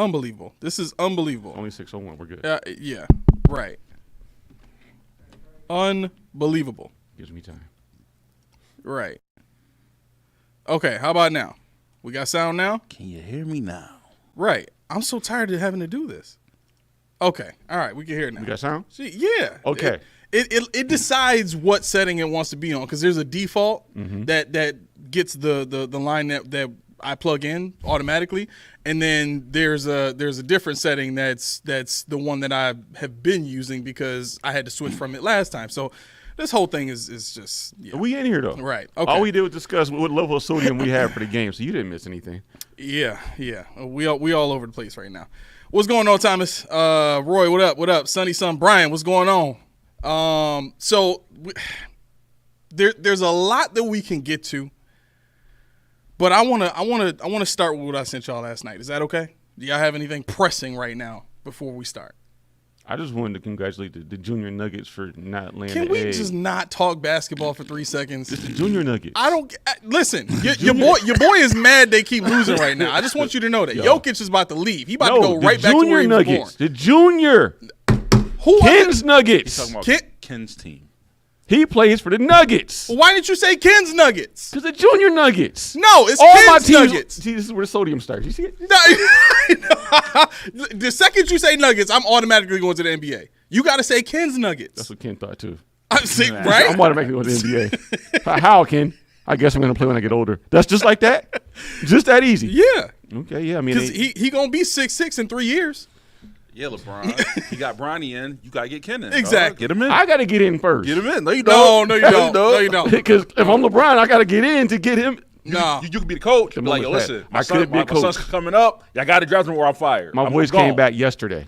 Unbelievable. This is unbelievable. Only 601. We're good. Yeah. Right. Unbelievable. Gives me time. Right. Okay, how about now? We got sound now? Can you hear me now? Right. I'm so tired of having to do this. Okay. All right, we can hear it now. We got sound? See, yeah. Okay. It decides what setting it wants to be on because there's a default that gets the line that I plug in automatically, and then there's a different setting that's the one that I have been using because I had to switch from it last time. So this whole thing is just We in here though, right? Okay. All we did was discuss what level of sodium we have for the game, so you didn't miss anything. Yeah. We all over the place right now. What's going on, Thomas? Roy, what up? What up? Sonny, son, Brian, what's going on? There's a lot that we can get to, but I wanna start with what I sent y'all last night. Is that okay? Do y'all have anything pressing right now before we start? I just wanted to congratulate the Junior Nuggets for not laying Can the we egg. just not talk basketball for 3 seconds? It's the Junior Nuggets. I don't listen. Your boy is mad they keep losing right now. I just want you to know that Jokic is about to leave. He about to go right back to where he was born. The Junior Who Ken's Nuggets. He's talking about Ken's team. He plays for the Nuggets. Why didn't you say Ken's Nuggets? Because the Junior Nuggets. No, it's All Ken's my teams. Nuggets. See, this is where the sodium starts. You see it? The second you say Nuggets, I'm automatically going to the NBA. You got to say Ken's Nuggets. That's what Ken thought too. Right? I'm automatically going to the NBA. How, Ken? I guess I'm going to play when I get older. That's just like that? Just that easy? Yeah. Okay, yeah. I mean, Because he going to be 6'6" in 3 years. Yeah, LeBron. He got Bronny in. You got to get Ken in. Exactly. Get him in. I got to get in first. Get him in. No, you don't. No, you don't. No, you don't. Because if I'm LeBron, I got to get in to get him. No. You can be the coach. Be like, yo, moment's listen, passed. I could be a my son's coach. coming up. I got to draft him or I'm fired. My I'm voice gone. came back yesterday.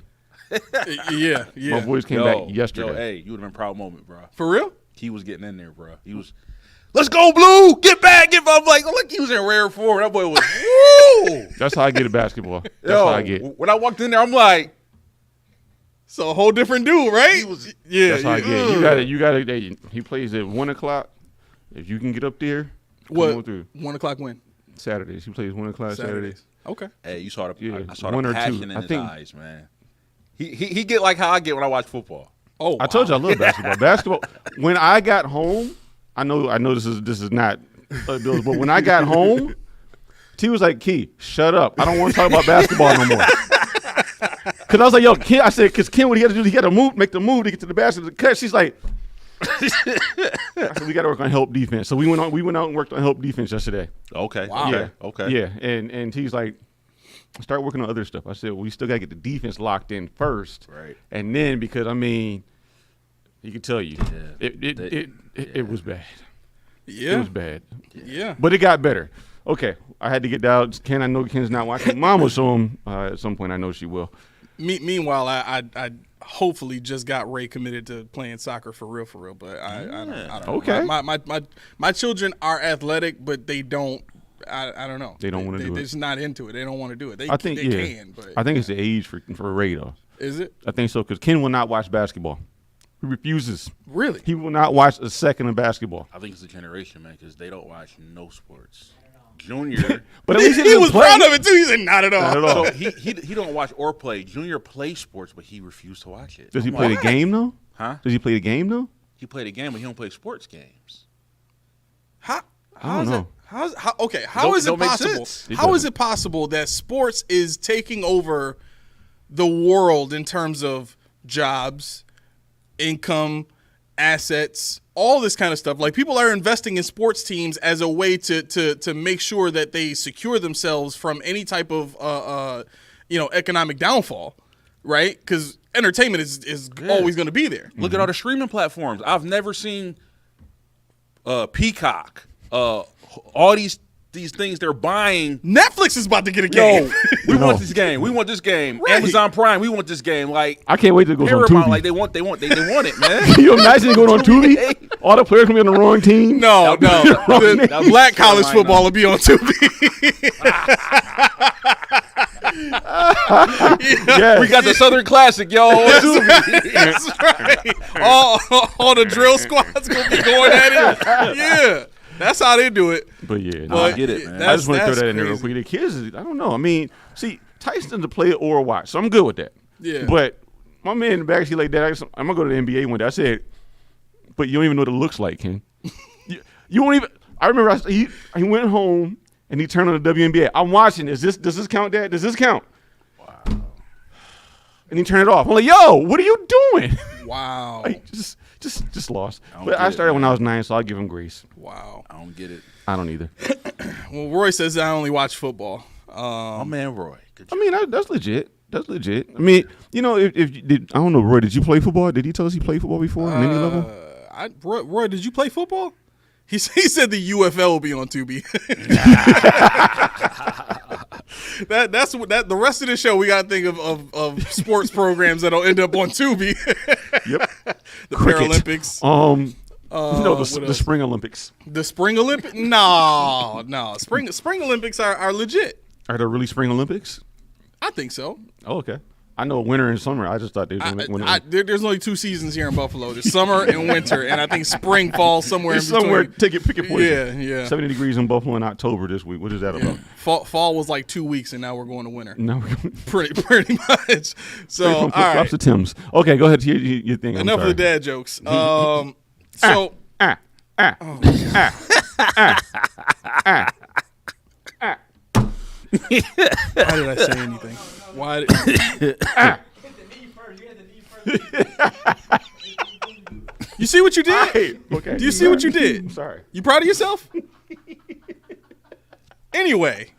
Yeah. My voice came back yesterday. Yo, hey, you would have been a proud moment, bro. For real? He was getting in there, bro. He was, let's go, Blue. Get back. Get back. I'm like, look, he was in rare form. That boy was, woo. That's how I get at basketball. That's how I get. When I walked in there, I'm like, So a whole different dude, right? He was, yeah. That's how I get. You got to. He plays at 1 o'clock. If you can get up there, What? come on through. 1 o'clock when? Saturdays. He plays 1 o'clock Saturdays. Okay. hey, you saw the, Yeah, I saw 1 the or 2. passion in I his think- eyes, man. He get like how I get when I watch football. Oh, I told you I love basketball. Basketball. When I got home, I know this is not Bills, but when I got home, T was like, "Key, shut up. I don't want to talk about basketball no more." Because I was like, "Yo, Ken," I said, "Because Ken, what he got to do, he got to make the move to get to the basket to cut." She's like, I said, "We got to work on help defense." So we went out and worked on help defense yesterday. Okay. Wow. Okay. Yeah. Okay. Yeah, and T's like, start working on other stuff. I said, well, we still got to get the defense locked in first. Right. And then, because, I mean, he can tell you, Yeah. it was bad. Yeah. It was bad. Yeah. But it got better. Okay, I had to get down. I know Ken's not watching. Mom will show him at some point. I know she will. Meanwhile, I hopefully just got Ray committed to playing soccer for real. But I don't know. Okay. My children are athletic, but they don't. I don't know. They don't wanna do it. They're just not into it. They don't want to do it. I think, they can, but I think it's the age for Ray, though. is it I think so, because Ken will not watch basketball. He refuses. really? He will not watch a second of basketball. I think it's a generation, man, because they don't watch no sports. Junior, But at least He doesn't was play. proud of it too. He said, "Not at all." Not at all. so he don't watch or play. Junior plays sports, but he refused to watch it. Does he I'm play like, the game, though? Huh? Does he play the game, though? He played a game, but he don't play sports games. How I don't is know. it? How Don't- is it don't make possible? sense. It How is doesn't. it possible that sports is taking over the world in terms of jobs, income, assets, all this kind of stuff? Like, people are investing in sports teams as a way to make sure that they secure themselves from any type of economic downfall, right? Because entertainment is always going to be there. Look at all the streaming platforms. I've never seen Peacock. All these things they're buying. Netflix is about to get a Yo, game. we No. want this game. We want this game. Right. Amazon Prime. We want this game. Like I can't wait till it goes on Paramount. Tubi. Like they want it, man. Can you imagine it going on Tubi? All the players going to be on the wrong team? No, the That was black college Carolina. football will be on Tubi. Yes. We got the Southern Classic, yo. on Tubi. That's right. All the drill squads gonna be going at it. Yeah, that's how they do it. But yeah, no, But I get it, man. I just want to throw that's that in there real crazy. quick. The kids, I don't know. I mean, see, Tyson's a play or watch, so I'm good with that. Yeah. But my man in the backseat like that, I'm gonna go to the NBA one day. I said, but you don't even know what it looks like, King. you won't even. I remember he went home and he turned on the WNBA. I'm watching this. Does this count, Dad? Does this count? Wow. And he turned it off. I'm like, yo, what are you doing? Wow. Like, just lost. But I started when I was 9, so I'll give him grace. Wow. I don't get it. I don't either. Well, Roy says I only watch football. My man Roy. I mean, that's legit. That's legit. I mean, if you did, I don't know, Roy, did you play football? Did he tell us he played football before on any level? Roy, did you play football? He said the UFL will be on Tubi. That's the rest of the show. We got to think of sports programs that'll end up on Tubi. Yep. The Cricket. Paralympics. The Spring Olympics. The Spring Olympics? No. Spring Olympics are legit. Are there really Spring Olympics? I think so. Oh, okay. I know winter and summer. I just thought they were winter. There's only 2 seasons here in Buffalo. There's summer and winter, and I think spring falls somewhere in between. Pick your poison. Yeah. 70 degrees in Buffalo in October this week. What is that about? Fall was like 2 weeks, and now we're going to winter. No, pretty much. So, all right. Props to Tim's. Okay, go ahead. Your thing. Enough of the dad jokes. So. Why did I say anything? Why? You hit the knee first. You see what you did? Hey, okay. Do you see what you did? I'm sorry. You proud of yourself? Anyway,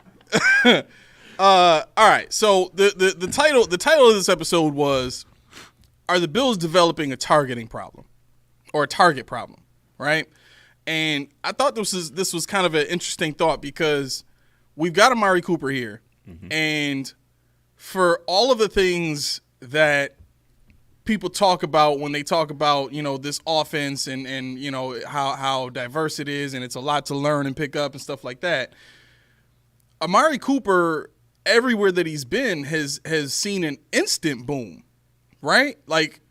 all right. So the title of this episode was, "Are the Bills developing a targeting problem, or a target problem?" Right? And I thought this was kind of an interesting thought because we've got Amari Cooper here, and for all of the things that people talk about when they talk about, this offense and how diverse it is and it's a lot to learn and pick up and stuff like that, Amari Cooper, everywhere that he's been, has seen an instant boom, right? Like,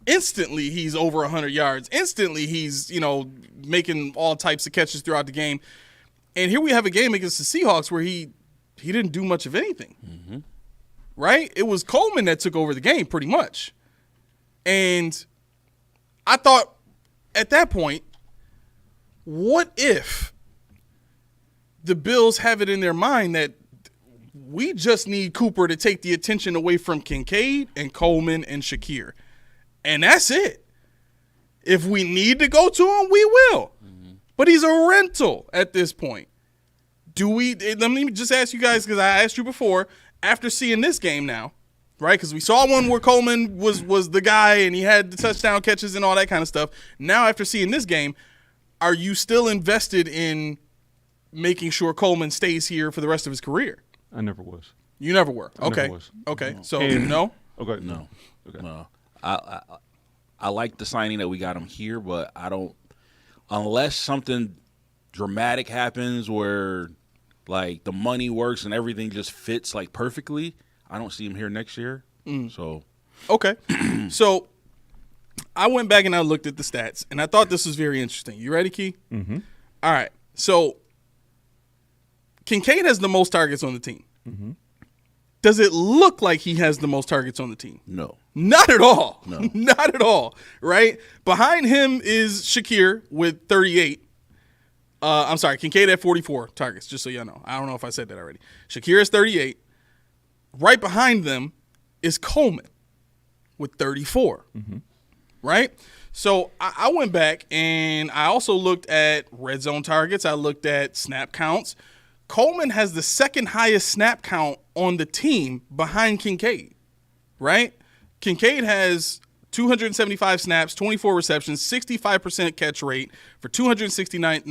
instantly he's over 100 yards. Instantly he's, making all types of catches throughout the game. And here we have a game against the Seahawks where he didn't do much of anything, right? It was Coleman that took over the game pretty much. And I thought at that point, what if the Bills have it in their mind that we just need Cooper to take the attention away from Kincaid and Coleman and Shakir, and that's it. If we need to go to him, we will. But he's a rental at this point. Let me just ask you guys, because I asked you before, after seeing this game now, right? Because we saw one where Coleman was the guy and he had the touchdown catches and all that kind of stuff. Now, after seeing this game, are you still invested in making sure Coleman stays here for the rest of his career? I never was. You never were. I Okay. never was. Okay. So no. Okay. No. Okay. No. I like the signing that we got him here, but I don't, unless something dramatic happens where like the money works and everything just fits like perfectly, I don't see him here next year. So okay. So I went back and I looked at the stats and I thought this was very interesting. You ready, Key? Mm-hmm. All right. So Kincaid has the most targets on the team. Mm-hmm. Does it look like he has the most targets on the team? no. Not at all. No. Not at all. Right? Behind him is Shakir with 38. I'm sorry, Kincaid had 44 targets, just so y'all know. I don't know if I said that already. Shakir is 38. Right behind them is Coleman with 34. Right? So I went back and I also looked at red zone targets. I looked at snap counts. Coleman has the second highest snap count on the team behind Kincaid. Right? Kincaid has 275 snaps, 24 receptions, 65% catch rate for 269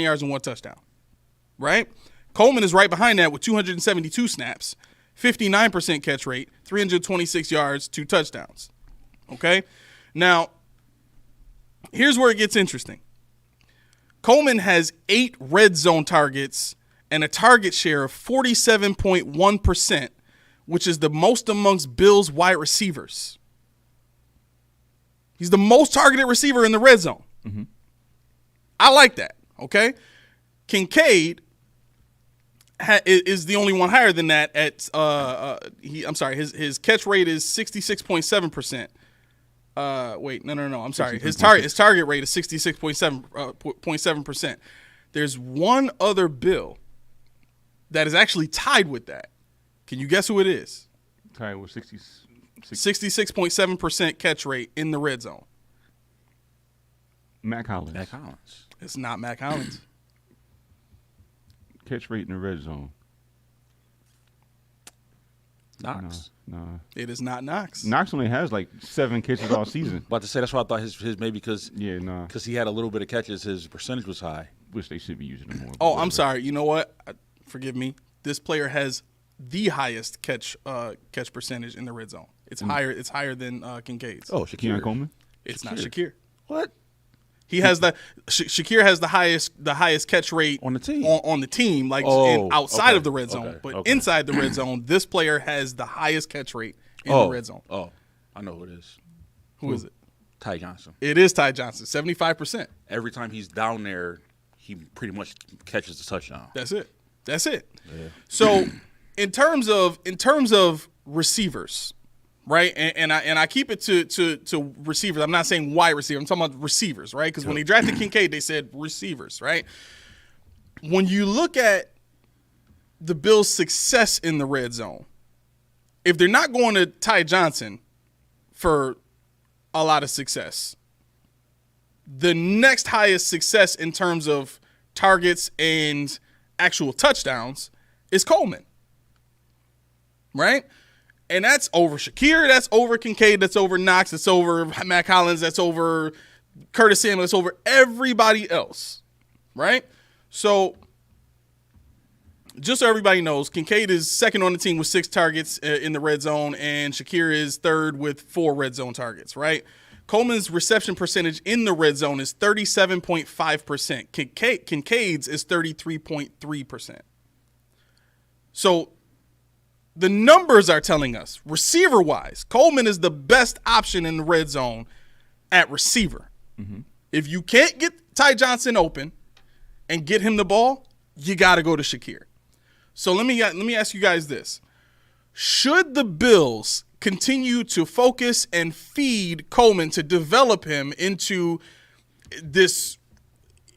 yards and 1 touchdown. Right? Coleman is right behind that with 272 snaps, 59% catch rate, 326 yards, 2 touchdowns. Okay? Now, here's where it gets interesting. Coleman has 8 red zone targets and a target share of 47.1%, which is the most amongst Bills wide receivers. He's the most targeted receiver in the red zone. I like that, okay? Kincaid is the only one higher than that. His catch rate is 66.7%. Wait, no. I'm sorry. His target rate is 66.7%. There's one other Bill that is actually tied with that. Can you guess who it is? Tied with 66.7% catch rate in the red zone. Mac Hollins. It's not Mac Hollins. Catch rate in the red zone. Knox. No. It is not Knox. Knox only has like 7 catches all season. About to say that's why I thought his maybe because he had a little bit of catches, his percentage was high. Which they should be using it more. Oh, I'm sorry. You know what? Forgive me. This player has the highest catch percentage in the red zone. It's higher. It's higher than Kincaid's. Oh, Shakir. Keon Coleman. It's not Shakir. What? He has Shakir has the highest catch rate on the team. On the team, outside of the red zone, but inside the red zone, this player has the highest catch rate in the red zone. Oh, I know who it is. Who is it? Ty Johnson. It is Ty Johnson, 75%. Every time he's down there, he pretty much catches the touchdown. That's it. Yeah. So, in terms of receivers, right? And I keep it to receivers. I'm not saying wide receiver. I'm talking about receivers, right? Because when he drafted Kincaid, they said receivers, right? When you look at the Bills' success in the red zone, if they're not going to Ty Johnson for a lot of success, the next highest success in terms of targets and actual touchdowns is Coleman, right? And that's over Shakir, that's over Kincaid, that's over Knox, that's over Mac Hollins, that's over Curtis Samuel, that's over everybody else, right? So just so everybody knows, Kincaid is second on the team with 6 targets in the red zone, and Shakir is third with 4 red zone targets, right? Coleman's reception percentage in the red zone is 37.5%. Kincaid's is 33.3%. So the numbers are telling us, receiver-wise, Coleman is the best option in the red zone at receiver. Mm-hmm. If you can't get Ty Johnson open and get him the ball, you got to go to Shakir. So let me ask you guys this. Should the Bills continue to focus and feed Coleman to develop him into this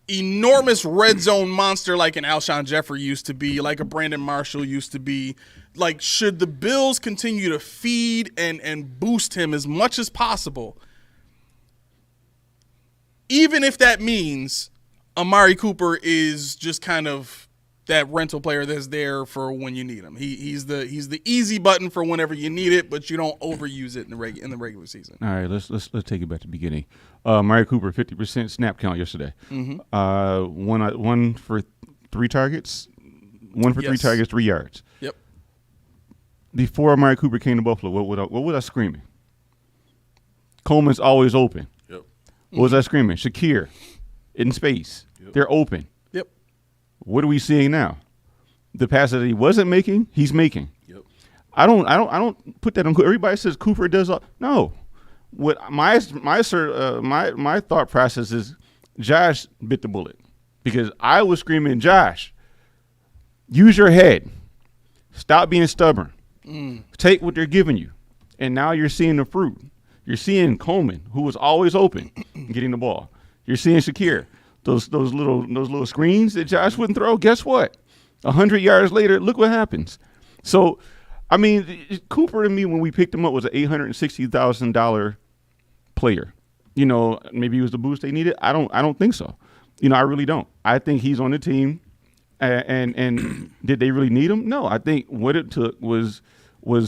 enormous red zone monster like an Alshon Jeffrey used to be, like a Brandon Marshall used to be? Like, should the Bills continue to feed and boost him as much as possible, even if that means Amari Cooper is just kind of that rental player that's there for when you need him? He's the easy button for whenever you need it, but you don't overuse it in the regular season. All right, let's take it back to the beginning. Amari Cooper, 50% snap count yesterday. Mm-hmm. One for 3 targets. 1 for 3 targets, 3 yards. Yep. Before Amari Cooper came to Buffalo, what was I screaming? Coleman's always open. Yep. What was I screaming? Shakir in space. Yep. They're open. Yep. What are we seeing now? The pass that he wasn't making, he's making. Yep. I don't put that on. Everybody says Cooper does all. No. What my thought process is, Josh bit the bullet, because I was screaming, Josh, use your head. Stop being stubborn. Take what they're giving you. And now you're seeing the fruit. You're seeing Coleman, who was always open, getting the ball. You're seeing Shakir. Those little screens that Josh wouldn't throw, guess what? 100 yards later, look what happens. So, I mean, Cooper to me, when we picked him up, was an $860,000 player. You know, maybe he was the boost they needed. I don't think so. You know, I really don't. I think he's on the team. And did they really need him? No. I think what it took was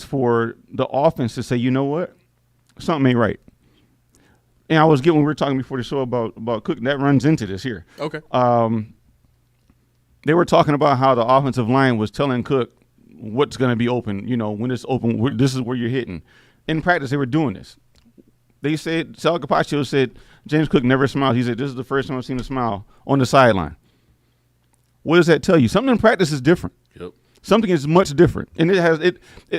for the offense to say, you know what, something ain't right. And I was getting, when we were talking before the show about Cook, that runs into this here. Okay. They were talking about how the offensive line was telling Cook what's going to be open. You know, when it's open, this is where you're hitting. In practice, they were doing this. They said, Sal Capaccio said, James Cook never smiled. He said, this is the first time I've seen him smile on the sideline. What does that tell you? Something in practice is different. Yep. Something is much different. And it has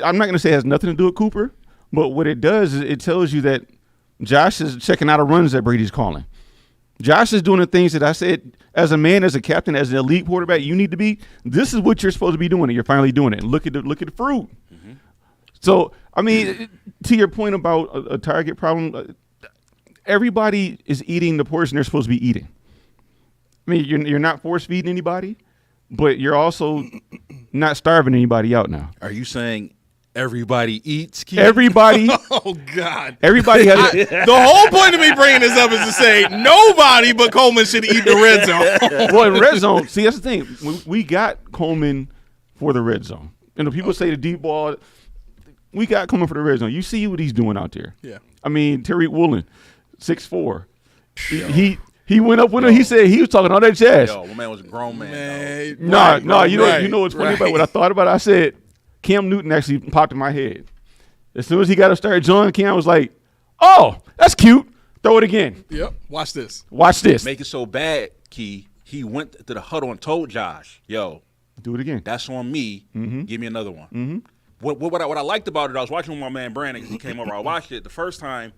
I'm not going to say it has nothing to do with Cooper, but what it does is it tells you that Josh is checking out of runs that Brady's calling. Josh is doing the things that I said as a man, as a captain, as an elite quarterback, you need to be. This is what you're supposed to be doing, and you're finally doing it. And look at the fruit. Mm-hmm. So, I mean, to your point about a target problem, everybody is eating the portion they're supposed to be eating. I mean, you're not force feeding anybody, but you're also not starving anybody out now. Are you saying everybody eats? Keith? Everybody. Oh God. Everybody has. The whole point of me bringing this up is to say nobody but Coleman should eat the red zone. Well, in red zone, see, that's the thing. We got Coleman for the red zone. And the people say the deep ball. We got Coleman for the red zone. You see what he's doing out there. Yeah. I mean, Tariq Woolen, 6'4". He went up with him. He said he was talking all that jazz. Yo, my man was a grown man. No. You know what's funny about what I thought about it? I said Cam Newton actually popped in my head. As soon as he got to start John, Cam was like, "Oh, that's cute. Throw it again." Yep. Watch this. Make it so bad, Key. He went to the huddle and told Josh, "Yo, do it again. That's on me. Mm-hmm. Give me another one." Mm-hmm. What I liked about it, I was watching with my man Brandon. He came over. I watched it the first time.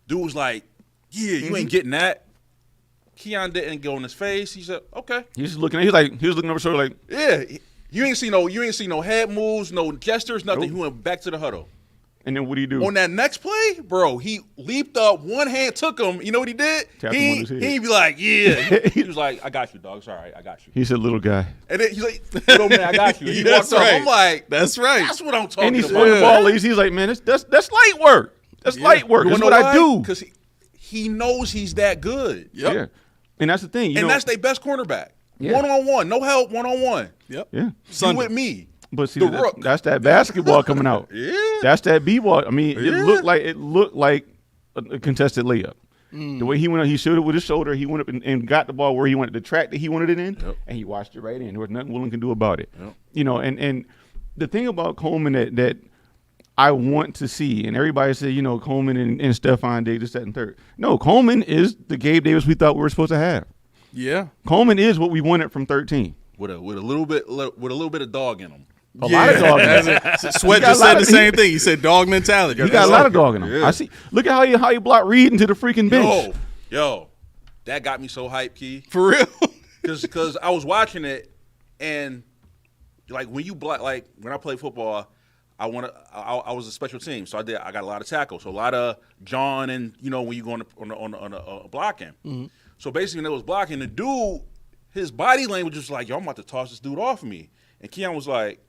Dude was like, "Yeah, you ain't getting that." Keon didn't go in his face. He said, "Okay." He was looking over shoulder like, "Yeah, you ain't see no head moves, no gestures, nothing." Nope. He went back to the huddle. And then what did he do? On that next play, bro, he leaped up, one hand took him. You know what he did? He'd be like, "Yeah." He was like, "I got you, dog. It's all right. I got you." He said, "Little guy." And then he's like, "Little man, I got you." He walked up. I'm like, "That's right. That's what I'm talking about." And he said, the ball leaves. He's like, "Man, that's light work. That's light work. That's what I do." Because he knows he's that good. Yep. Yeah. And that's the thing. And that's their best cornerback. Yeah. One-on-one. No help, one-on-one. Yep. Yeah. You with me. But see, that's that basketball coming out. Yeah. That's that b-ball. I mean, it looked like a contested layup. The way he went up, he showed it with his shoulder. He went up and got the ball where he wanted, the track that he wanted it in, and he watched it right in. There was nothing Woolen can do about it. Yep. You know, and the thing about Coleman that I want to see, and everybody said, Coleman and Stephon Diggs, this, that, and third. No, Coleman is the Gabe Davis we thought we were supposed to have. Yeah. Coleman is what we wanted from 13. With a little bit of dog in him. A lot of dog in him. Sweat just said the same thing. He said dog mentality. He got a lot of dog in him. Yeah. I see. Look at how you block Reed into the freaking bench. Yo, that got me so hyped, Key. For real? Because I was watching it, and like when you block, like when I played football, I was a special team, so I got a lot of tackles, so a lot of John and when you go on a blocking. Mm-hmm. So basically, when they was blocking, the dude, his body language was like, "Yo, I'm about to toss this dude off of me," and Keon was like,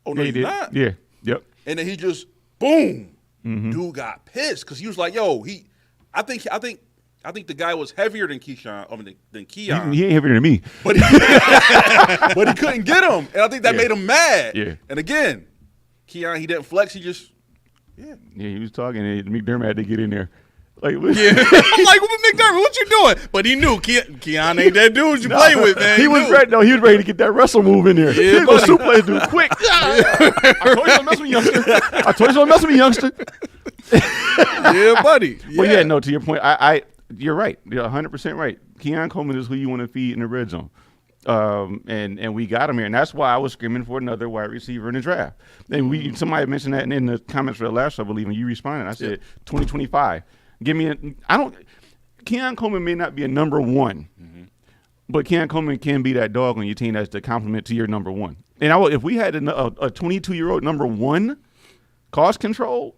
"Oh no, you're not." Yeah, yep. And then he just boom, dude got pissed because he was like, "Yo, I think the guy was heavier than than Keon. He ain't heavier than me, but he couldn't get him, and I think that made him mad. Yeah. And again, Keon, he didn't flex. He just he was talking, and McDermott had to get in there. Like, I'm like, McDermott, what you doing? But he knew Keon ain't that dude you play with, man. He was ready. No, he was ready to get that wrestle move in there. Yeah, he was going to suplex dude quick. I told you don't mess with me, youngster. I told you don't mess with me, youngster. Yeah, buddy. Yeah. Well, no, to your point, you're right. You're 100% right. Keon Coleman is who you want to feed in the red zone. And we got him here, and that's why I was screaming for another wide receiver in the draft. And somebody mentioned that in the comments for the last show, I believe, and you responded. I said 2025. Give me Keon Coleman may not be a number one, but Keon Coleman can be that dog on your team that's the complement to your number one. And if we had a 22-year-old number one, cost control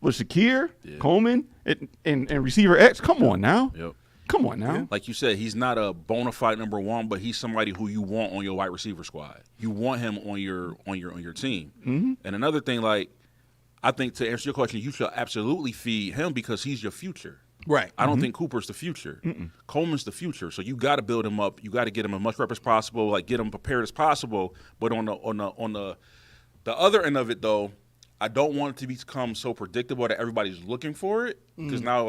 with Shakir, Coleman, and receiver X, come on now. Yep. Come on now. Like you said, he's not a bona fide number one, but he's somebody who you want on your wide receiver squad. You want him on your team. Mm-hmm. And another thing, I think to answer your question, you should absolutely feed him because he's your future. Right. I don't think Cooper's the future. Coleman's the future. So you got to build him up. You got to get him as much rep as possible, get him prepared as possible. But on the other end of it, though, I don't want it to become so predictable that everybody's looking for it because now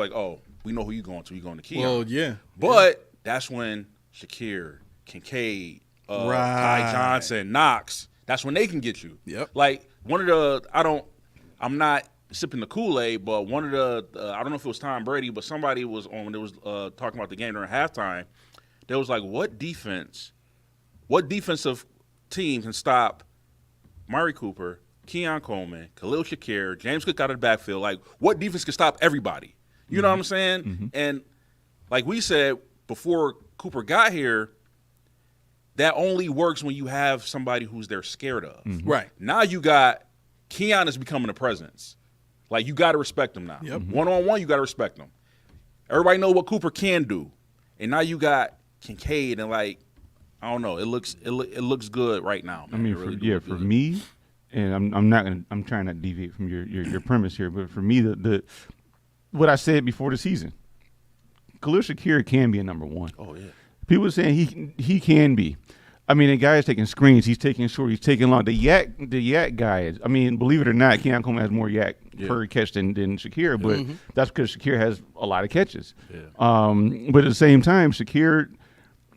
we know who you're going to. You're going to Keon. Well, yeah. But that's when Shakir, Kincaid, Ty Johnson, Knox, that's when they can get you. Yep. I'm not sipping the Kool-Aid, but one of the I don't know if it was Tom Brady, but somebody was on when they was talking about the game during halftime. They was like, what defensive team can stop Mari Cooper, Keon Coleman, Khalil Shakir, James Cook out of the backfield? Like, what defense can stop everybody? You know what I'm saying? And like we said before Cooper got here, that only works when you have somebody who's they're scared of. Mm-hmm. Right. Now you got Keon is becoming a presence. Like, you got to respect him now. Yep. One-on-one, you got to respect him. Everybody know what Cooper can do. And now you got Kincaid, and, like, I don't know. It looks good right now, man. I mean, for me, and I'm trying not to deviate from your premise here, but for me, the what I said before the season, Khalil Shakir can be a number one. Oh, yeah. People are saying he can be. I mean, the guy is taking screens. He's taking short. He's taking long. The yak guy. I mean, believe it or not, Keon Coleman has more yak per catch than Shakir, but that's because Shakir has a lot of catches. Yeah. But at the same time, Shakir,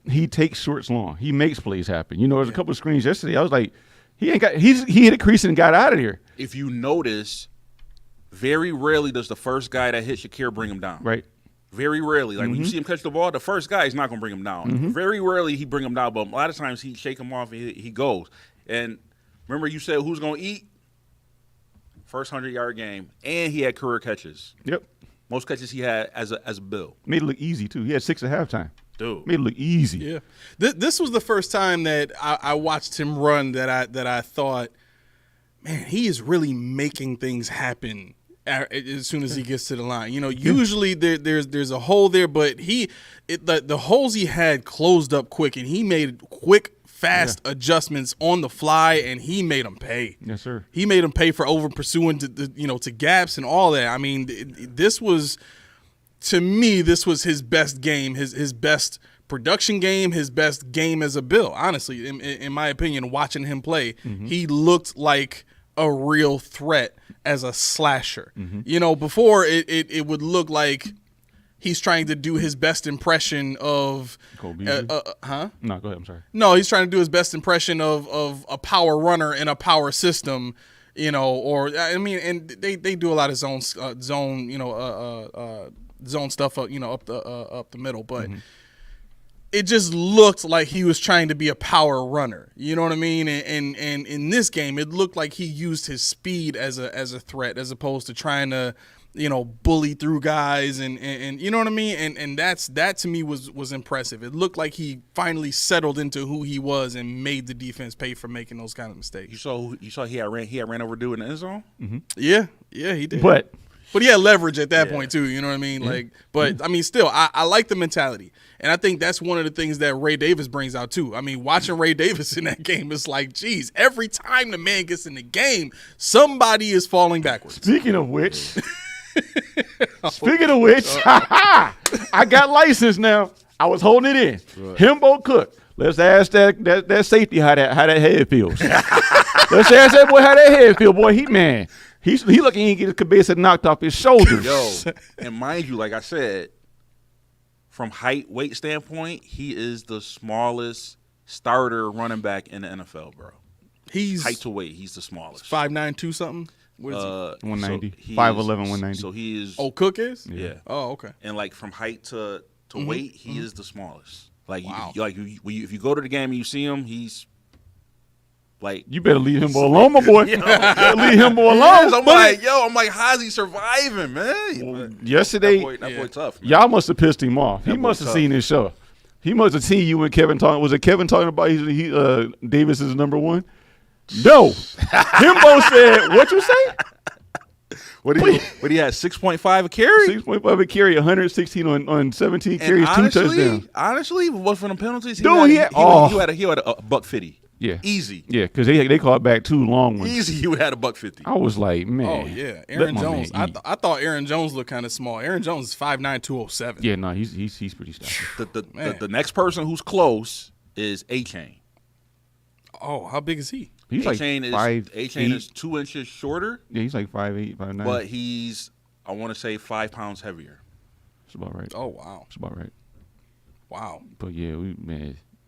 he takes shorts long. He makes plays happen. You know, there's a couple of screens yesterday. I was like, he hit a crease and got out of there. If you notice, very rarely does the first guy that hit Shakir bring him down. Right. Very rarely. Like, when you see him catch the ball, the first guy is not going to bring him down. Very rarely he bring him down, but a lot of times he shake him off and he goes. And remember you said who's going to eat? First 100-yard game. And he had career catches. Yep. Most catches he had as a Bill. Made it look easy, too. He had 6 at halftime. Dude. Made it look easy. Yeah. This was the first time that I watched him run that I thought, man, he is really making things happen as soon as he gets to the line. You know, usually there's a hole there, but the holes he had closed up quick, and he made quick, fast adjustments on the fly, and he made them pay. Yes, sir. He made them pay for over pursuing to gaps and all that. I mean, this was, to me, this was his best game, his best production game, his best game as a Bill. Honestly, in my opinion, watching him play, he looked like a real threat as a slasher. You know, before it would look like he's trying to do his best impression of No, go ahead. I'm sorry. No, he's trying to do his best impression of a power runner in a power system, you know, or I mean, and they do a lot of zone stuff, you know, up the middle, but it just looked like he was trying to be a power runner. You know what I mean? And in this game, it looked like he used his speed as a threat, as opposed to trying to, you know, bully through guys and you know what I mean? And that to me was impressive. It looked like he finally settled into who he was and made the defense pay for making those kind of mistakes. You saw he had ran over dude in the end zone? Yeah, he did. But he had leverage at that point too, you know what I mean? Like, but I mean, still, I like the mentality, and I think that's one of the things that Ray Davis brings out too. I mean, watching Ray Davis in that game, it's like, geez, every time the man gets in the game, somebody is falling backwards. Speaking of which, I got licensed now. I was holding it in. Right. Himbo Cook. Let's ask that safety how that head feels. Let's ask that boy how that head feel, boy. He looking to get his cabeza knocked off his shoulders. Yo, and mind you, like I said, from height, weight standpoint, he is the smallest starter running back in the NFL, bro. He's height to weight, he's the smallest. 5'9", 2 something. What is he? 190. So 5'11", 190. So he is. Oh, Cook is? Yeah. Oh, okay. And like from height to weight, he is the smallest. Like, wow. If you go to the game and you see him, he's like. You better leave him alone, my boy. Leave him alone. I'm like, how's he surviving, man? Well, yesterday, that boy tough. Man. Y'all must have pissed him off. He must have seen his show. He must have seen you and Kevin talking. Was it Kevin talking about Davis is number one? No. Himbo said, what you say? What he had, 6.5 a carry? 6.5 a carry, 116 on 17 carries, 2 touchdowns. Honestly, what for the penalties? He had a $150. Yeah. Easy. Yeah, because they called back 2 long ones. Easy, he would have had a $150. I was like, man. Oh, yeah. Aaron Jones. I thought Aaron Jones looked kind of small. Aaron Jones is 5'9", 207. Yeah, no, he's pretty stout. The next person who's close is A-Chain. Oh, how big is he? He's A-Chain like A-Chain is 2 inches shorter. Yeah, he's like 5'8", 5'9". But he's, I want to say, 5 pounds heavier. That's about right. Oh, wow. That's about right. Wow. But yeah,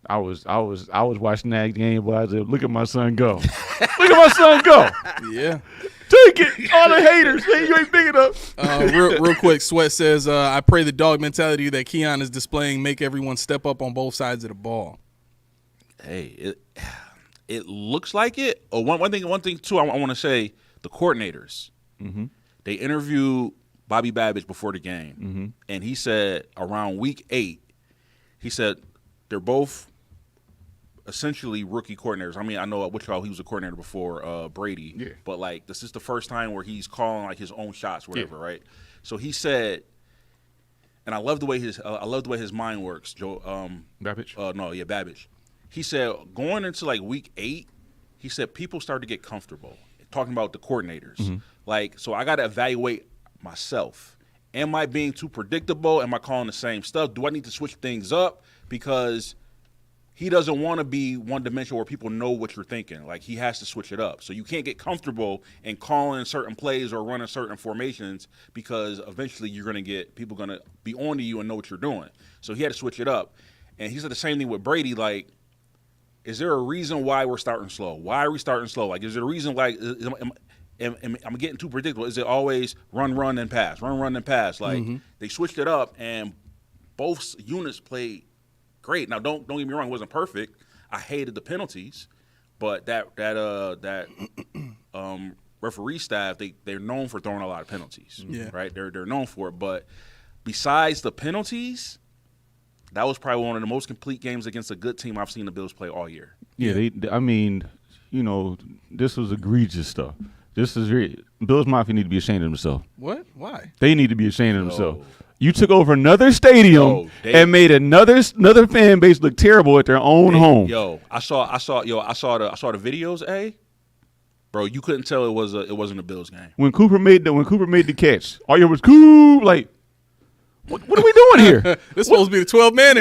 I was watching that game, but I was like, look at my son go. Look at my son go. Yeah. Take it. All the haters. Hey, you ain't big enough. Real quick, Sweat says, I pray the dog mentality that Keon is displaying make everyone step up on both sides of the ball. Hey, it looks like it. Oh, one thing too, I want to say, the coordinators. They interviewed Bobby Babbage before the game, and he said around week 8, he said they're both essentially rookie coordinators. I mean, I know at Wichita he was a coordinator before Brady, but like this is the first time where he's calling like his own shots, whatever, right? So he said, and I love the way his mind works. Babbage. Babbage. He said going into like week 8, he said people start to get comfortable talking about the coordinators. Like, so I got to evaluate myself. Am I being too predictable? Am I calling the same stuff? Do I need to switch things up? Because he doesn't want to be one dimensional where people know what you're thinking. Like, he has to switch it up. So you can't get comfortable in calling certain plays or running certain formations because eventually you're going to get people going to be on to you and know what you're doing. So he had to switch it up. And he said the same thing with Brady. Like, is there a reason why we're starting slow? Why are we starting slow? Like, is there a reason why I'm getting too predictable? Is it always run, and pass, run, and pass? Like, they switched it up, and both units played great. Now, don't get me wrong, it wasn't perfect. I hated the penalties, but that referee staff, they're known for throwing a lot of penalties. Right? They're known for it. But besides the penalties, that was probably one of the most complete games against a good team I've seen the Bills play all year. Yeah, I mean, this was egregious stuff. This is Bills Mafia need to be ashamed of themselves. What? Why? They need to be ashamed of themselves. You took over another stadium and made another fan base look terrible at their own home. I saw the videos, bro. You couldn't tell it wasn't a Bills game. When Cooper made the catch, all you was cool. Like, what are we doing here? This supposed to be the 12-man.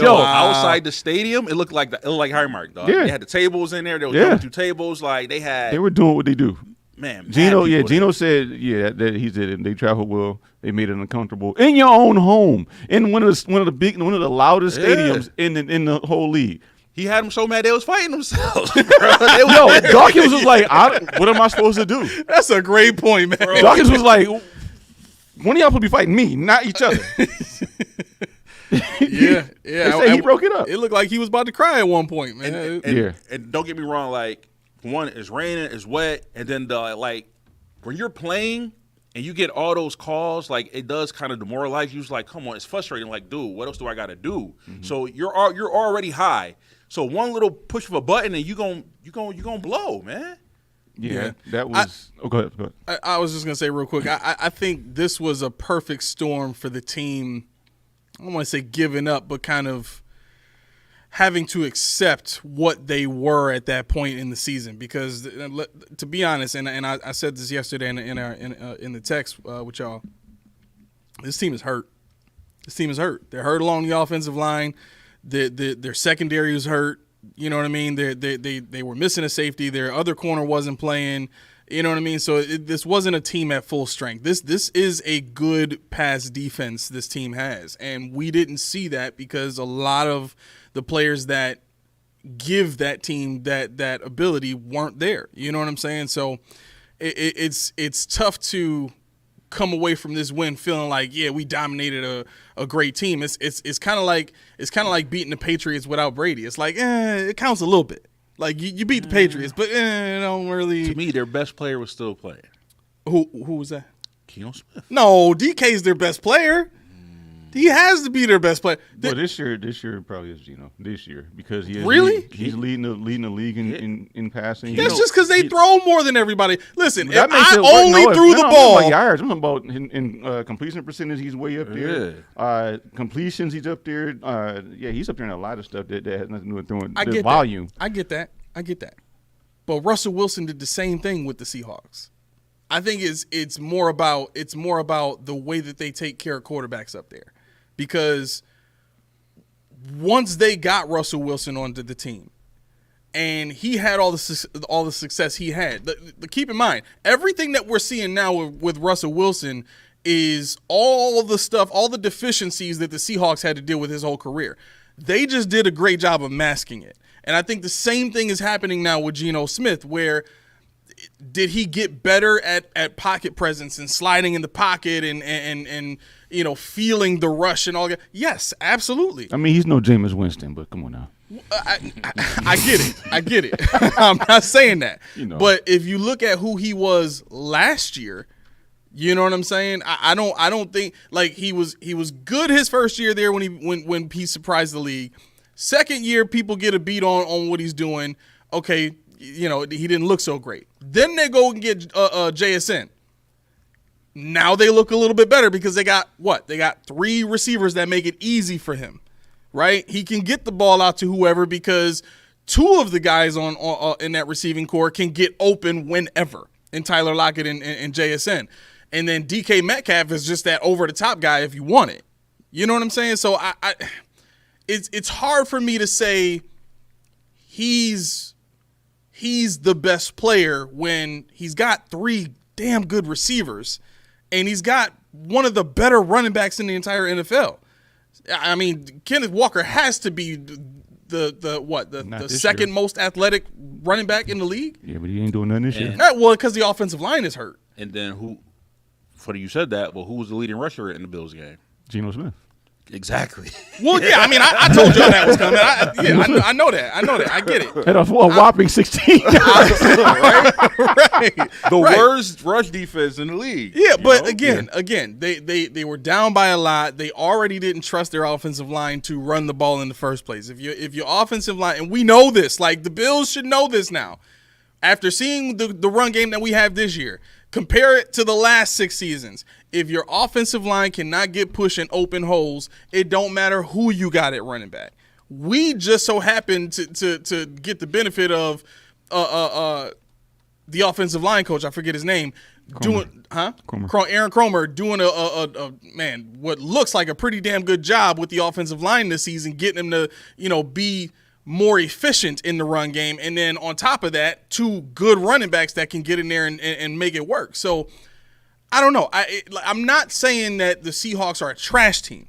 Outside the stadium, it looked like Highmark, dog. Yeah. They had the tables in there. They were going through tables. Like, they were doing what they do. Man, Gino said, that he said they traveled well. They made it uncomfortable in your own home, in one of the loudest stadiums in the whole league. He had them so mad they was fighting themselves. Dawkins was like, "What am I supposed to do?" That's a great point, man. Dawkins was like, "One of y'all supposed to be fighting me, not each other." Yeah. They say he broke it up. It looked like he was about to cry at one point, man. And don't get me wrong, like, one, it's raining, it's wet, and then when you're playing and you get all those calls, like, it does kind of demoralize you. It's like, come on, it's frustrating. Like, dude, what else do I got to do? So you're already high. So one little push of a button and you gonna blow, man. Yeah, that was. Go ahead. I was just gonna say real quick. I think this was a perfect storm for the team. I don't want to say giving up, but kind of having to accept what they were at that point in the season. Because to be honest, and I said this yesterday in the text with y'all, this team is hurt. They're hurt along the offensive line. Their secondary is hurt. You know what I mean? They were missing a safety. Their other corner wasn't playing. You know what I mean? So this wasn't a team at full strength. This is a good pass defense this team has, and we didn't see that because a lot of the players that give that team that ability weren't there. You know what I'm saying? So it's tough to come away from this win feeling like, yeah, we dominated a great team. It's kind of like beating the Patriots without Brady. It's like, it counts a little bit. Like, you beat the Patriots, but don't really. To me, their best player was still playing. Who was that? Keon Smith. No, DK's their best player. He has to be their best player. Well, this year probably is Gino. This year because he's leading the league in passing. That's just because they throw more than everybody. Listen, if I only threw the ball. About yards. I'm talking about in completion percentage. He's way up there. Completions, he's up there. He's up there in a lot of stuff that has nothing to do with throwing the volume. I get that. But Russell Wilson did the same thing with the Seahawks. I think it's more about the way that they take care of quarterbacks up there. Because once they got Russell Wilson onto the team, and he had all the success he had, keep in mind, everything that we're seeing now with Russell Wilson is all the stuff, all the deficiencies that the Seahawks had to deal with his whole career. They just did a great job of masking it. And I think the same thing is happening now with Geno Smith, where did he get better at pocket presence and sliding in the pocket and feeling the rush and all that? Yes, absolutely. I mean, he's no Jameis Winston, but come on now. I get it. I'm not saying that. But if you look at who he was last year, You know what I'm saying? I don't think like he was good his first year there when he surprised the league. Second year, people get a beat on what he's doing. Okay, you know, he didn't look so great. Then they go and get JSN. Now they look a little bit better because they got what? They got 3 receivers that make it easy for him, right? He can get the ball out to whoever because 2 of the guys on in that receiving core can get open whenever, in Tyler Lockett and JSN. And then DK Metcalf is just that over-the-top guy if you want it. You know what I'm saying? So it's hard for me to say he's the best player when he's got 3 damn good receivers and he's got one of the better running backs in the entire NFL. I mean, Kenneth Walker has to be the second most athletic running back in the league. Yeah, but he ain't doing nothing this year. Well, because the offensive line is hurt. And then funny you said that, but who was the leading rusher in the Bills game? Geno Smith. Exactly. Well, yeah, I mean, I told y'all that was coming. I know that. I get it. At a whopping 16. right. The worst rush defense in the league. Yeah, but again, they were down by a lot. They already didn't trust their offensive line to run the ball in the first place. If your offensive line, and we know this, like the Bills should know this now. After seeing the run game that we have this year, compare it to the last 6 seasons. If your offensive line cannot get push in open holes, it don't matter who you got at running back. We just so happen to get the benefit of the offensive line coach, I forget his name, Aaron Cromer doing a what looks like a pretty damn good job with the offensive line this season, getting them to be more efficient in the run game, and then on top of that, 2 good running backs that can get in there and make it work. So I don't know. I'm not saying that the Seahawks are a trash team.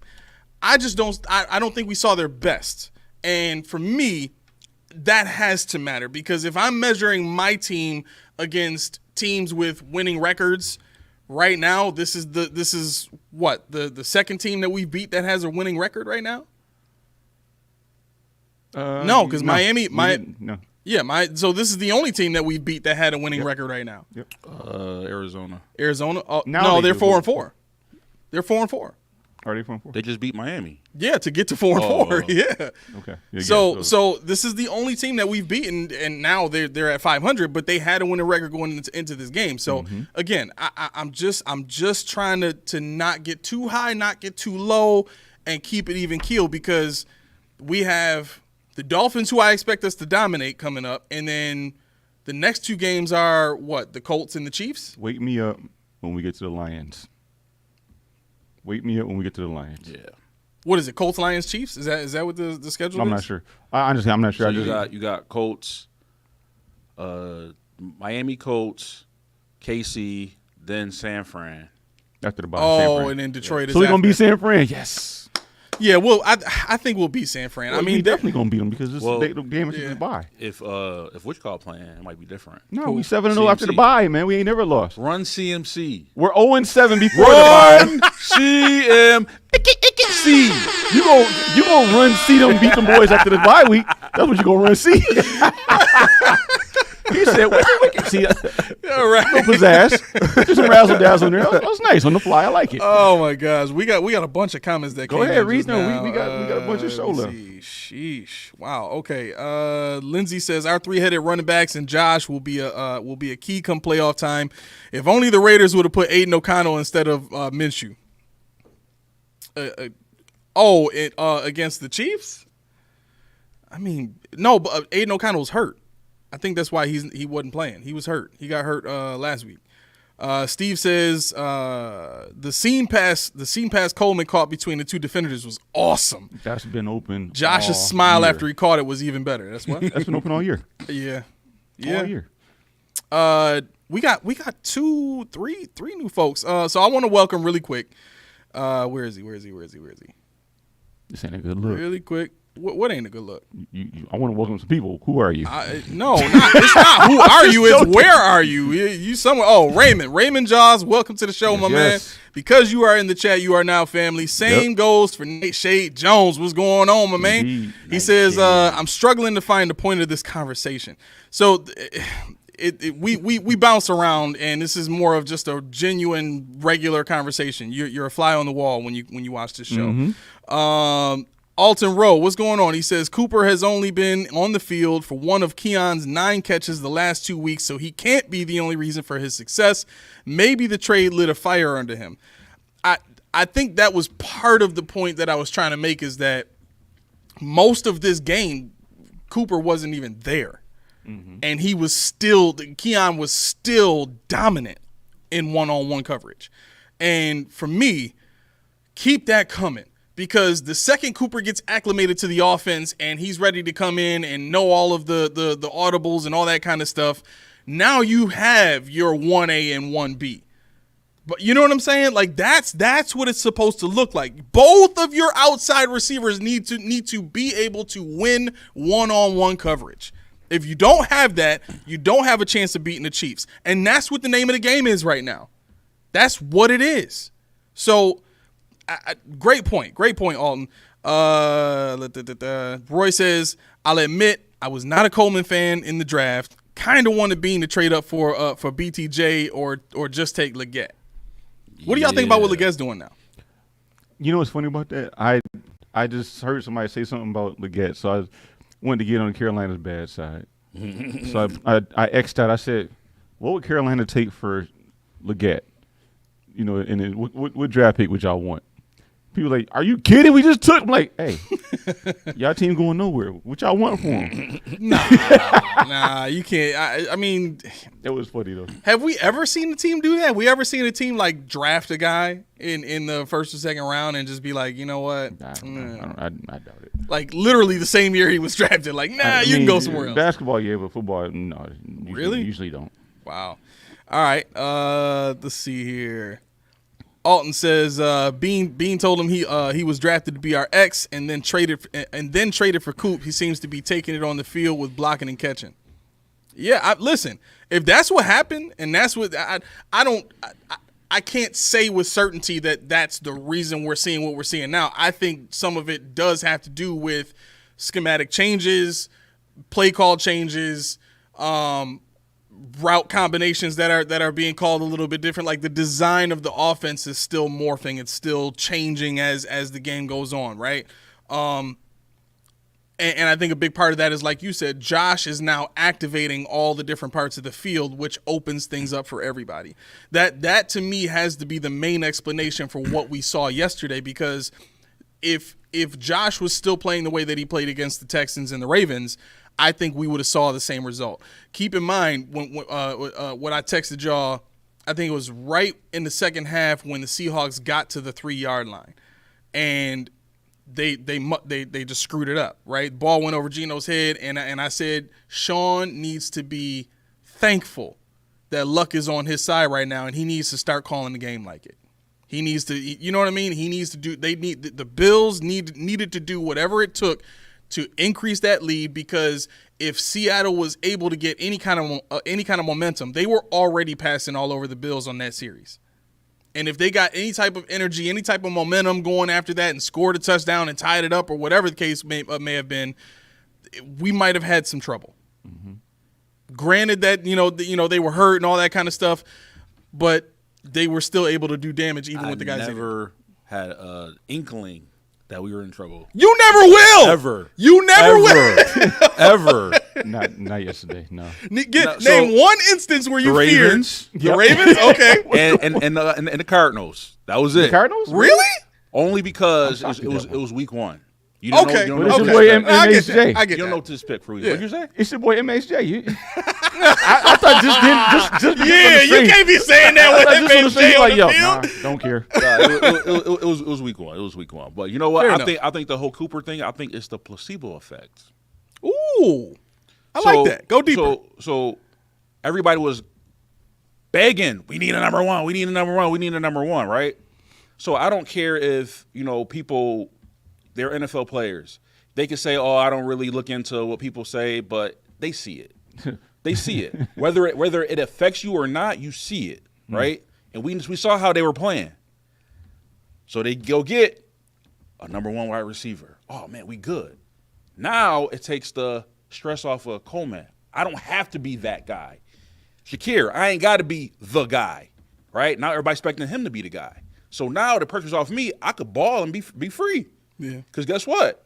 I just don't. I don't think we saw their best, and for me, that has to matter because if I'm measuring my team against teams with winning records right now, this is what the second team that we beat that has a winning record right now. No, because Miami, no. Yeah, so this is the only team that we beat that had a winning record right now. Yep. Arizona. Oh, no, they're 4-4. They're 4-4. Are they 4-4? They just beat Miami. Yeah, to get to 4-4. Yeah. Okay. Yeah, so this is the only team that we've beaten, and now they're at 500, but they had a winning record going into this game. So again, I'm just trying to not get too high, not get too low, and keep it even keel because we have the Dolphins, who I expect us to dominate, coming up, and then the next 2 games are what? The Colts and the Chiefs? Wake me up when we get to the Lions. Wake me up when we get to the Lions. Yeah. What is it? Colts, Lions, Chiefs? Is that what the schedule is? I'm not sure. I'm not sure. So you got Colts, Miami Colts, KC, then San Fran. After the bye. San Fran. And then Detroit is so we're going to after. beat San Fran? Yes. Yeah, well, I think we'll beat San Fran. Well, I mean, we definitely going to beat them because this well, the game is the bye. If which call playing, it might be different. No, we 7-0 after the bye, man. We ain't never lost. Run CMC. We're 0-7 before the bye. Run CMC. You gonna run see them beat them boys after the bye week. That's what you gonna run see. He said, see, all right. no pizzazz. Just some razzle dazzle in there. That was nice on the fly. I like it. Oh my gosh, we got a bunch of comments that go came ahead, in read just them. now. We got a bunch of show left. Sheesh. Wow. Okay. Lindsay says our 3-headed running backs and Josh will be a key come playoff time. If only the Raiders would have put Aiden O'Connell instead of Minshew. Against the Chiefs? I mean, no, but Aiden O'Connell was hurt. I think that's why he wasn't playing. He was hurt. He got hurt last week. Steve says the seam pass Coleman caught between the 2 defenders was awesome. That's been open. Josh's smile after he caught it was even better. That's what. That's been open all year. Yeah. All year. We got 3 new folks. So I want to welcome really quick. Where is he? This ain't a good look. Really quick. What ain't a good look? I want to welcome some people. Who are you? No, it's not. Who are you? It's where are you? You somewhere. Oh, Raymond Jaws. Welcome to the show, my man. Because you are in the chat, you are now family. Same goes for Nate Shade Jones. What's going on, my man? He says, I'm struggling to find the point of this conversation. So we bounce around, and this is more of just a genuine, regular conversation. You're a fly on the wall when you watch this show. Mm-hmm. Alton Rowe, what's going on? He says Cooper has only been on the field for one of Keon's 9 catches the last 2 weeks, so he can't be the only reason for his success. Maybe the trade lit a fire under him. I think that was part of the point that I was trying to make, is that most of this game, Cooper wasn't even there. Mm-hmm. And Keon was still dominant in one-on-one coverage. And for me, keep that coming. Because the second Cooper gets acclimated to the offense and he's ready to come in and know all of the audibles and all that kind of stuff, now you have your 1A and 1B. But you know what I'm saying? Like that's what it's supposed to look like. Both of your outside receivers need to be able to win one-on-one coverage. If you don't have that, you don't have a chance of beating the Chiefs. And that's what the name of the game is right now. That's what it is. So great point, Alton. Roy says, I'll admit I was not a Coleman fan in the draft. Kind of wanted Bean to trade up for BTJ or just take Leggett. What do y'all think about what Leggett's doing now? You know what's funny about that? I just heard somebody say something about Leggett, so I wanted to get on Carolina's bad side. So I X'd out. I said, what would Carolina take for Leggett? You know, and then what draft pick would y'all want? People are like, are you kidding? We just took. I'm like, hey, y'all team going nowhere. What y'all want for him? Nah, you can't. I mean, that was funny though. Have we ever seen a team do that? We ever seen a team like draft a guy in the first or second round and just be like, you know what? I doubt it. Like literally the same year he was drafted. Like, you can go somewhere else. Basketball, yeah, but football, no. Really? Usually don't. Wow. All right. Let's see here. Alton says Bean told him he was drafted to be our X and then traded for Coop. He seems to be taking it on the field with blocking and catching. Yeah, listen. If that's what happened, and that's what I can't say with certainty that that's the reason we're seeing what we're seeing now. I think some of it does have to do with schematic changes, play call changes, route combinations that are being called a little bit different. Like the design of the offense is still morphing. It's still changing as the game goes on, right? And I think a big part of that is, like you said, Josh is now activating all the different parts of the field, which opens things up for everybody. That to me has to be the main explanation for what we saw yesterday, because if Josh was still playing the way that he played against the Texans and the Ravens, I think we would have saw the same result. Keep in mind when I texted y'all, I think it was right in the second half when the Seahawks got to the 3-yard line, and they just screwed it up. Right, ball went over Geno's head, and I said Sean needs to be thankful that luck is on his side right now, and he needs to start calling the game like it. He needs to, you know what I mean? He needs to do. The Bills needed to do whatever it took to increase that lead, because if Seattle was able to get any kind of momentum, they were already passing all over the Bills on that series. And if they got any type of energy, any type of momentum going after that and scored a touchdown and tied it up, or whatever the case may have been, we might have had some trouble. Mm-hmm. Granted that they were hurt and all that kind of stuff, but they were still able to do damage even with the guys. I never had an inkling that we were in trouble. You never will. Ever. You never will. Ever. Not yesterday. No. Name one instance where you feared the Ravens. Okay. and the Cardinals. That was it. The Cardinals? Really? Only because it was week 1. You don't know, it's your boy MHJ. I get you don't that. know what to expect for you. Yeah. What you say? It's your boy MHJ. I thought just yeah, you can't be saying that with MHJ on the field. Nah, don't care. It was week 1. It was week 1. But you know what? I think the whole Cooper thing, I think it's the placebo effect. Ooh. I like that. Go deeper. So everybody was begging, we need a number 1. We need a number 1. We need a number 1, right? So I don't care if, people, they're NFL players. They can say, oh, I don't really look into what people say, but they see it. They see it. Whether it affects you or not, you see it, right? And we saw how they were playing. So they go get a number 1 wide receiver. Oh, man, we good. Now it takes the stress off of Coleman. I don't have to be that guy. Shakir, I ain't got to be the guy, right? Now everybody's expecting him to be the guy. So now the pressure's off me. I could ball and be free. Yeah. Because guess what?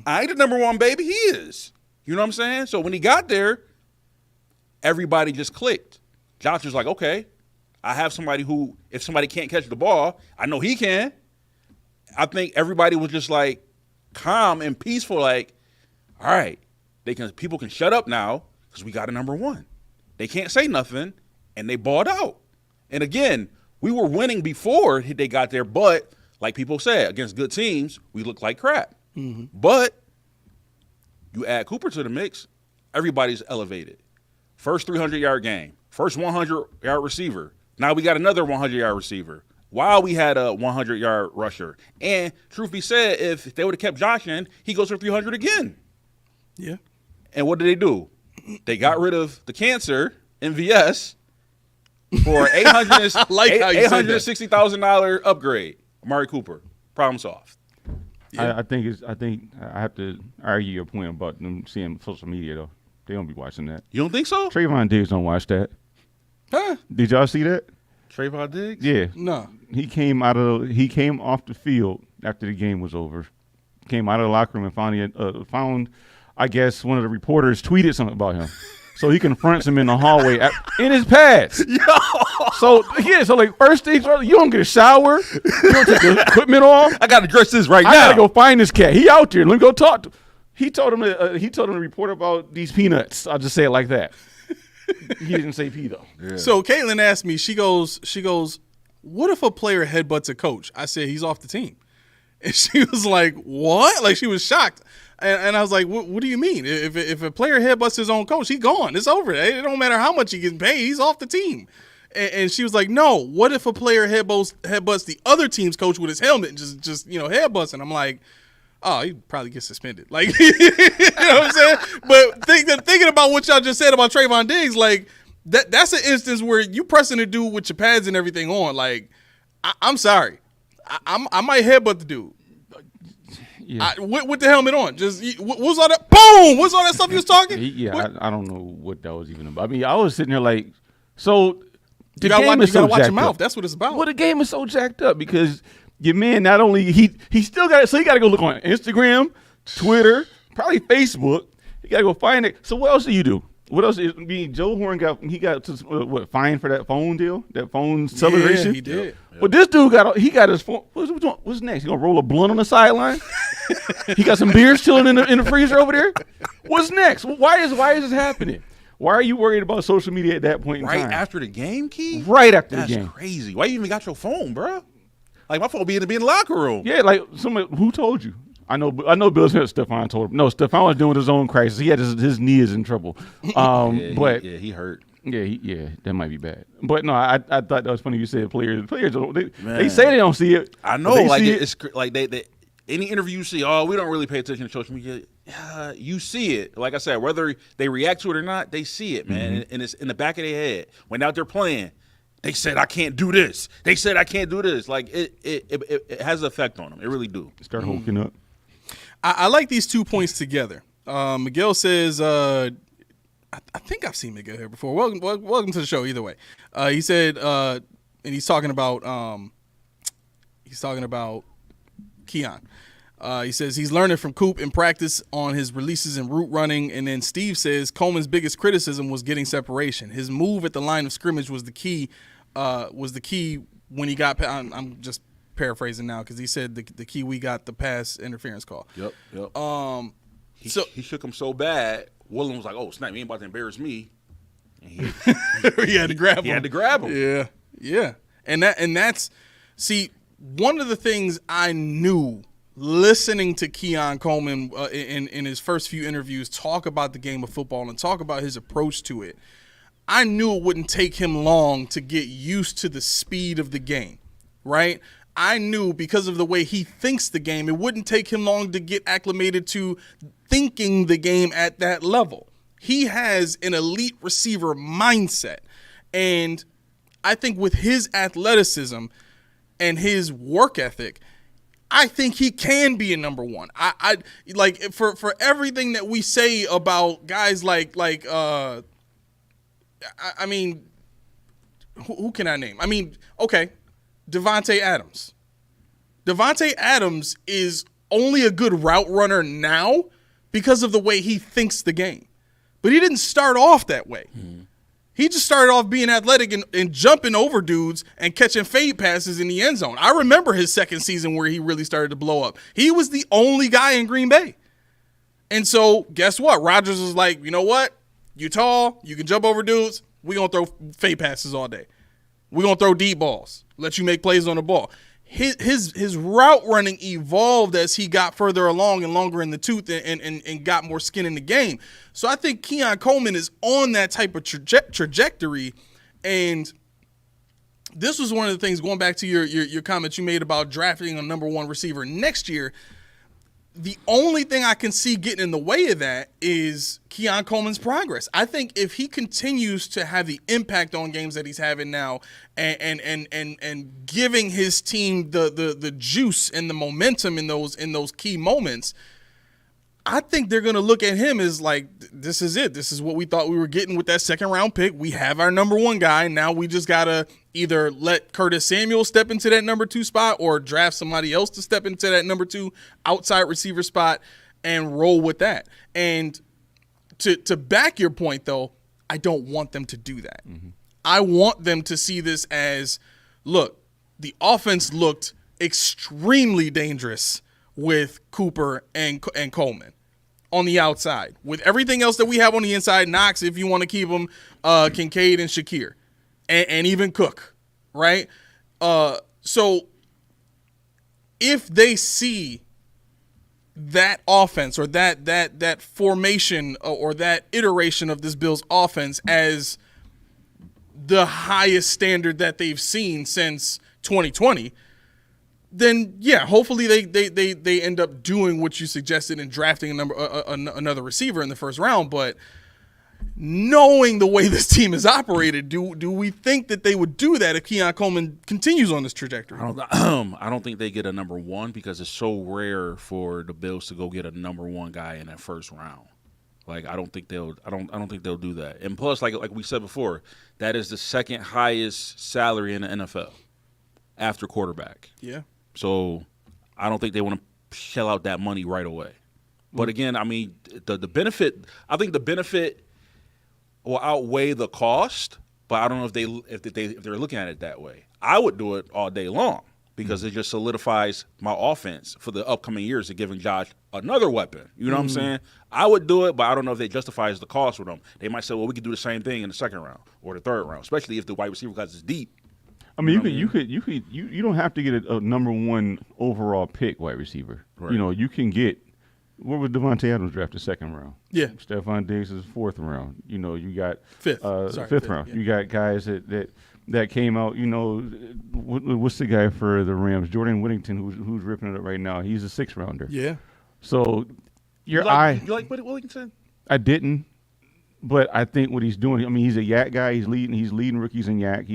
I ain't the number one, baby. He is. You know what I'm saying? So when he got there, everybody just clicked. Josh was like, okay, I have somebody who, if somebody can't catch the ball, I know he can. I think everybody was just like calm and peaceful, like, all right, people can shut up now because we got a number one. They can't say nothing, and they balled out. And again, we were winning before they got there, but like people said, against good teams, we look like crap. Mm-hmm. But you add Cooper to the mix, everybody's elevated. First 300-yard game, first 100-yard receiver. Now we got another 100-yard receiver. While we had a 100-yard rusher. And truth be said, if they would have kept Josh in, he goes for 300 again. Yeah. And what did they do? They got rid of the cancer, MVS, for $860,000 upgrade. Amari Cooper, problem solved. Yeah. I think I have to argue your point about them seeing social media though. They don't be watching that. You don't think so? Trayvon Diggs don't watch that. Huh? Did y'all see that? Trayvon Diggs? Yeah. No. He came off the field after the game was over. Came out of the locker room and found I guess one of the reporters tweeted something about him. So he confronts him in the hallway in his pads. Yo. So like first things first, you don't get a shower. You don't take the equipment off. I got to dress this right now. I got to go find this cat. He out there. Let me go talk to him. He told him to report about these peanuts. I'll just say it like that. He didn't say pee though. Yeah. So Caitlin asked me, she goes, what if a player headbutts a coach? I said, he's off the team. And she was like, what? Like she was shocked. And I was like, what do you mean? If a player headbutts his own coach, he's gone. It's over. It don't matter how much he gets paid. He's off the team. And she was like, no, what if a player headbutts the other team's coach with his helmet and just headbutts? And I'm like, oh, he probably gets suspended. Like, you know what I'm saying? But thinking about what y'all just said about Trayvon Diggs, like, that's an instance where you pressing a dude with your pads and everything on. Like, I'm sorry. I might headbutt the dude. Yeah. With the helmet on. Just what's all that? Boom! What's all that stuff you was talking? I don't know what that was even about. I mean, I was sitting there like, so you gotta watch your mouth. That's what it's about. Well, the game is so jacked up because your man not only he still got it, so he got to go look on Instagram, Twitter, probably Facebook. He got to go find it. So what else do you do? What else? Joe Horn got fined for that phone deal, that phone celebration. Yeah, he did. Yep. But this dude got his phone. What's next? He gonna roll a blunt on the sideline? He got some beers chilling in the freezer over there. What's next? Why is this happening? Why are you worried about social media at that point in time? Right after the game, Key? Right after the game. That's crazy. Why you even got your phone, bro? Like my phone be in the locker room. Yeah, like somebody who told you? I know Bill Stephon told him. No, Stephon was dealing with his own crisis. He had his knee is in trouble. He hurt. Yeah, that might be bad. But no, I thought that was funny. You said players they say they don't see it. I know, like it's like they any interview you see. Oh, we don't really pay attention to social media. You see it. Like I said, whether they react to it or not, they see it, man, and it's in the back of their head when out there playing. They said I can't do this. They said I can't do this. Like it has an effect on them. It really do. Start hulking up. I like these 2 points together. Miguel says, I think I've seen Miguel here before. Welcome to the show. Either way, he said, and he's talking about Keon. He says he's learning from Coop in practice on his releases and route running. And then Steve says Coleman's biggest criticism was getting separation. His move at the line of scrimmage was the key. When he got. I'm just paraphrasing now because he said the key we got the pass interference call. Yep. He shook him so bad. Willem was like, "Oh snap! He ain't about to embarrass me." And he had to grab him. He had to grab him. Yeah. And that's one of the things I knew listening to Keon Coleman in his first few interviews talk about the game of football and talk about his approach to it. I knew it wouldn't take him long to get used to the speed of the game, right? I knew because of the way he thinks the game, it wouldn't take him long to get acclimated to thinking the game at that level. He has an elite receiver mindset. And I think with his athleticism and his work ethic, I think he can be a number one. I like for everything that we say about guys like I mean, who can I name? I mean, okay, Devontae Adams. Devontae Adams is only a good route runner now because of the way he thinks the game. But he didn't start off that way. Mm-hmm. He just started off being athletic and jumping over dudes and catching fade passes in the end zone. I remember his second season where he really started to blow up. He was the only guy in Green Bay. And so guess what? Rodgers was like, you know what? You tall, you can jump over dudes. We're going to throw fade passes all day. We're going to throw deep balls, let you make plays on the ball. His route running evolved as he got further along and longer in the tooth and got more skin in the game. So I think Keon Coleman is on that type of trajectory. And this was one of the things, going back to your comments you made about drafting a number one receiver next year. The only thing I can see getting in the way of that is Keon Coleman's progress. I think if he continues to have the impact on games that he's having now and giving his team the juice and the momentum in those key moments, I think they're going to look at him as like, this is it. This is what we thought we were getting with that second round pick. We have our number one guy. Now we just got to either let Curtis Samuel step into that number two spot or draft somebody else to step into that number two outside receiver spot and roll with that. And to back your point, though, I don't want them to do that. Mm-hmm. I want them to see this as, look, the offense looked extremely dangerous with Cooper and Coleman on the outside. With everything else that we have on the inside, Knox, if you want to keep them, Kincaid and Shakir, and even Cook, right? So if they see that offense or that formation or that iteration of this Bills offense as the highest standard that they've seen since 2020, then yeah, hopefully they end up doing what you suggested in drafting another receiver in the first round. But knowing the way this team is operated, do we think that they would do that if Keon Coleman continues on this trajectory? I don't think they get a number one because it's so rare for the Bills to go get a number one guy in that first round. Like I don't think they'll do that. And plus, like we said before, that is the second highest salary in the NFL after quarterback. Yeah. So I don't think they want to shell out that money right away. But again, I mean, the benefit. I think the benefit will outweigh the cost. But I don't know if they're looking at it that way. I would do it all day long because it just solidifies my offense for the upcoming years of giving Josh another weapon. You know what I'm saying? I would do it, but I don't know if it justifies the cost for them. They might say, well, we could do the same thing in the second round or the third round, especially if the wide receiver class is deep. I mean, you don't have to get a number one overall pick wide receiver. Right. You know, you can get, what was Devontae Adams drafted second round? Yeah. Trayvon Diggs is fourth round. You know, you got fifth round. Yeah. You got guys that came out. You know, what's the guy for the Rams? Jordan Whittington, who's ripping it up right now. He's a sixth rounder. Yeah. So you like Whittington? I didn't, but I think what he's doing. I mean, he's a yak guy. He's leading rookies in yak.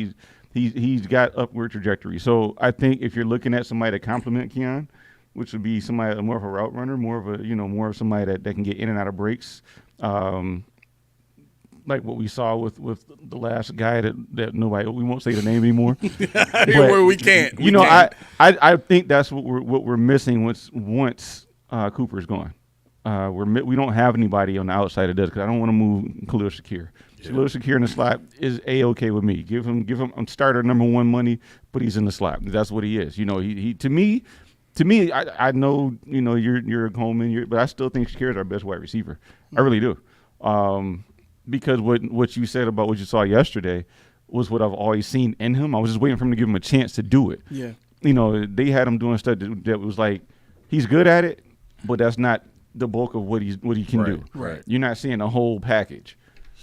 He's got upward trajectory. So I think if you're looking at somebody to complement Keon, which would be somebody more of a route runner, more of somebody that can get in and out of breaks, like what we saw with the last guy that nobody, we won't say the name anymore. Where we can't. I think that's what we're missing once Cooper's gone. We don't have anybody on the outside that does, because I don't want to move Khalil Shakir. Yeah. Khalil Shakir in the slot is A-okay with me. Give him starter number one money, but he's in the slot. That's what he is. You know, he to me, I know, you know, you're a Coleman, but I still think Shakir is our best wide receiver. I really do. Because what you said about what you saw yesterday was what I've always seen in him. I was just waiting for him to give him a chance to do it. Yeah. You know, they had him doing stuff that was like, he's good at it, but that's not the bulk of what he can do. Right. You're not seeing a whole package.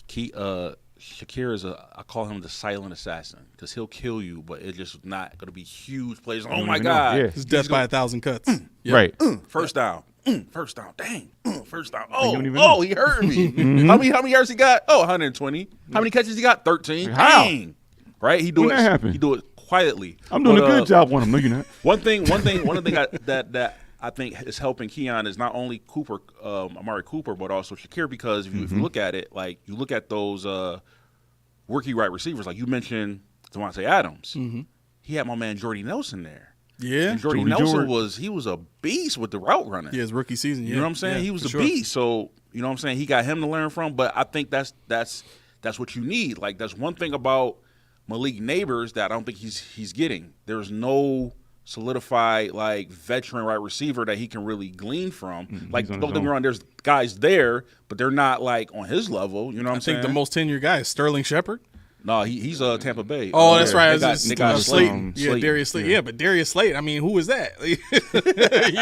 Shakir is I call him the silent assassin because he'll kill you, but it's just not going to be huge plays. Oh my God! Yeah. He's death by 1,000 cuts. Yep. Right. First down. First down. Dang. First down. Oh, he hurt me. Mm-hmm. How many yards he got? 120. How many catches he got? 13. How? Dang. Right. He do it quietly. I'm doing a good job on him. No, you're not. One thing that I think is helping Keon is not only Amari Cooper, but also Shakir, because if you look at it, like you look at those rookie wide receivers, like you mentioned Devontae Adams. He had my man Jordy Nelson there. Yeah. And Jordy Nelson was a beast with the route running. Yeah, his rookie season. You know what I'm saying? He was a beast. So, you know what I'm saying? He got him to learn from. But I think that's what you need. Like, that's one thing about Malik Neighbors that I don't think he's getting. There's no solidified, like, veteran wide receiver that he can really glean from. Like, don't get me wrong, there's guys there, but they're not, like, on his level. You know what I'm saying? I think the most tenured guy is Sterling Shepard. No, he's Tampa Bay. Oh, that's right. They got Slayton. Yeah, Darius Slayton. Yeah, but Darius Slayton, I mean, who is that? You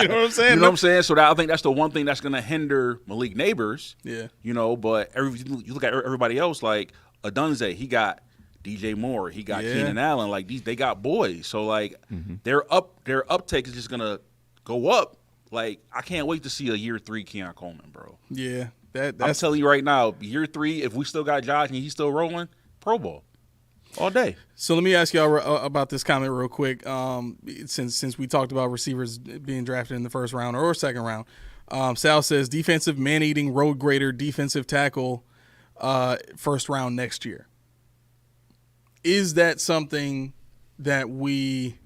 know what I'm saying? You know what I'm saying? So I think that's the one thing that's going to hinder Malik Neighbors. Yeah. You know, but you look at everybody else, like Adunze, he got DJ Moore, he got Keenan Allen. Like, they got boys. So, like, their uptake is just going to go up. Like, I can't wait to see a year 3 Keon Coleman, bro. Yeah. I'm telling you right now, year 3, if we still got Josh and he's still rolling, Pro Bowl all day. So let me ask y'all about this comment real quick. Since we talked about receivers being drafted in the first round or second round, Sal says defensive man-eating road grader defensive tackle first round next year. Is that something that we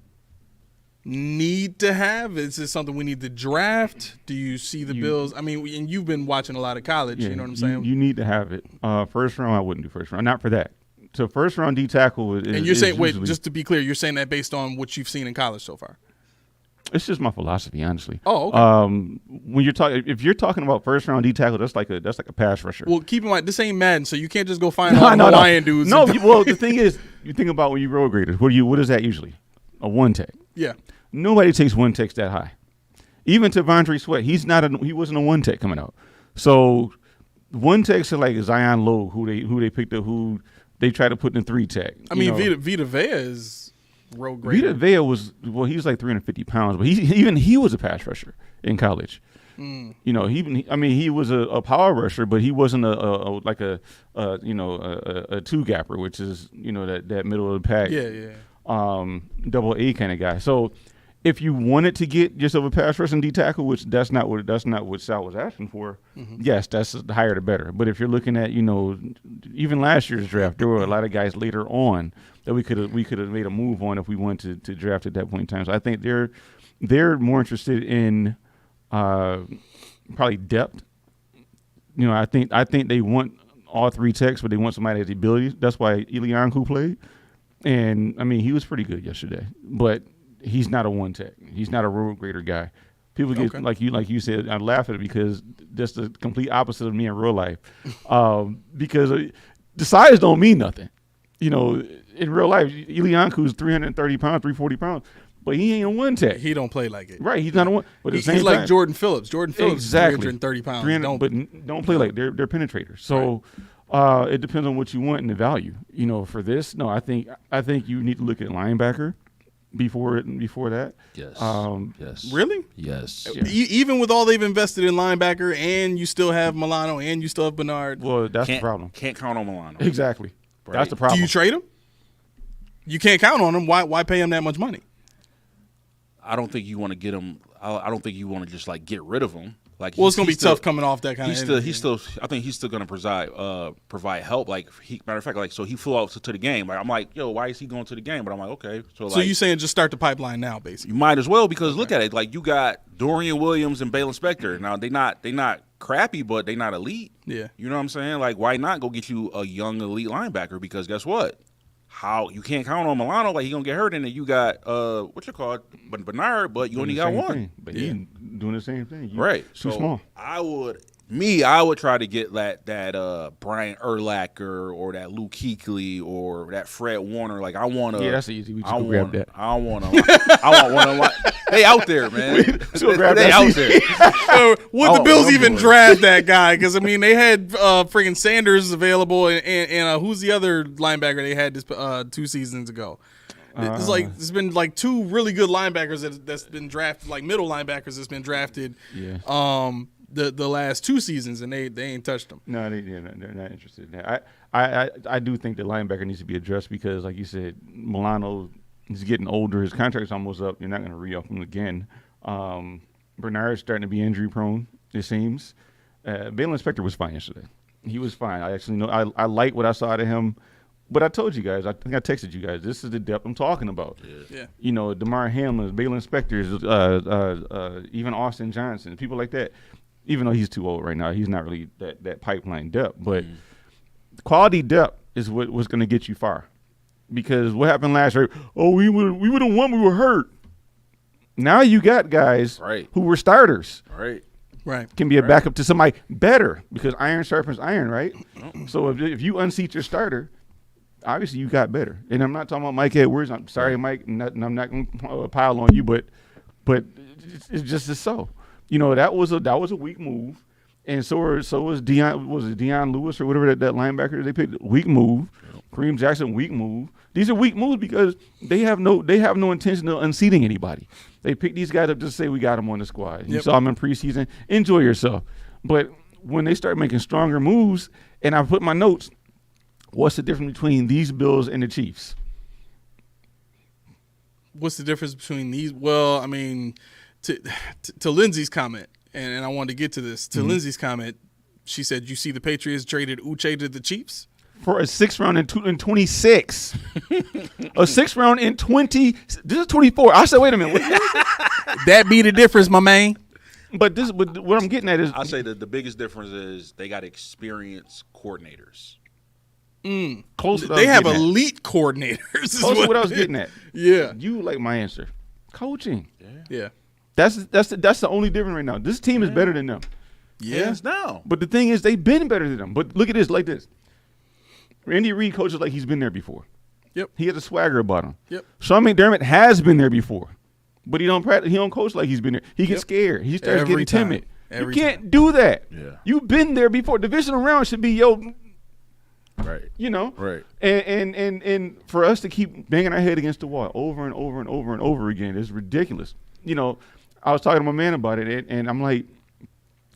need to have? Is this something we need to draft? Do you see the Bills? I mean, and you've been watching a lot of college. You know what I'm saying? You need to have it. First round, I wouldn't do first round. Not for that. So first round D tackle is. And you're saying, wait, just to be clear, you're saying that based on what you've seen in college so far? It's just my philosophy, honestly. Oh, okay. When you're talking, if you're talking about first round D tackle, that's like a pass rusher. Well, keep in mind, this ain't Madden, so you can't just go find Hawaiian dudes. No, well, the thing is, you think about when you road graders. What is that usually? A one tech. Yeah. Nobody takes one techs that high. Even Tavondre Sweat, he wasn't a one tech coming out. So one techs are like Zion Lowe, who they picked up, who they try to put in 3 tech. I mean, Vita Vea is road grader. Vita Vea he was like 350 pounds, but he was a pass rusher in college. You know, he was a power rusher, but he wasn't a two gapper, which is, you know, that middle of the pack. Double A kind of guy. So if you wanted to get yourself a pass rushing D tackle, which that's not what Sal was asking for, yes, that's the higher the better. But if you're looking at, you know, even last year's draft, there were a lot of guys later on that we could have made a move on if we wanted to draft at that point in time. So I think they're more interested in probably depth. You know, I think they want all 3 techs, but they want somebody that has the ability. That's why Elianku played. And, I mean, he was pretty good yesterday. But he's not a one tech. He's not a road grader guy. People get, like you said, I laugh at it because that's the complete opposite of me in real life. Because the size don't mean nothing. You know, in real life, Elianku's 330 pounds, 340 pounds. But he ain't a one tech. He don't play like it. Right, he's not a one. But he's like Jordan Phillips. Jordan Phillips exactly. is 330 pounds. But don't play like they're penetrators. So it depends on what you want and the value. You know, for this, no, I think you need to look at linebacker before that. Yes. Yes. Really? Yes. Yeah. Even with all they've invested in linebacker, and you still have Milano, and you still have Bernard. Well, that's the problem. Can't count on Milano. Exactly. Right. That's the problem. Do you trade him? You can't count on him. Why pay him that much money? I don't think you want to get him. I don't think you want to just like get rid of him. Like, well, it's going to be tough coming off that kind of. He's still. I think he's still going to provide help. Like, matter of fact, like, so he flew out to the game. Like, I'm like, yo, why is he going to the game? But I'm like, okay. So you saying just start the pipeline now, basically? You might as well, because look at it. Like, you got Dorian Williams and Balen Spector. Now they not crappy, but they not elite. Yeah. You know what I'm saying? Like, why not go get you a young elite linebacker? Because guess what? How you can't count on Milano, like he gonna get hurt, and then you got Bernard, but you only got one. But he's doing the same thing. Right. Too small. I would try to get that Brian Urlacher or that Luke Kuechly or that Fred Warner. Like, I want to. Yeah, that's easy. We just go grab that. I want one of them. They out there, man. They out there. Would the Bills even draft that guy? Because I mean, they had friggin' Sanders available, and who's the other linebacker they had this 2 seasons ago? It's been like 2 really good linebackers that's been drafted, like middle linebackers that's been drafted. Yeah. The last 2 seasons, and they ain't touched them. No, they're not interested in that. I do think the linebacker needs to be addressed because, like you said, Milano is getting older. His contract's almost up. You're not going to re-up him again. Bernard's starting to be injury prone, it seems. Balen Spector was fine yesterday. He was fine. I actually know. I like what I saw out of him But I told you guys, I think I texted you guys, this is the depth I'm talking about. Yeah. You know, DeMar Hamlin, Balin Spectors, even Austin Johnson, people like that. Even though he's too old right now, he's not really that pipeline depth. But quality depth is what's going to get you far. Because what happened last year? Oh, we would have won. We were hurt. Now you got guys who were starters. Right. Can be a backup to somebody better because iron sharpens iron, right? So if you unseat your starter, obviously you got better. And I'm not talking about Mike Edwards. I'm sorry, Mike. I'm not going to pile on you, but it's just so. You know, that was a weak move. And so was Deion Lewis or whatever that linebacker they picked, weak move. Kareem Jackson, weak move. These are weak moves because they have no intention of unseating anybody. They pick these guys up just to say we got them on the squad. You saw them in preseason. Enjoy yourself. But when they start making stronger moves, and I put my notes, what's the difference between these Bills and the Chiefs? What's the difference between these? Well, I mean, to Lindsay's comment, and I wanted to get to this. To Lindsay's comment, she said, you see the Patriots traded Uche to the Chiefs? For a 6th round in 26. A 6th round in 20. This is 24. I said, wait a minute. That be the difference, my man. But what I'm getting at is. I say that the biggest difference is they got experienced coordinators. Close. They have elite coordinators. Close to what I was getting at. Yeah. You like my answer. Coaching. Yeah. That's the only difference right now. This team is better than them. Yeah. Hands down. But the thing is, they've been better than them. But look at this, like this. Andy Reid coaches like he's been there before. Yep. He has a swagger about him. Yep. Sean McDermott has been there before, but he don't practice. He don't coach like he's been there. He gets scared. He starts Every getting timid. time. You can't do that. Yeah. You've been there before. Divisional round should be Right. you know. Right. And for us to keep banging our head against the wall over and over and over and over again is ridiculous. You know, I was talking to my man about it, and I'm like,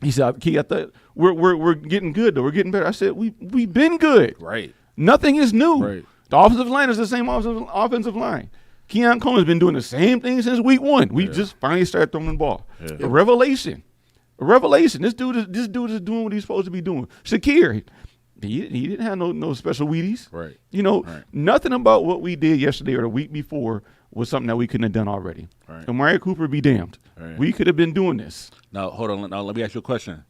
he said, "Key, I thought we're getting good though. We're getting better." I said, "We've been good. Right. Nothing is new. Right. The offensive line is the same offensive line. Keon Coleman has been doing the same thing since week 1. We just finally started throwing the ball. Yeah. A revelation. This dude is doing what he's supposed to be doing. Shakir, he didn't have no special Wheaties. Right. You know, Right. nothing about what we did yesterday or the week before was something that we couldn't have done already. Right. And Amari Cooper be damned. Right. We could have been doing this. Now, hold on. Now, let me ask you a question.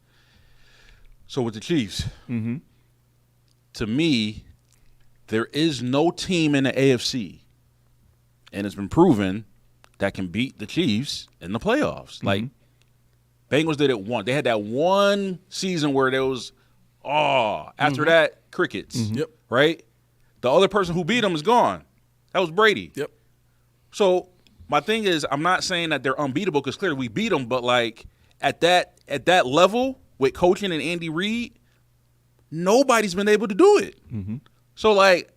So with the Chiefs, to me, there is no team in the AFC, and it's been proven, that can beat the Chiefs in the playoffs. Like, Bengals did it once. They had that one season where there was, after that, crickets. Yep. Right? The other person who beat them is gone. That was Brady. Yep. So my thing is, I'm not saying that they're unbeatable because clearly we beat them, but like at that level with coaching and Andy Reid, nobody's been able to do it. So like,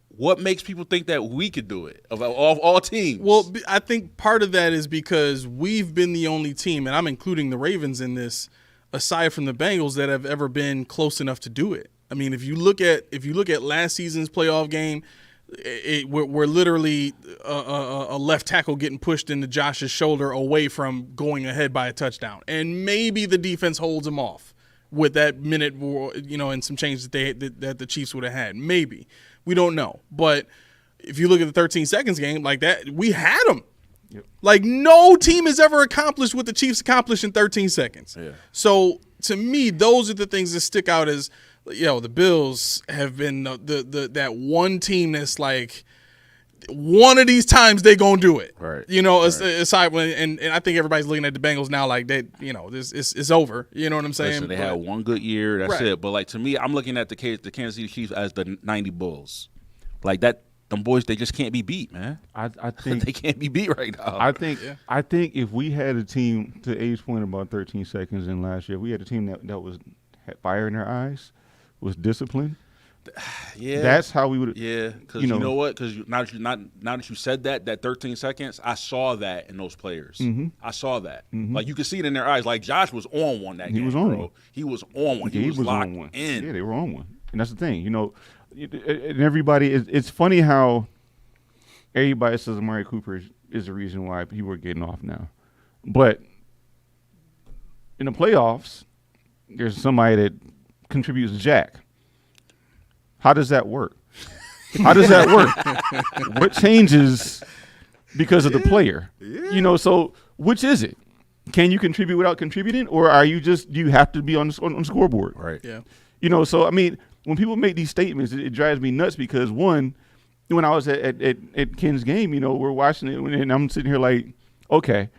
what makes people think that we could do it of all teams? Well, I think part of that is because we've been the only team, and I'm including the Ravens in this, aside from the Bengals, that have ever been close enough to do it. I mean, if you look at last season's playoff game, we're literally a left tackle getting pushed into Josh's shoulder away from going ahead by a touchdown, and maybe the defense holds him off with that minute, and some changes that the Chiefs would have had. Maybe. We don't know. But if you look at the 13 seconds game like that, we had them. Yep. Like, no team has ever accomplished what the Chiefs accomplished in 13 seconds. Yeah. So to me, those are the things that stick out as, the Bills have been that one team that's like, one of these times they gonna do it. Right. Aside when and I think everybody's looking at the Bengals now like that, this it's over. You know what I'm saying? Listen, they had one good year, that's it. But like, to me, I'm looking at the Kansas City Chiefs as the 90 Bulls. Like that, them boys, they just can't be beat, man. I think they can't be beat right now. I think if we had a team, to Abe's point about 13 seconds in last year, we had a team that had fire in their eyes, was disciplined. Yeah, that's how we would. Yeah, because you know what? Because now that you said that 13 seconds, I saw that in those players. I saw that. Like, you could see it in their eyes. Like, Josh was on one that game. He was on one. He was on one. He was locked on one. in. Yeah, they were on one, and that's the thing. And everybody. It's funny how everybody says Amari Cooper is the reason why people are getting off now, but in the playoffs, there's somebody that contributes jack. How does that work? How does that work? What changes because of the player? So which is it? Can you contribute without contributing, or are you just you have to be on the scoreboard? Right. Yeah. So I mean, when people make these statements, it drives me nuts because one, when I was at Ken's game, we're watching it and I'm sitting here like, okay,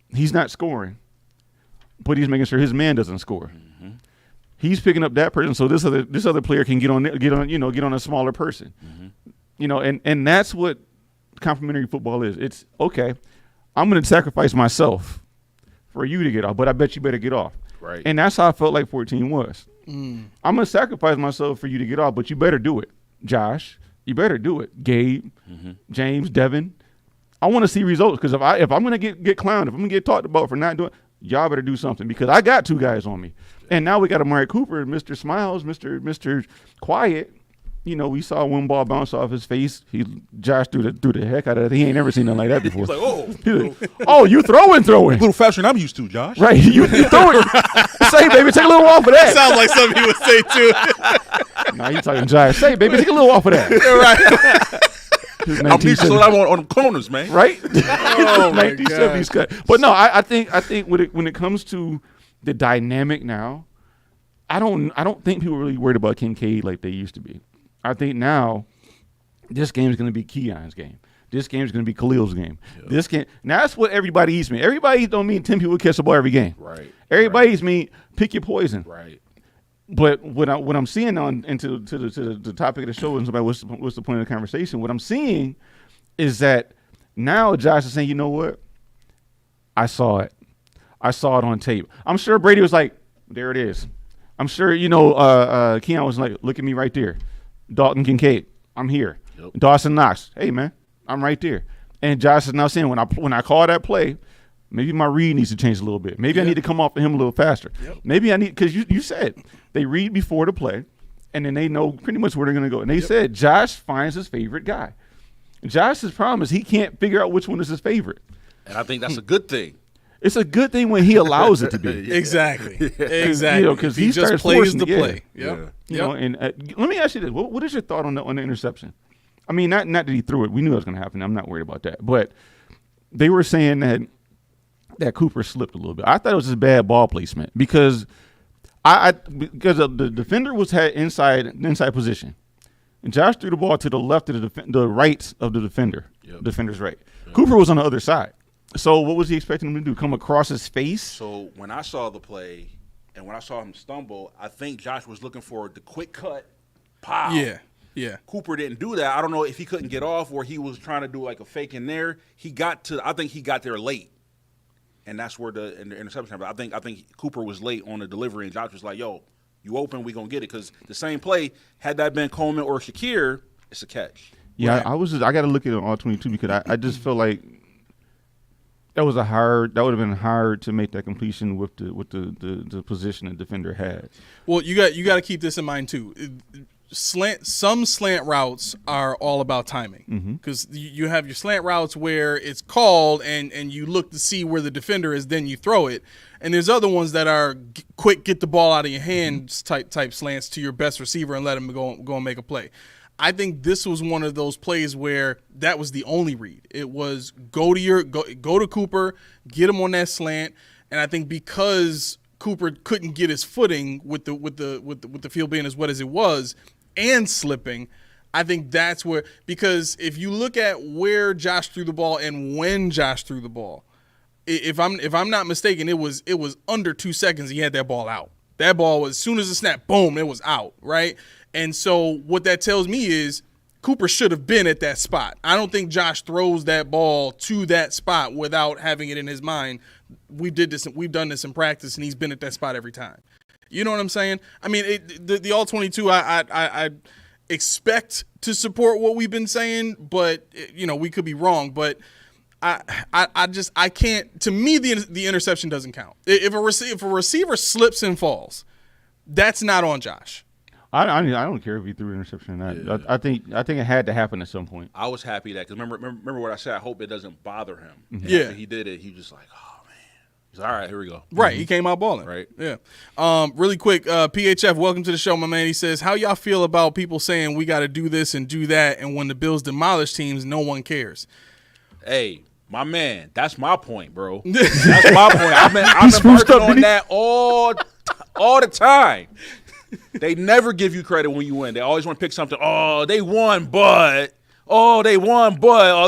he's not scoring, but he's making sure his man doesn't score. Mm-hmm. He's picking up that person, so this other player can get on a smaller person. Mm-hmm. And that's what complementary football is. It's okay. I'm going to sacrifice myself for you to get off, but I bet you better get off. Right. And that's how I felt like 14 was. I'm going to sacrifice myself for you to get off, but you better do it. Josh, you better do it. Gabe, James, Devin. I want to see results because if I'm going to get clowned, if I'm going to get talked about for not doing, y'all better do something because I got two guys on me. And now we got Amari Cooper, Mr. Smiles, Mr. Quiet. We saw one ball bounce off his face. Josh threw the heck out of it. He ain't never seen nothing like that before. He's like, oh. He's like, oh, you throwing. A little faster than I'm used to, Josh. Right. You throwing. Say, baby, take a little off of that. Sounds like something he would say, too. Nah, you talking Josh. Say, baby, take a little off of that. Right. I'm used to slow down on the corners, man. Right? Oh, my 1970s cut. But no, I think when it comes to the dynamic now, I don't think people are really worried about Kincaid like they used to be. I think now this game is going to be Keon's game. This game is going to be Khalil's game. Yep. This game. Now that's what everybody eats mean. Everybody don't mean 10 people catch the ball every game. Right. Everybody's mean pick your poison. Right. But what I'm seeing into the topic of the show and somebody what's the point of the conversation? What I'm seeing is that now Josh is saying, you know what? I saw it. I saw it on tape. I'm sure Brady was like, there it is. I'm sure Keon was like, look at me right there. Dalton Kincaid, I'm here. Yep. Dawson Knox, hey man, I'm right there. And Josh is now saying when I call that play, maybe my read needs to change a little bit. Maybe I need to come off of him a little faster. Yep. Maybe I need because you said they read before the play, and then they know pretty much where they're going to go. And they said Josh finds his favorite guy. Josh's problem is he can't figure out which one is his favorite. And I think that's a good thing. It's a good thing when he allows it to be. Exactly. Because he just plays the play. Yep. And let me ask you this: what is your thought on the interception? I mean, not that he threw it. We knew it was going to happen. I'm not worried about that. But they were saying that Cooper slipped a little bit. I thought it was just bad ball placement because because the defender had inside position, and Josh threw the ball to the left of the right of the defender. Yep. Defender's right. Yep. Cooper was on the other side. So what was he expecting him to do? Come across his face? So when I saw the play and when I saw him stumble, I think Josh was looking for the quick cut. Pow. Yeah. Cooper didn't do that. I don't know if he couldn't get off or he was trying to do like a fake in there. I think he got there late. And that's where the interception happened. I think Cooper was late on the delivery and Josh was like, yo, you open, we going to get it. Because the same play, had that been Coleman or Shakir, it's a catch. Yeah, right. I got to look at it on all 22 because I just feel like that would have been hard to make that completion with the position the defender had. Well, you got to keep this in mind too. Some slant routes are all about timing because you have your slant routes where it's called and you look to see where the defender is, then you throw it. And there's other ones that are quick, get the ball out of your hands type slants to your best receiver and let him go and make a play. I think this was one of those plays where that was the only read. It was go to Cooper, get him on that slant, and I think because Cooper couldn't get his footing with the field being as wet as it was and slipping, I think that's where, because if you look at where Josh threw the ball and when Josh threw the ball, if I'm not mistaken, it was under 2 seconds he had that ball out. That ball was, as soon as it snapped, boom, it was out, right? And so what that tells me is Cooper should have been at that spot. I don't think Josh throws that ball to that spot without having it in his mind. We've done this in practice, and he's been at that spot every time. You know what I'm saying? I mean, the all 22. I expect to support what we've been saying, but we could be wrong. But I can't. To me, the interception doesn't count. If a receiver slips and falls, that's not on Josh. I don't care if he threw an interception or not. Yeah. I think it had to happen at some point. I was happy that because remember what I said. I hope it doesn't bother him. Mm-hmm. Yeah, after he did it. He was just like, oh man. All right, here we go. Right, he came out balling. Right. Yeah. Really quick, PHF, welcome to the show, my man. He says, how y'all feel about people saying we got to do this and do that, and when the Bills demolish teams, no one cares? Hey, my man, that's my point, bro. That's my point. I've been working on that all the time. They never give you credit when you win. They always want to pick something. Oh, they won, but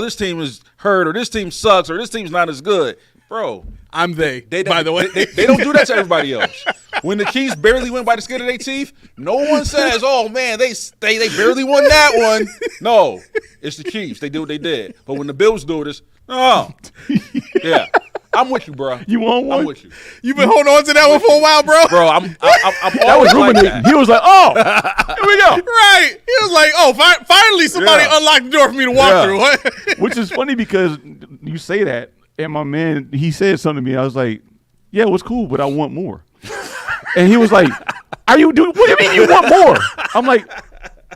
this team is hurt, or this team sucks, or this team's not as good. Bro, I'm by the way. They don't do that to everybody else. When the Chiefs barely win by the skin of their teeth, no one says, oh, man, they barely won that one. No, it's the Chiefs. They do what they did. But when the Bills do this, oh, yeah. I'm with you, bro. You want one? I'm with you. You've been holding on to that one for a while, bro? Bro, I'm always like that. He was like, oh, here we go. Right. He was like, oh, finally somebody unlocked the door for me to walk through. Which is funny because you say that, and my man, he said something to me. I was like, yeah, it was cool, but I want more. And he was like, what do you mean you want more? I'm like,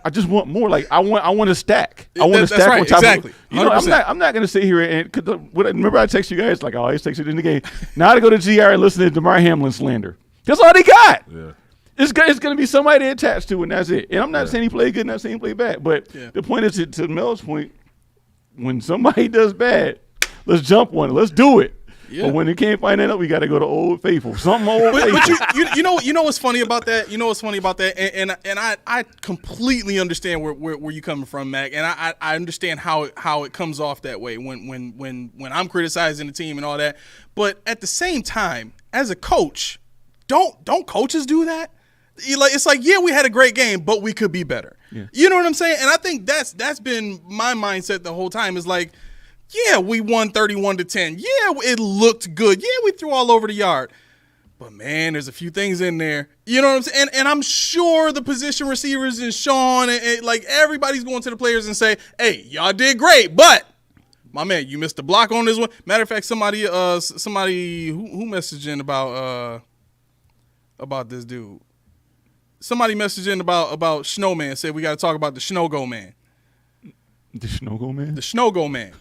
I just want more. Like I want to stack. I want to stack right, on top exactly. of. You know, I'm not going to sit here and remember I text you guys like I always text you in the game. Now to go to GR and listen to DeMar Hamlin slander. That's all they got. Yeah. It's going to be somebody attached to it, and that's it. And I'm not saying he played good, not saying he played bad, but the point is to Mel's point, when somebody does bad, let's jump on it. Let's do it. Yeah. But when you can't find that out, we got to go to Old Faithful. Something old faithful. But you know what's funny about that? You know what's funny about that? And I completely understand where you're coming from, Mac. And I understand how it comes off that way when I'm criticizing the team and all that. But at the same time, as a coach, don't coaches do that? It's like, yeah, we had a great game, but we could be better. Yeah. You know what I'm saying? And I think that's been my mindset the whole time is like, yeah, we won 31-10. Yeah, it looked good. Yeah, we threw all over the yard. But, man, there's a few things in there. You know what I'm saying? And I'm sure the position receivers and Sean, and like everybody's going to the players and say, hey, y'all did great, but, my man, you missed the block on this one. Matter of fact, somebody who messaged in about this dude. Somebody messaged in about Snowman, said we got to talk about the Snow-Go Man. The Snow-Go Man? The Snow-Go Man.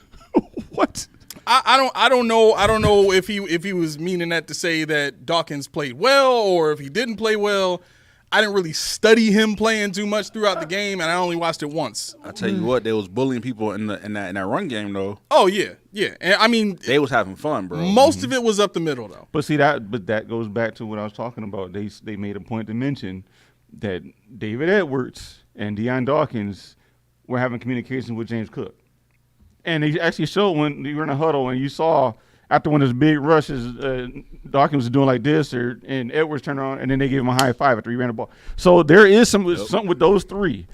What? I don't know if he was meaning that to say that Dawkins played well or if he didn't play well. I didn't really study him playing too much throughout the game, and I only watched it once. I tell you what, they was bullying people in that run game though. Oh yeah. And I mean, they was having fun, bro. Most of it was up the middle though. But see that goes back to what I was talking about. They made a point to mention that David Edwards and Deion Dawkins were having communication with James Cook. And they actually showed when you were in a huddle and you saw after one of those big rushes, Dawkins was doing like this, and Edwards turned around, and then they gave him a high five after he ran the ball. So there is something with those three.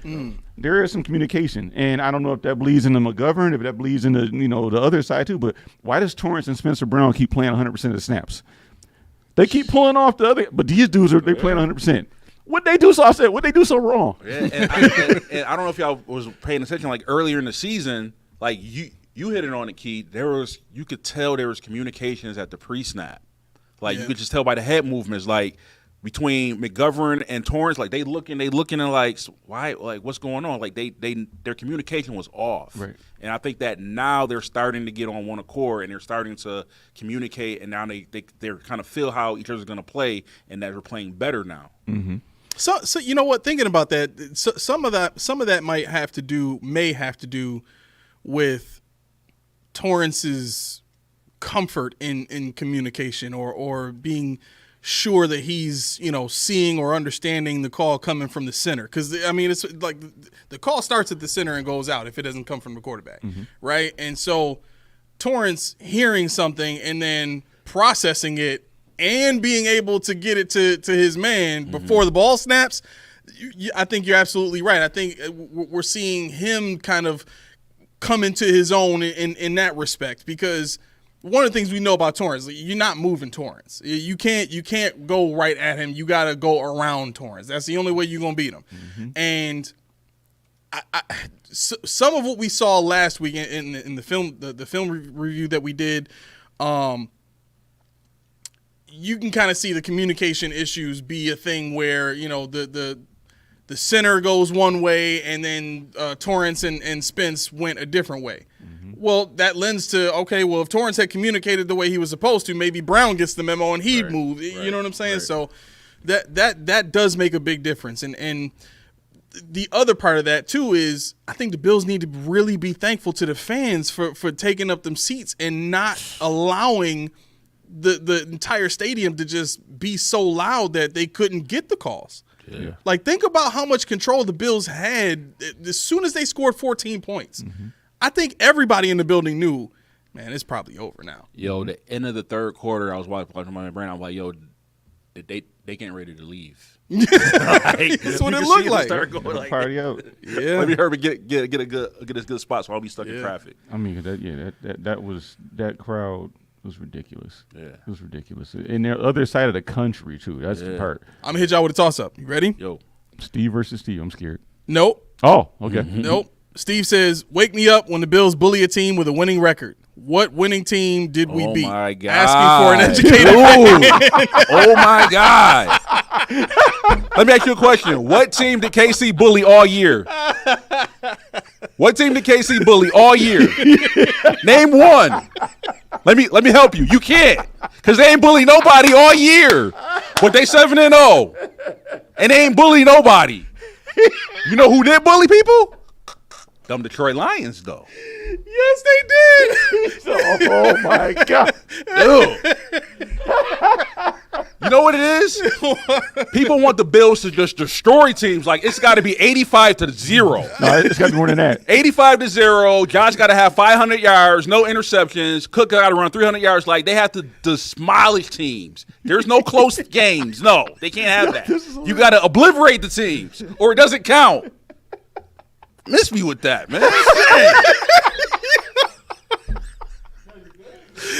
There is some communication, and I don't know if that bleeds into McGovern, if that bleeds into the other side too. But why does Torrance and Spencer Brown keep playing 100% of the snaps? They keep pulling off the other, but these dudes they playing 100%. What they do so offset? What they do so wrong? Yeah, and I don't know if y'all was paying attention. Like earlier in the season. Like you hit it on it, Keith. You could tell there was communications at the pre-snap. Like you could just tell by the head movements, like between McGovern and Torrance, like they looking and like why, like what's going on? Like their communication was off. Right. And I think that now they're starting to get on one accord and they're starting to communicate, and now they're kind of feel how each other's going to play, and that they're playing better now. Mm-hmm. So you know what? Thinking about that, some of that may have to do with Torrance's comfort in communication or being sure that he's, seeing or understanding the call coming from the center. Because, I mean, it's like the call starts at the center and goes out if it doesn't come from the quarterback, right? And so Torrance hearing something and then processing it and being able to get it to his man before the ball snaps, I think you're absolutely right. I think we're seeing him kind of come into his own in that respect, because one of the things we know about Torrance, you're not moving Torrance. You can't go right at him. You got to go around Torrance. That's the only way you're going to beat him. And some of what we saw last week in the film, the film review that we did, you can kind of see the communication issues be a thing where, the center goes one way, and then Torrance and Spence went a different way. Well, that lends to, okay, well, if Torrance had communicated the way he was supposed to, maybe Brown gets the memo and he'd move. You know what I'm saying? So that does make a big difference. And the other part of that, too, is I think the Bills need to really be thankful to the fans for taking up them seats and not allowing the entire stadium to just be so loud that they couldn't get the calls. Yeah. Like, think about how much control the Bills had as soon as they scored 14 points. I think everybody in the building knew, man, it's probably over now. Yo, the end of the third quarter, I was watching my brain. I was like, yo, they getting ready to leave. That's what it looked like. Like party out. Yeah. Let me hurry get a good spot so I'll be stuck in traffic. I mean, that crowd was ridiculous. Yeah, it was ridiculous. And the other side of the country too. That's the part. I'm gonna hit y'all with a toss up. You ready? Yo, Steve versus Steve. I'm scared. Nope. Oh, okay. Nope. Steve says, "Wake me up when the Bills bully a team with a winning record. What winning team did we beat?" Oh my God! Asking for an educated. Oh my God! Let me ask you a question. What team did KC bully all year? What team did KC bully all year? Name one. Let me help you. You can't, because they ain't bully nobody all year. But they 7-0, and they ain't bully nobody. You know who did bully people? Them Detroit Lions, though. Yes, they did. Oh my God. You know what it is? People want the Bills to just destroy teams. Like, it's got to be 85-0. No, it's got to be more than that. 85-0. Josh got to have 500 yards, no interceptions. Cook got to run 300 yards. Like, they have to demolish teams. There's no close games. No, they can't have that. You got to obliterate the teams, or it doesn't count. Miss me with that, man.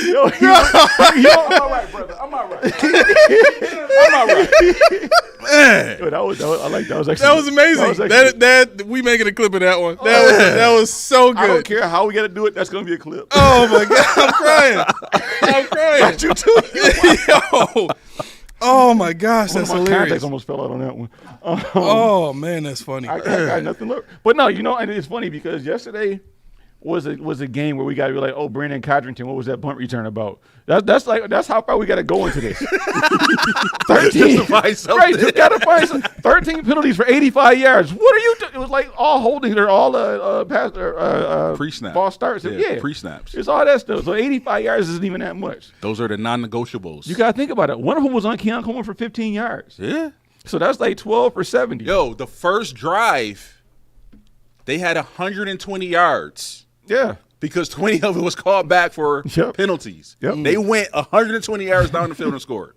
Yo, I'm all right, brother. I'm all right. I'm all right. Man. Yo, that was amazing. That we making a clip of that one. That was so good. I don't care how we got to do it. That's gonna be a clip. Oh my God, I'm crying. Not you too. Yo. Oh my gosh, that's hilarious. Contacts almost fell out on that one. Oh man, that's funny. I got nothing left. But no, and it's funny because yesterday was a game where we got to be like, oh, Brandon Codrington, what was that punt return about? That's how far we got to go into this. 13. Right, you got to find some 13 penalties for 85 yards. What are you doing? It was like all holding or all pre-snap, false starts. Yeah, pre-snaps. It's all that stuff. So 85 yards isn't even that much. Those are the non-negotiables. You got to think about it. One of them was on Keon Coleman for 15 yards. Yeah. So that's like 12 for 70. Yo, the first drive, they had 120 yards. Yeah. Because 20 of it was called back for penalties. Yep. They went 120 yards down the field and scored.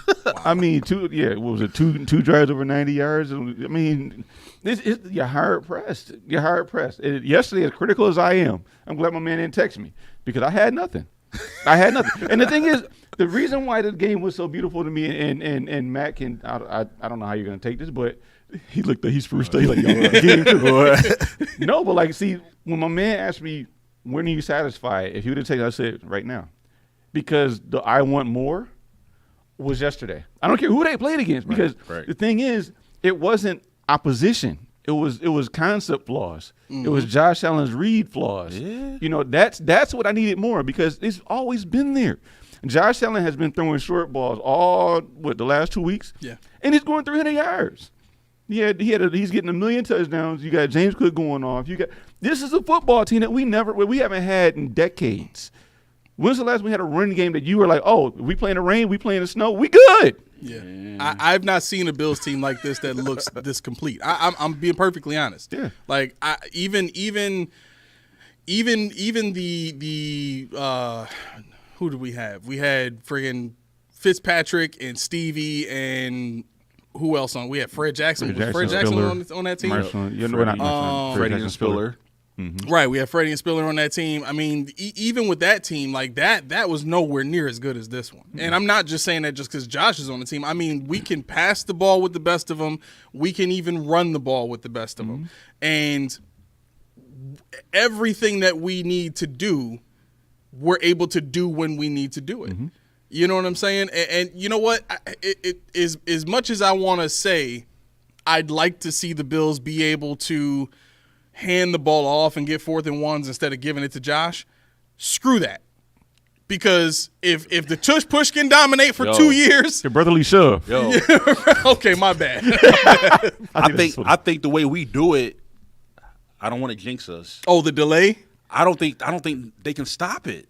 Wow. I mean, two drives over 90 yards? I mean, you're hard pressed. You're hard pressed. Yesterday, as critical as I am, I'm glad my man didn't text me because I had nothing. And the thing is, the reason why the game was so beautiful to me, and Matt can, I don't know how you're going to take this, but he's frustrated. He's like, game too. No, but like, see, when my man asked me, when are you satisfied? If he would have taken it, I said, right now. Because the I want more was yesterday. I don't care who they played against, because the thing is, it wasn't opposition. It was concept flaws. It was Josh Allen's read flaws. Yeah. You know, that's what I needed more, because it's always been there. Josh Allen has been throwing short balls the last 2 weeks? Yeah. And he's going 300 yards. He's getting 1 million touchdowns. You got James Cook going off. This is a football team that we haven't had in decades. When's the last we had a run game that you were like, oh, we play in the rain, we play in the snow, we good? Yeah, I've not seen a Bills team like this that looks this complete. I'm being perfectly honest. Yeah, like even the who did we have? We had friggin' Fitzpatrick and Stevie and who else on? We had Fred Jackson. Was Fred Jackson on that team? Freddie and Spiller. Mm-hmm. Right, we have Freddie and Spiller on that team. I mean, even with that team, like that was nowhere near as good as this one. Mm-hmm. And I'm not just saying that just because Josh is on the team. I mean, we can pass the ball with the best of them. We can even run the ball with the best of them. And everything that we need to do, we're able to do when we need to do it. Mm-hmm. You know what I'm saying? And you know what? It is as much as I want to say, I'd like to see the Bills be able to hand the ball off and get 4th and 1s instead of giving it to Josh. Screw that. Because if the tush push can dominate for 2 years, the brotherly shove. Yo, okay, my bad. I think the way we do it, I don't want to jinx us. Oh, the delay? I don't think they can stop it.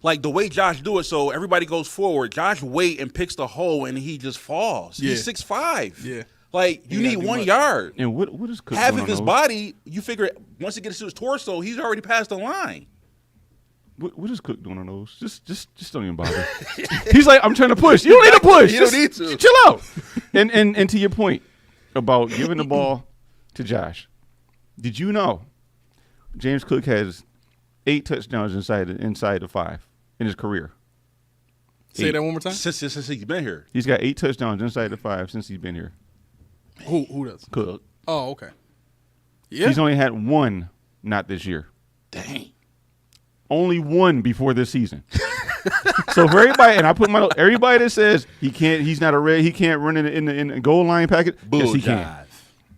Like the way Josh do it, so everybody goes forward. Josh wait and picks the hole, and he just falls. Yeah. He's 6'5". Yeah. Like you need 1 yard. And what is Cook Half doing of his on those? body, you figure once it gets to his torso, he's already past the line. What is Cook doing on those? Just don't even bother. He's like, I'm trying to push. You don't need to push. You don't need to. Chill out. And to your point about giving the ball to Josh, did you know James Cook has 8 touchdowns inside the 5 in his career? Say that one more time. Since he's been here. He's got 8 touchdowns inside the 5 since he's been here. Who does? Cook. Oh, okay. Yeah. He's only had 1 not this year. Dang. Only 1 before this season. So for everybody, and I put everybody that says he's not a red, he can't run in the goal line package. Yes, he can.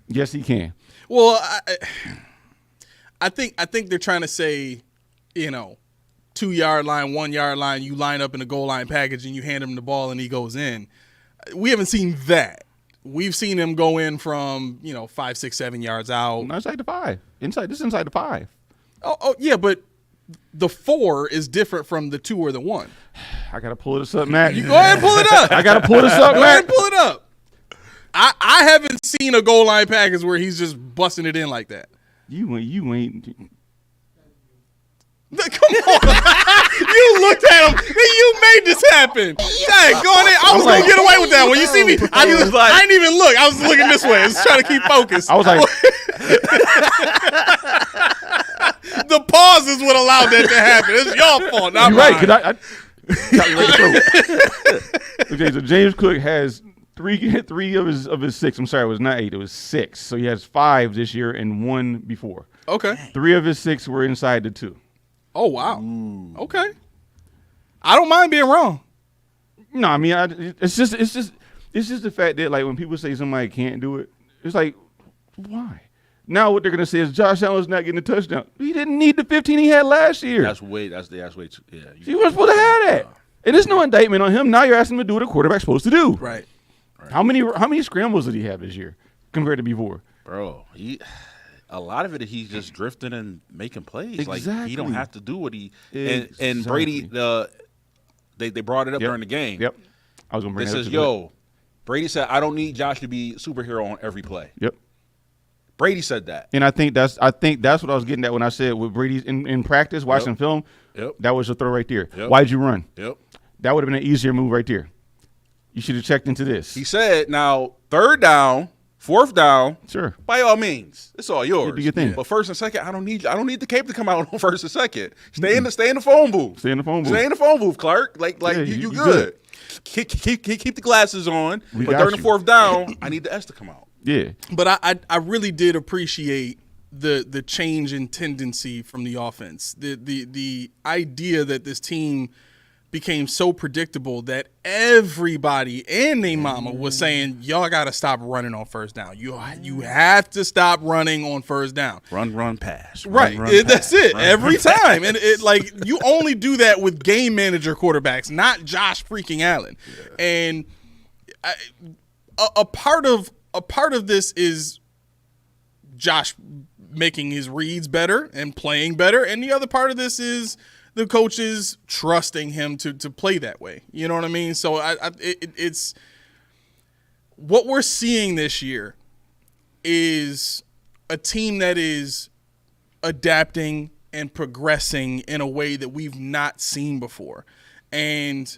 Yes, he can. Well, I think they're trying to say, 2-yard line, 1-yard line, you line up in the goal line package and you hand him the ball and he goes in. We haven't seen that. We've seen him go in from 5, 6, 7 yards out. No, inside the 5. Inside the 5. Oh yeah, but the 4 is different from the 2 or the 1. I gotta pull this up, Matt. You go ahead and pull it up. I gotta pull this up, Go ahead Matt. and pull it up. I haven't seen a goal line package where he's just busting it in like that. You ain't. Come on. You looked at him and you made this happen. Dang, go on in. I was going to get away with that one. You see me? I didn't even look. I was looking this way. I was trying to keep focused. I was like, the pauses would allow that to happen. It's your fault, not you're mine. right. Okay, so James Cook has three of his 6. I'm sorry, it was not 8. It was 6. So he has 5 this year and 1 before. Okay. 3 of his 6 were inside the 2. Oh, wow. Okay. I don't mind being wrong. No, I mean, it's just the fact that, like, when people say somebody can't do it, it's like, why? Now what they're gonna say is Josh Allen's not getting a touchdown. He didn't need the 15 he had last year. That's way too. Yeah. He was supposed to have that. And there's no indictment on him. Now you're asking him to do what a quarterback's supposed to do. Right. How many scrambles did he have this year compared to before? Bro, a lot of it he's just drifting and making plays. Exactly. Like he don't have to do what he Exactly. and Brady. They brought it up during the game. Yep. I was gonna bring They that says, up. "Yo, Brady said I don't need Josh to be superhero on every play." Yep. Brady said that. And I think that's what I was getting at when I said with Brady's in practice watching film. Yep. That was a throw right there. Yep. Why'd you run? Yep. That would have been an easier move right there. You should have checked into this. He said, "Now 3rd down, 4th down, Sure. by all means, it's all yours. do your thing. But 1st and 2nd, I don't need the cape to come out on 1st and 2nd. Stay in the phone booth. Stay in the phone booth. Stay in the phone booth, Clark. Like Yeah, you you good. Keep the glasses on. We But got 3rd and you. 4th down, I need the S to come out. Yeah. But I really did appreciate the change in tendency from the offense. The idea that this team became so predictable that everybody and their mama was saying, y'all got to stop running on 1st down. You have to stop running on 1st down. Run, pass. Right. That's it. Every time. And it like you only do that with game manager quarterbacks, not Josh freaking Allen. Yeah. And a part of this is Josh making his reads better and playing better, and the other part of this is the coaches trusting him to play that way. You know what I mean? So it's what we're seeing this year is a team that is adapting and progressing in a way that we've not seen before. And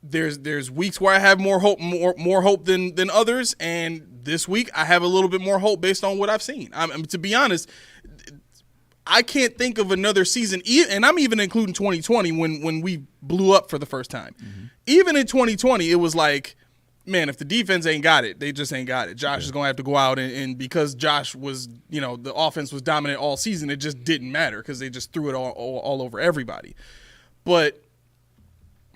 there's weeks where I have more hope than others, and this week I have a little bit more hope based on what I've seen. To be honest, I can't think of another season, and I'm even including 2020 when we blew up for the first time. Mm-hmm. Even in 2020, it was like, man, if the defense ain't got it, they just ain't got it. Josh is going to have to go out, and because Josh was, the offense was dominant all season, it just didn't matter because they just threw it all over everybody. But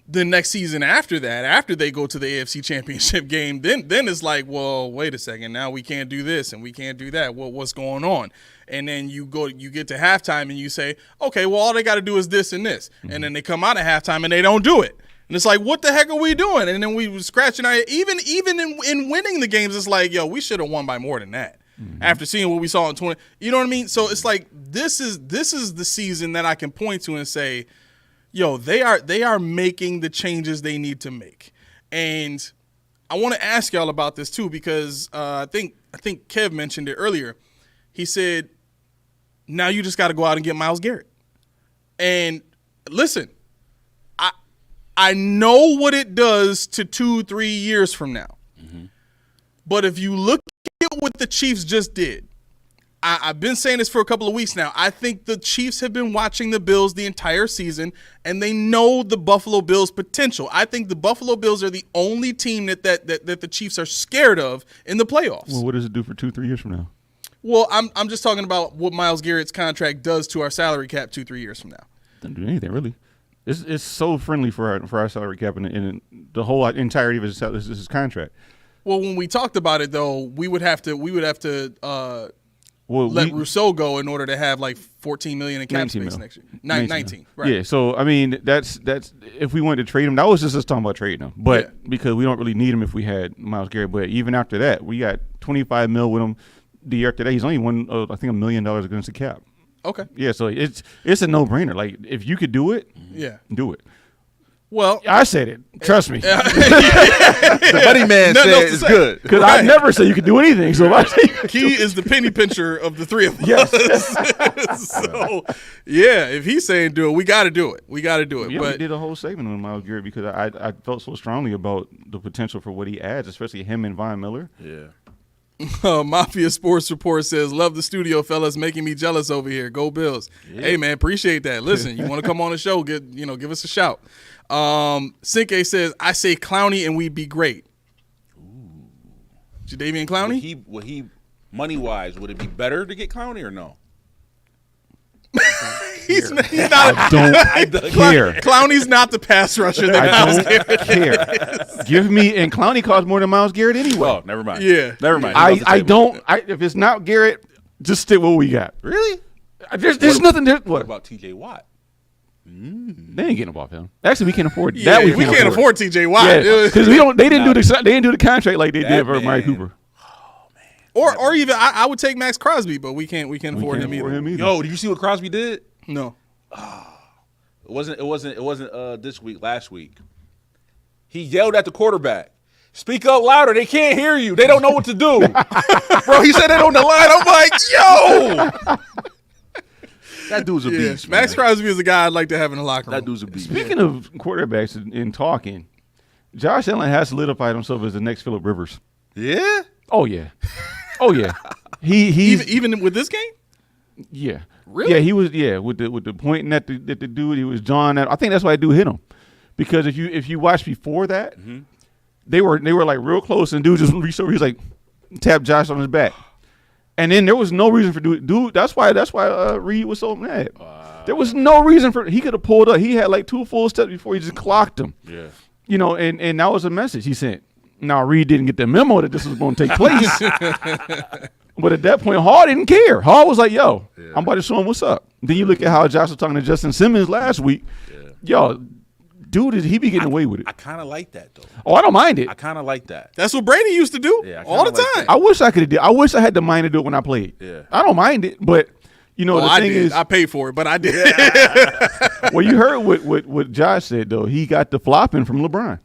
the next season after that, after they go to the AFC Championship game, then it's like, well, wait a second, now we can't do this and we can't do that. Well, what's going on? And then you get to halftime and you say, okay, well, all they got to do is this and this. Mm-hmm. And then they come out at halftime and they don't do it. And it's like, what the heck are we doing? And then we were scratching our even in winning the games, it's like, yo, we should have won by more than that. Mm-hmm. After seeing what we saw in 20, you know what I mean? So it's like this is the season that I can point to and say, yo, they are making the changes they need to make. And I want to ask y'all about this too, because I think Kev mentioned it earlier. He said, now you just got to go out and get Myles Garrett. And listen, I know what it does to 2-3 years from now. Mm-hmm. But if you look at what the Chiefs just did, I've been saying this for a couple of weeks now. I think the Chiefs have been watching the Bills the entire season, and they know the Buffalo Bills' potential. I think the Buffalo Bills are the only team that the Chiefs are scared of in the playoffs. Well, what does it do for 2-3 years from now? Well, I'm just talking about what Myles Garrett's contract does to our salary cap 2-3 years from now. Doesn't do anything, really. It's so friendly for our salary cap and the whole entirety of his contract. Well, when we talked about it, though, we would have to let Rousseau go in order to have like $14 million in cap space next year. 19, right? Yeah. So I mean, that's if we wanted to trade him, that was just us talking about trading him. But because we don't really need him if we had Myles Garrett. But even after that, we got $25 million with him. The year after that, he's only won I think $1 million against the cap. Okay. Yeah. So it's a no-brainer. Like if you could do it, do it. Well, I said it. Trust me. The buddy man said it's good. Because I never say you can do anything. So if I say Key is the penny pincher of the three of us. Yes. So, yeah, if he's saying do it, we got to do it. We got to do it. Yeah, but we did a whole segment on Myles Garrett because I felt so strongly about the potential for what he adds, especially him and Von Miller. Yeah. Mafia Sports Report says, love the studio, fellas, making me jealous over here. Go Bills. Yeah. Hey, man, appreciate that. Listen, you want to come on the show, give us a shout. Sinke says, I say Clowney and we'd be great. Ooh. Jadeveon Clowney? Would he money-wise, would it be better to get Clowney or no? He's not. I don't care. Clowney's not the pass rusher that Myles Garrett care. Give me, and Clowney costs more than Myles Garrett anyway. Oh, never mind. Yeah. Never mind. If it's not Garrett, just stick with what we got. Really? There's nothing there. What about TJ Watt? They ain't getting up off him. Actually, we can't afford that. Yeah, we can't afford TJ Watt. Because they didn't do the contract like they did for Amari Cooper. Oh man. Or even I would take Max Crosby, but we can't afford him either. Yo, did you see what Crosby did? No. It wasn't this week, last week. He yelled at the quarterback. Speak up louder. They can't hear you. They don't know what to do. Bro, he said that on the line. I'm like, yo. That dude's a beast. Max Crosby is a guy I'd like to have in the locker room. That dude's a beast. Speaking of quarterbacks and talking, Josh Allen has solidified himself as the next Phillip Rivers. Yeah? Oh, yeah. Oh, yeah. He's even with this game? Yeah. Really? Yeah, he was. Yeah, with the pointing at the dude, he was drawing that. I think that's why dude hit him, because if you watch before that, they were like real close, and dude just reached over. He's like tapped Josh on his back, and then there was no reason for dude. That's why Reed was so mad. There was no reason for he could have pulled up. He had like 2 full steps before he just clocked him. Yeah, and that was a message he sent. Now Reed didn't get the memo that this was going to take place. But at that point, Hall didn't care. Hall was like, yo, I'm about to show him what's up. Then you look at how Josh was talking to Justin Simmons last week. Yeah. Yo, dude, he be getting away with it. I kind of like that, though. Oh, I don't mind it. I kind of like that. That's what Brady used to do all the time. I wish I could have did. I wish I had the mind to do it when I played. Yeah. I don't mind it, but, the thing is. I paid for it, but I did. Well, you heard what Josh said, though. He got the flopping from LeBron.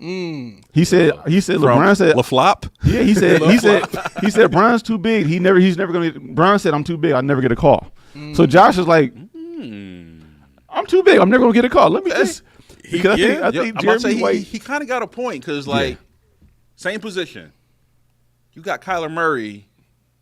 He said LeBron said LaFlop. Yeah, he said LeBron's too big. He's never gonna get. LeBron said I'm too big. I'll never get a call. So Josh is like, I'm too big. I'm never gonna get a call. Let me just because I think Jeremy White. He kind of got a point because same position. You got Kyler Murray.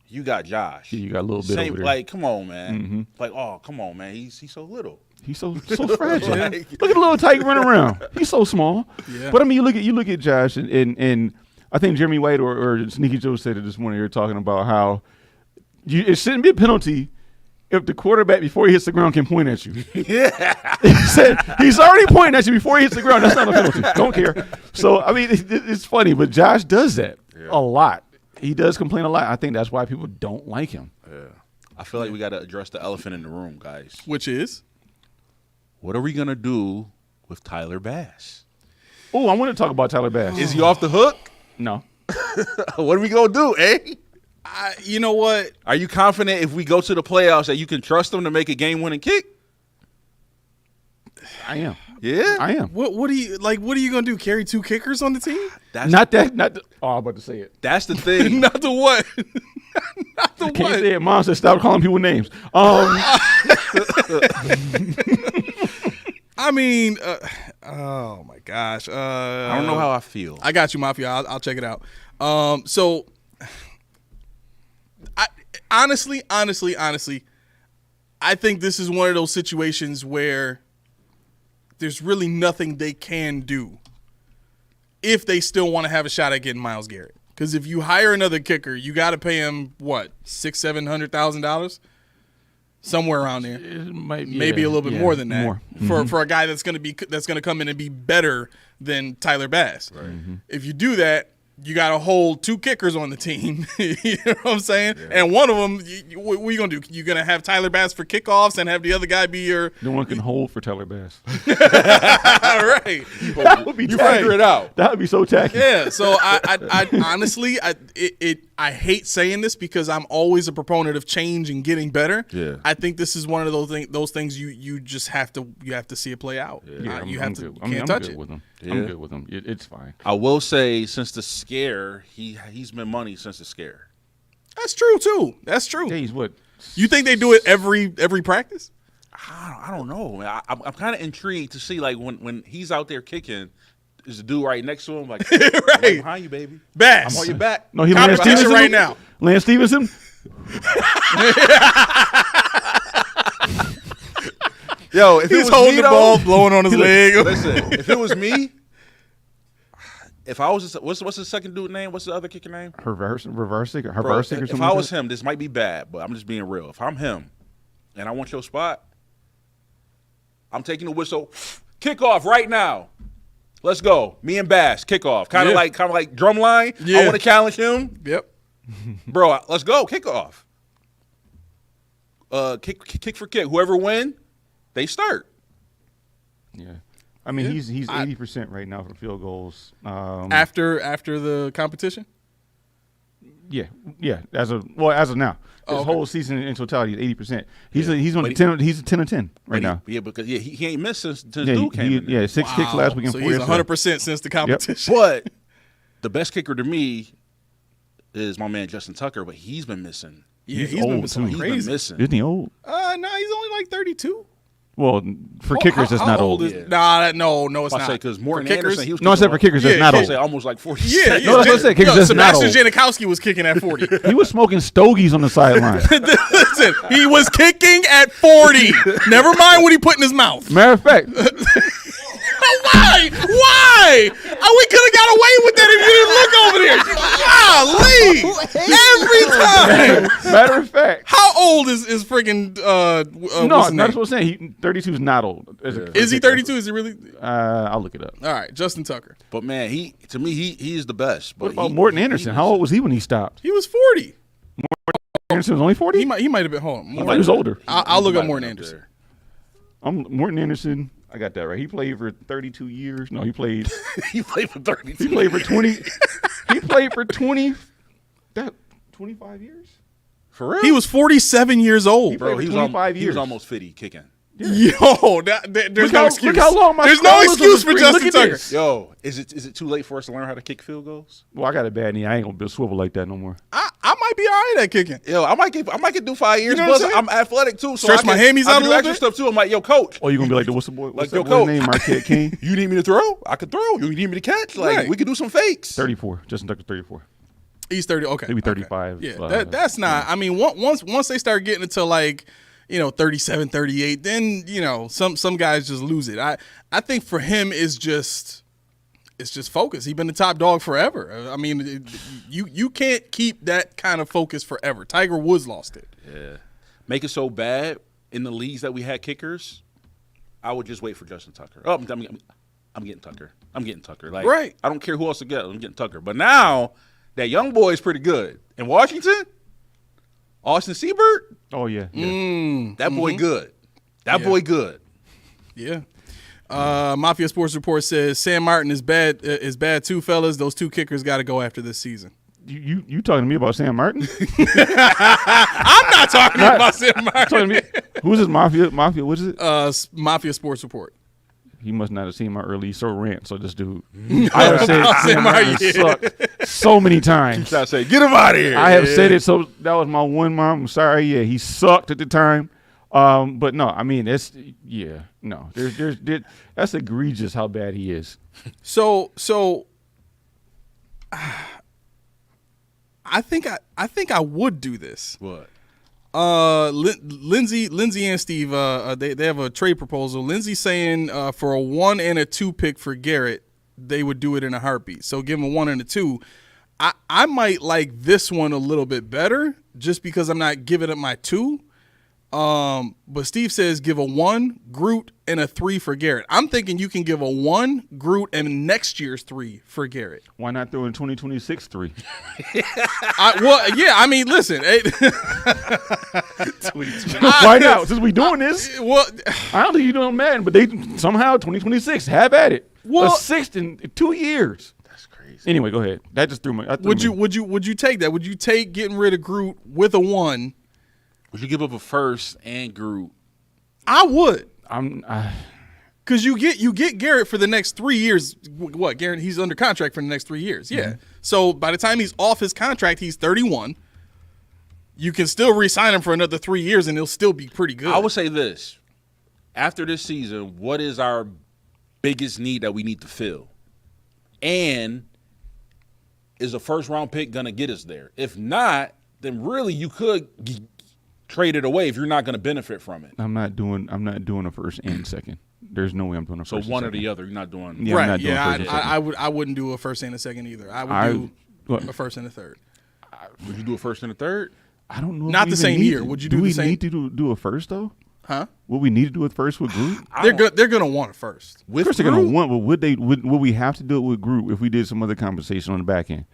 You got Josh. Yeah, you got a little bit over there. Like, come on, man. Like, oh, come on, man. He's so little. He's so fragile. Look at the little tyke running around. He's so small. Yeah. But I mean, you look at Josh, and I think Jeremy White or Sneaky Joe said it this morning. You're talking about how it shouldn't be a penalty if the quarterback before he hits the ground can point at you. Yeah. He said he's already pointing at you before he hits the ground. That's not a penalty. Don't care. So, I mean, it's funny, but Josh does that a lot. He does complain a lot. I think that's why people don't like him. Yeah. I feel like we got to address the elephant in the room, guys. Which is? What are we going to do with Tyler Bass? Oh, I want to talk about Tyler Bass. Is he off the hook? No. What are we going to do, eh? You know what? Are you confident if we go to the playoffs that you can trust him to make a game-winning kick? I am. Yeah? I am. What are you gonna do? Carry 2 kickers on the team? That's Not that. Oh, I'm about to say it. That's the thing. Not the what? Not the Can't what? say it. Mom said stop calling people names. I mean, oh my gosh. I don't know how I feel. I got you, Mafia. I'll check it out. So, honestly, I think this is one of those situations where there's really nothing they can do if they still want to have a shot at getting Myles Garrett. Because if you hire another kicker, you got to pay him what, $600,000-$700,000, somewhere around there. Maybe a little bit more than that. More. For a guy that's going to come in and be better than Tyler Bass. Right. Mm-hmm. If you do that, you got to hold 2 kickers on the team. You know what I'm saying? Yeah. And one of them, what are you going to do? You're going to have Tyler Bass for kickoffs and have the other guy be your – No one can hold for Tyler Bass. All right. That would be You figure it out. That would be so tacky. Yeah. So I honestly, I hate saying this because I'm always a proponent of change and getting better. Yeah. I think this is one of those things you just have to see it play out. Yeah, I'm good with him. Yeah. I'm good with him. It's fine. I will say, since the scare, he's been money since the scare. That's true too. That's true. Yeah, he's what? You think they do it every practice? I don't know. I'm kind of intrigued to see, like, when he's out there kicking, is the dude right next to him like, Right. I'm right behind you, baby. Bass. I'm on your back. No, he Competition Lance Stevenson right now. Lance Stevenson. Yo, if He's it was holding me, the though, ball, blowing on his leg. Listen, if it was me, if I was, what's the second dude name? What's the other kicker name? Reverse or something. If I was him, this might be bad, but I'm just being real. If I'm him, and I want your spot, I'm taking the whistle. Kick off right now. Let's go. Me and Bass, kick off. Kind of like drumline. Yeah. I want to challenge him. Yep. Bro, let's go. Kick off. Kick for kick. Whoever win, they start. Yeah. I mean, he's 80% right now for field goals. After the competition? Yeah. As of now, his whole season in totality is 80%. He's on 10. He's a 10 of 10 right now. Yeah, because he ain't missed since Duke came in. Yeah, 6 kicks last week and So 4 he's yesterday. 100% since the competition. But the best kicker to me is my man Justin Tucker, but he's been missing. Yeah, He's he's been old, missing too. He's crazy. been missing. Isn't he old? No, he's only like 32. Well, for kickers, that's not old. Is, Yeah. no, it's I not. say because Morton For kickers? Anderson, he was No, I said for kickers, that's not I old. say almost like 40. Yeah. No, that's what I said, kickers, that's not Sebastian old. Janikowski was kicking at 40. He was smoking stogies on the sideline. Listen, he was kicking at 40. Never mind what he put in his mouth. Matter of fact, Why? We could have got away with that if you didn't look over there. Golly. Every time. matter of fact. How old is friggin' No, what's his that's name? what I'm saying. 32 is not old. Is he 32? Is he really? I'll look it up. All right, Justin Tucker. But man, he is the best. But What about Morton Anderson? How old was he when he stopped? He was 40. Anderson was only 40? He might have been home. He was older. I'll look up Morton Anderson. Morton Anderson. I got that right. He played for 32 years. No, he played. He played for 32. He played for 20. He played for 25 years. For real? He was 47 years old. Bro, for he was 25 he was years. almost 50 kicking. Yo, there's no excuse. Look how long my There's no scroll is on the excuse for screen. Look Justin at Tucker. this. Yo, is it too late for us to learn how to kick field goals? Well, I got a bad knee. I ain't gonna be a swivel like that no more. I might be all right at kicking. Yo, I might get do 5 years. You know what Plus, I'm saying? I'm athletic too, so Stretch my hammies out a do little extra bit? stuff too. I'm like, yo, coach, Oh, you gonna be like the what's the boy? What's Like, that yo, boy's coach. name? Marquette King. you need me to throw? I could throw. You need me to catch? Like, Right. we could do some fakes. 34. Justin Tucker's 34. He's 30. Okay, Maybe okay. 35. Yeah, that's not. I mean, once they start getting into like 37, 38, then some guys just lose it. I think for him it's just focus. He's been the top dog forever. I mean, you can't keep that kind of focus forever. Tiger Woods lost it. Yeah. make it so bad in the leagues that we had kickers, I would just wait for Justin Tucker. Oh, I'm getting Tucker. I'm getting Tucker. Like, Right. I don't care who else to get. I'm getting Tucker. But now that young boy is pretty good. In Washington, Austin Seibert, Oh yeah. that boy good. That boy good. Yeah. Mafia Sports Report says Sam Martin is bad too, fellas. Those 2 kickers got to go after this season. You talking to me about Sam Martin? I'm not talking about Sam Martin. Talking to me? Who's this Mafia? What is it? Mafia Sports Report. He must not have seen my early rant. So this dude, I have said Sam Martin Martin. sucked so many times. I say, get him out of here. I have said it. So that was my one mom. I'm sorry. Yeah, he sucked at the time. But no, I mean that's no. There's that's egregious how bad he is. So I think I would do this. What? Lindsay and Steve, they have a trade proposal. Lindsay's saying for a 1 and a 2 pick for Garrett, they would do it in a heartbeat. So give him a 1 and a 2. I might like this one a little bit better just because I'm not giving up my 2. But Steve says give a 1, Groot, and a 3 for Garrett. I'm thinking you can give a 1, Groot, and next year's 3 for Garrett. Why not throw in 2026 3? I mean, listen. Why not? Since we doing this, Well, I don't think you're doing Madden, but they somehow 2026 have at it. Well- a 6th in 2 years. That's crazy. Anyway, go ahead. That just threw me. would you take that? Would you take getting rid of Groot with a 1? Would you give up a first and Groot? I would. I Because you get Garrett for the next 3 years. What, Garrett? He's under contract for the next 3 years. Yeah. Mm-hmm. So by the time he's off his contract, he's 31. You can still re-sign him for another 3 years, and he'll still be pretty good. I would say this. After this season, what is our biggest need that we need to fill? And is a first-round pick going to get us there? If not, then really you could trade it away if you're not going to benefit from it. I'm not doing a first and second. There's no way I'm doing a So first. one or and second. the other. You're not doing. Yeah, I'm right? not doing Yeah, first and second. I wouldn't do a first and a second either. I would do a first and a third. Would you do a first and a third? I don't know. if Not we the even same need year. to- Would you do do we the same- need to do a first though? Huh? Would we need to do it first with Groot? They're gonna want it first. Of course they're gonna want. But would we have to do it with Groot if we did some other compensation on the back end?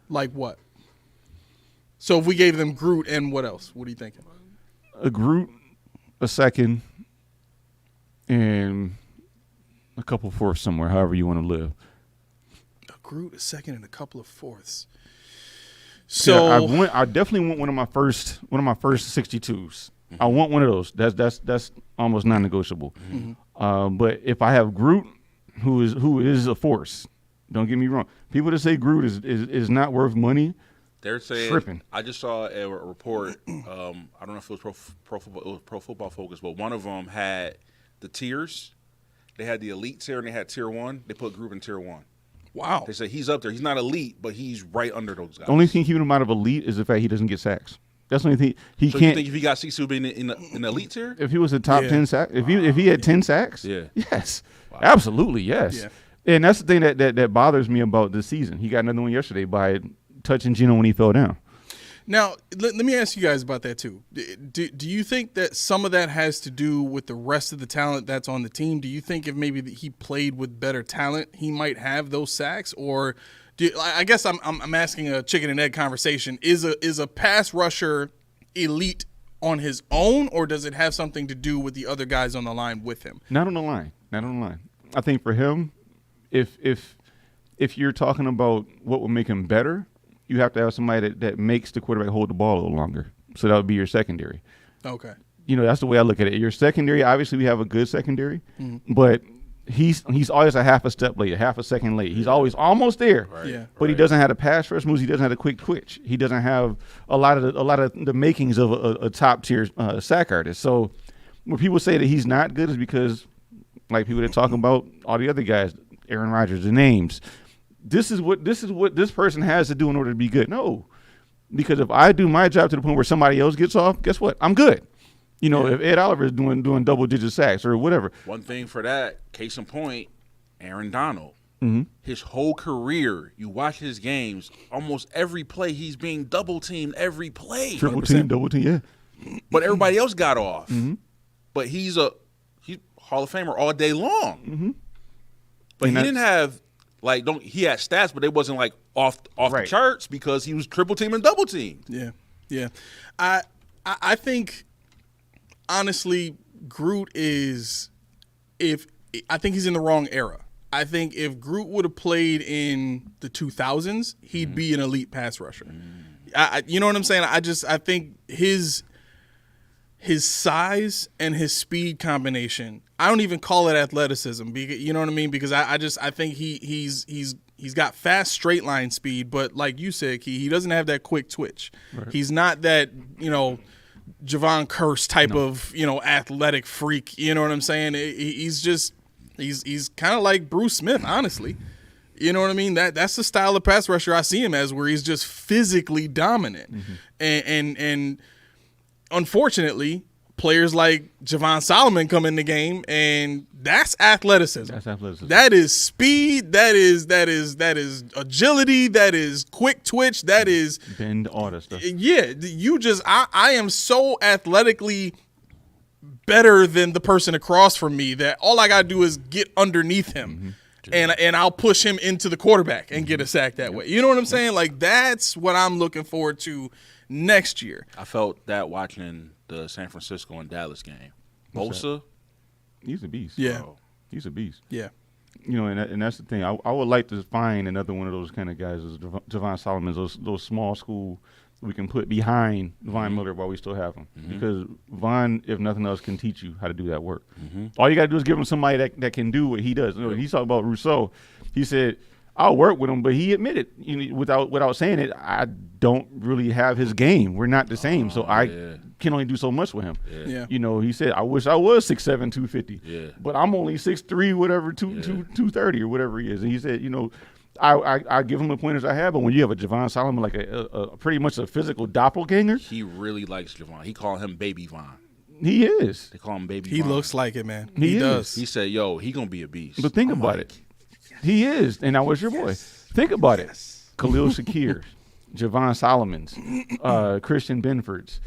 Like what? So if we gave them Groot and what else? What are you thinking? A Groot, a second, and a couple fourths somewhere, however you want to live. A Groot, a second, and a couple of fourths. So I definitely want one of my first 62s. I want one of those. That's almost non-negotiable. But if I have Groot, who is a force, don't get me wrong. People that say Groot is not worth money, They're saying. tripping. I just saw a report. I don't know if it was Pro Football Focus, but one of them had the tiers. They had the elite tier and they had tier 1. They put Groot in tier 1. wow. They said he's up there. He's not elite, but he's right under those guys. The only thing keeping him out of elite is the fact he doesn't get sacks. That's the only thing he So can't. you think if he got Sisu being in the elite tier? If he was a top Yeah. 10 sack, if he had 10 sacks, Yeah. yes, absolutely, yes. Yeah. And that's the thing that bothers me about this season. He got another one yesterday by touching Gino when he fell down. Now, let me ask you guys about that too. Do you think that some of that has to do with the rest of the talent that's on the team? Do you think if maybe he played with better talent, he might have those sacks? Or I guess I'm asking a chicken and egg conversation. Is a pass rusher elite on his own, or does it have something to do with the other guys on the line with him? Not on the line. I think for him, if you're talking about what would make him better, you have to have somebody that makes the quarterback hold the ball a little longer. So that would be your secondary. Okay. That's the way I look at it. Your secondary, obviously we have a good secondary, but he's always a half a step late, a half a second late. He's always almost there. Right. Yeah. But he doesn't have the pass rush moves. He doesn't have the quick twitch. He doesn't have a lot of the makings of a top tier sack artist. So when people say that he's not good is because, like people that talk about all the other guys, Aaron Rodgers, the names. This is what this person has to do in order to be good. No, because if I do my job to the point where somebody else gets off, guess what? I'm good. If Ed Oliver is doing double digit sacks or whatever. One thing for that, case in point, Aaron Donald. Mm-hmm. His whole career, you watch his games, almost every play he's being double teamed every play. Triple team, double team, yeah. but everybody else got off. But he's Hall of Famer all day long. But he didn't have he had stats, but they wasn't like off the charts because he was triple team and double team. Yeah. I think honestly, Groot is I think he's in the wrong era. I think if Groot would have played in the 2000s, he'd be an elite pass rusher. You know what I'm saying? I think his size and his speed combination. I don't even call it athleticism. You know what I mean? Because I think he's got fast straight line speed, but like you said, he doesn't have that quick twitch. Right. He's not that Javon Curse type of athletic freak. You know what I'm saying? He's kind of like Bruce Smith, honestly. You know what I mean? That's the style of pass rusher I see him as, where he's just physically dominant. And unfortunately, players like Javon Solomon come in the game, and that's athleticism. That is speed. That is agility. That is quick twitch. That is bend, all that stuff. Yeah, I am so athletically better than the person across from me that all I gotta do is get underneath him. And I'll push him into the quarterback and get a sack that way. You know what I'm saying? Like, that's what I'm looking forward to next year. I felt that watching the San Francisco and Dallas game. Bosa, he's a beast. Yeah, he's a beast. Yeah, and that's the thing. I would like to find another one of those kind of guys, as Javon Solomon, those small school we can put behind Von Miller while we still have him, because Von, if nothing else, can teach you how to do that work. All you got to do is give him somebody that can do what he does. He's talking about Rousseau. He said, I'll work with him, but he admitted, without saying it, I don't really have his game. We're not the same, so I can only do so much with him. He said, I wish I was 6'7", 250, but I'm only 6'3", whatever, 230 or whatever he is. And he said, I give him the pointers I have, but when you have a Javon Solomon, like a pretty much a physical doppelganger. He really likes Javon. He call him Baby Von. He is. They call him Baby He Von. looks like it, man. He does. He said, yo, he going to be a beast. But think about it. He is, and that was your boy. Think about it. Khalil Shakir, Javon Solomons, Christian Benfords,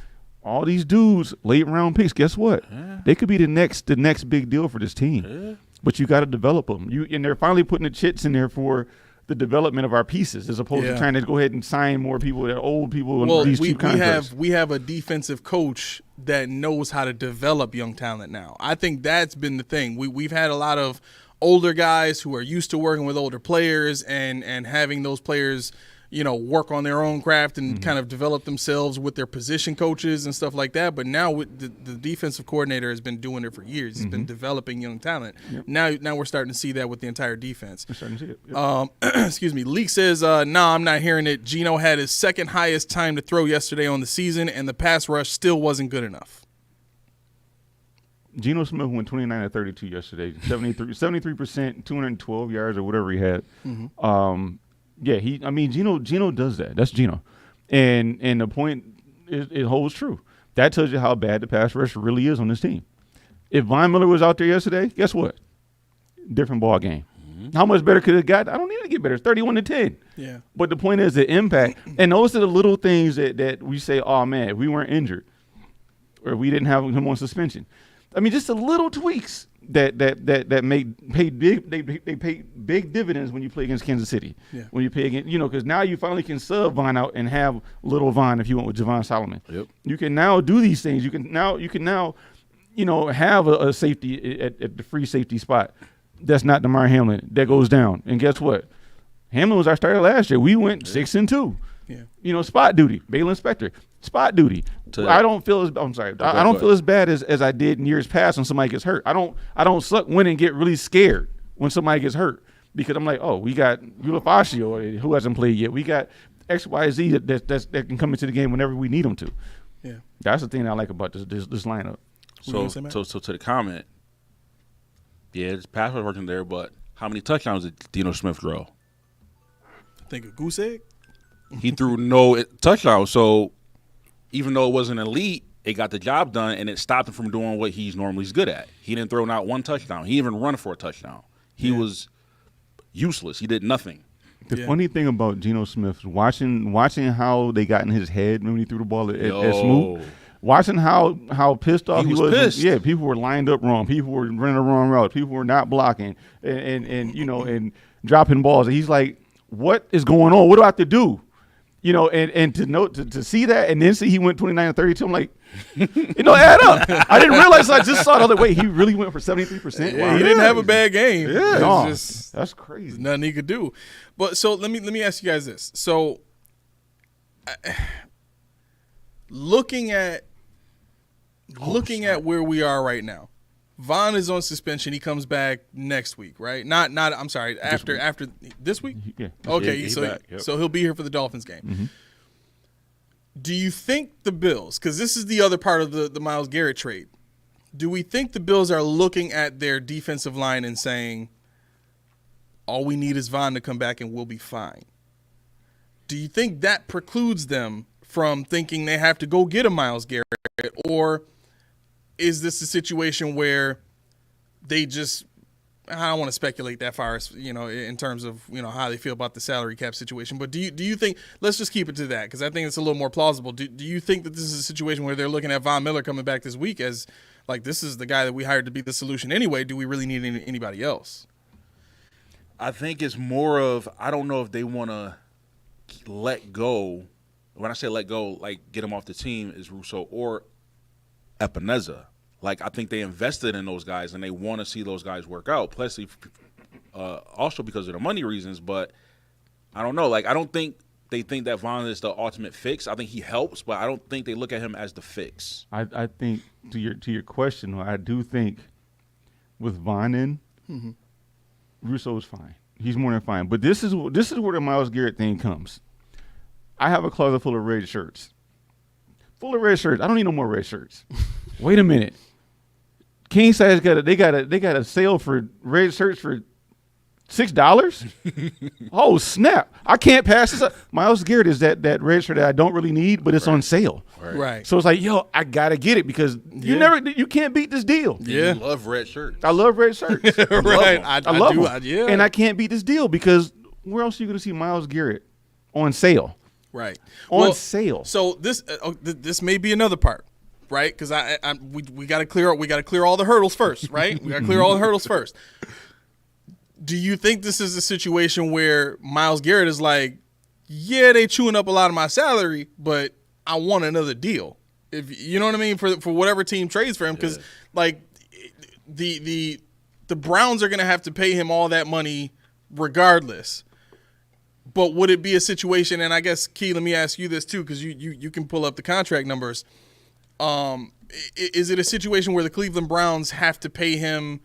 all these dudes, late round picks. Guess what? They could be the next big deal for this team. But you got to develop them. And they're finally putting the chits in there for the development of our pieces, as opposed to trying to go ahead and sign more people, that old people. Well, these cheap contracts. we have a defensive coach that knows how to develop young talent now. I think that's been the thing. We've had a lot of older guys who are used to working with older players and having those players, work on their own craft and kind of develop themselves with their position coaches and stuff like that. But now with the defensive coordinator has been doing it for years. He's been developing young talent. Now we're starting to see that with the entire defense. We're starting to see it. Excuse me. Leak says, no, I'm not hearing it. Geno had his second highest time to throw yesterday on the season, and the pass rush still wasn't good enough. Geno Smith went 29 of 32 yesterday, 73%, 212 yards or whatever he had. Geno does that. That's Geno. And the point it holds true. That tells you how bad the pass rush really is on this team. If Von Miller was out there yesterday, guess what? Different ball game. How much better could it have got? I don't need to get better. It's 31-10. Yeah. But the point is the impact. And those are the little things that we say, oh, man, if we weren't injured or we didn't have him on suspension. I mean, just the little tweaks that pay big dividends when you play against Kansas City. Yeah. When you play against, because now you finally can sub Von out and have little Von if you want with Javon Solomon. Yep. You can now do these things. You can now have a safety at the free safety spot. That's not DeMar Hamlin. That goes down. And guess what? Hamlin was our starter last year. We went 6-2. Yeah. Spot duty. Baylon Spector. Spot duty. I don't feel as I don't feel as bad as I did in years past when somebody gets hurt. I don't suck when and get really scared when somebody gets hurt, because I'm like, oh, we got Ulafascio who hasn't played yet. We got XYZ that can come into the game whenever we need them to. Yeah, that's the thing I like about this lineup. So to the comment, his pass was working there, but how many touchdowns did Geno Smith throw? I think a goose egg. He threw no touchdowns, so even though it wasn't elite, it got the job done, and it stopped him from doing what he's normally good at. He didn't throw not one touchdown. He even run for a touchdown. He was useless. He did nothing. The funny thing about Geno Smith, watching how they got in his head when he threw the ball at Smoot, watching how pissed off He he was was. pissed. Yeah, people were lined up wrong. People were running the wrong route. People were not blocking and and dropping balls. And he's like, what is going on? What do I have to do? And to see that and then see he went 29 and 32, I'm like, add up. I didn't realize. I just saw the other way. He really went for 73%. Yeah, he didn't have a bad game. Yeah, It's no, just that's crazy. there's nothing he could do. But so let me ask you guys this. So looking at where we are right now, Von is on suspension. He comes back next week, right? Not. I'm sorry. After this week. Yeah. Okay. he's So back, yep. so he'll be here for the Dolphins game. Mm-hmm. Do you think the Bills? Because this is the other part of the Myles Garrett trade. Do we think the Bills are looking at their defensive line and saying, all we need is Von to come back and we'll be fine? Do you think that precludes them from thinking they have to go get a Myles Garrett? Or is this a situation where they just, I don't want to speculate that far as, in terms of, how they feel about the salary cap situation. But do you think, let's just keep it to that because I think it's a little more plausible. Do you think that this is a situation where they're looking at Von Miller coming back this week as, like, this is the guy that we hired to be the solution anyway? Do we really need anybody else? I think it's more of, I don't know if they want to let go. When I say let go, like get him off the team, is Rousseau or Epineza. Like, I think they invested in those guys and they want to see those guys work out. Plus, also because of the money reasons. But I don't know. Like, I don't think they think that Von is the ultimate fix. I think he helps, but I don't think they look at him as the fix. I think to your question, I do think with Von in, Rousseau is fine. He's more than fine. But this is where the Myles Garrett thing comes. I have a closet full of red shirts. Full of red shirts. I don't need no more red shirts. Wait a minute. King size they got a sale for red shirts for $6. Oh snap! I can't pass this up. Myles Garrett is that red shirt that I don't really need, but it's on sale. Right. So it's like, yo, I gotta get it because you can't beat this deal. Yeah. You love red shirts. I love red shirts. Right. I love do. them. Yeah. And I can't beat this deal because where else are you gonna see Myles Garrett on sale? Right. On sale. So this may be another part, right? Because we got to clear all the hurdles first, right? We got to clear all the hurdles first. Do you think this is a situation where Myles Garrett is like, yeah, they chewing up a lot of my salary, but I want another deal? If you know what I mean, for whatever team trades for him, because like the Browns are going to have to pay him all that money regardless. But would it be a situation, and I guess, Key, let me ask you this too, because you can pull up the contract numbers. Is it a situation where the Cleveland Browns have to pay him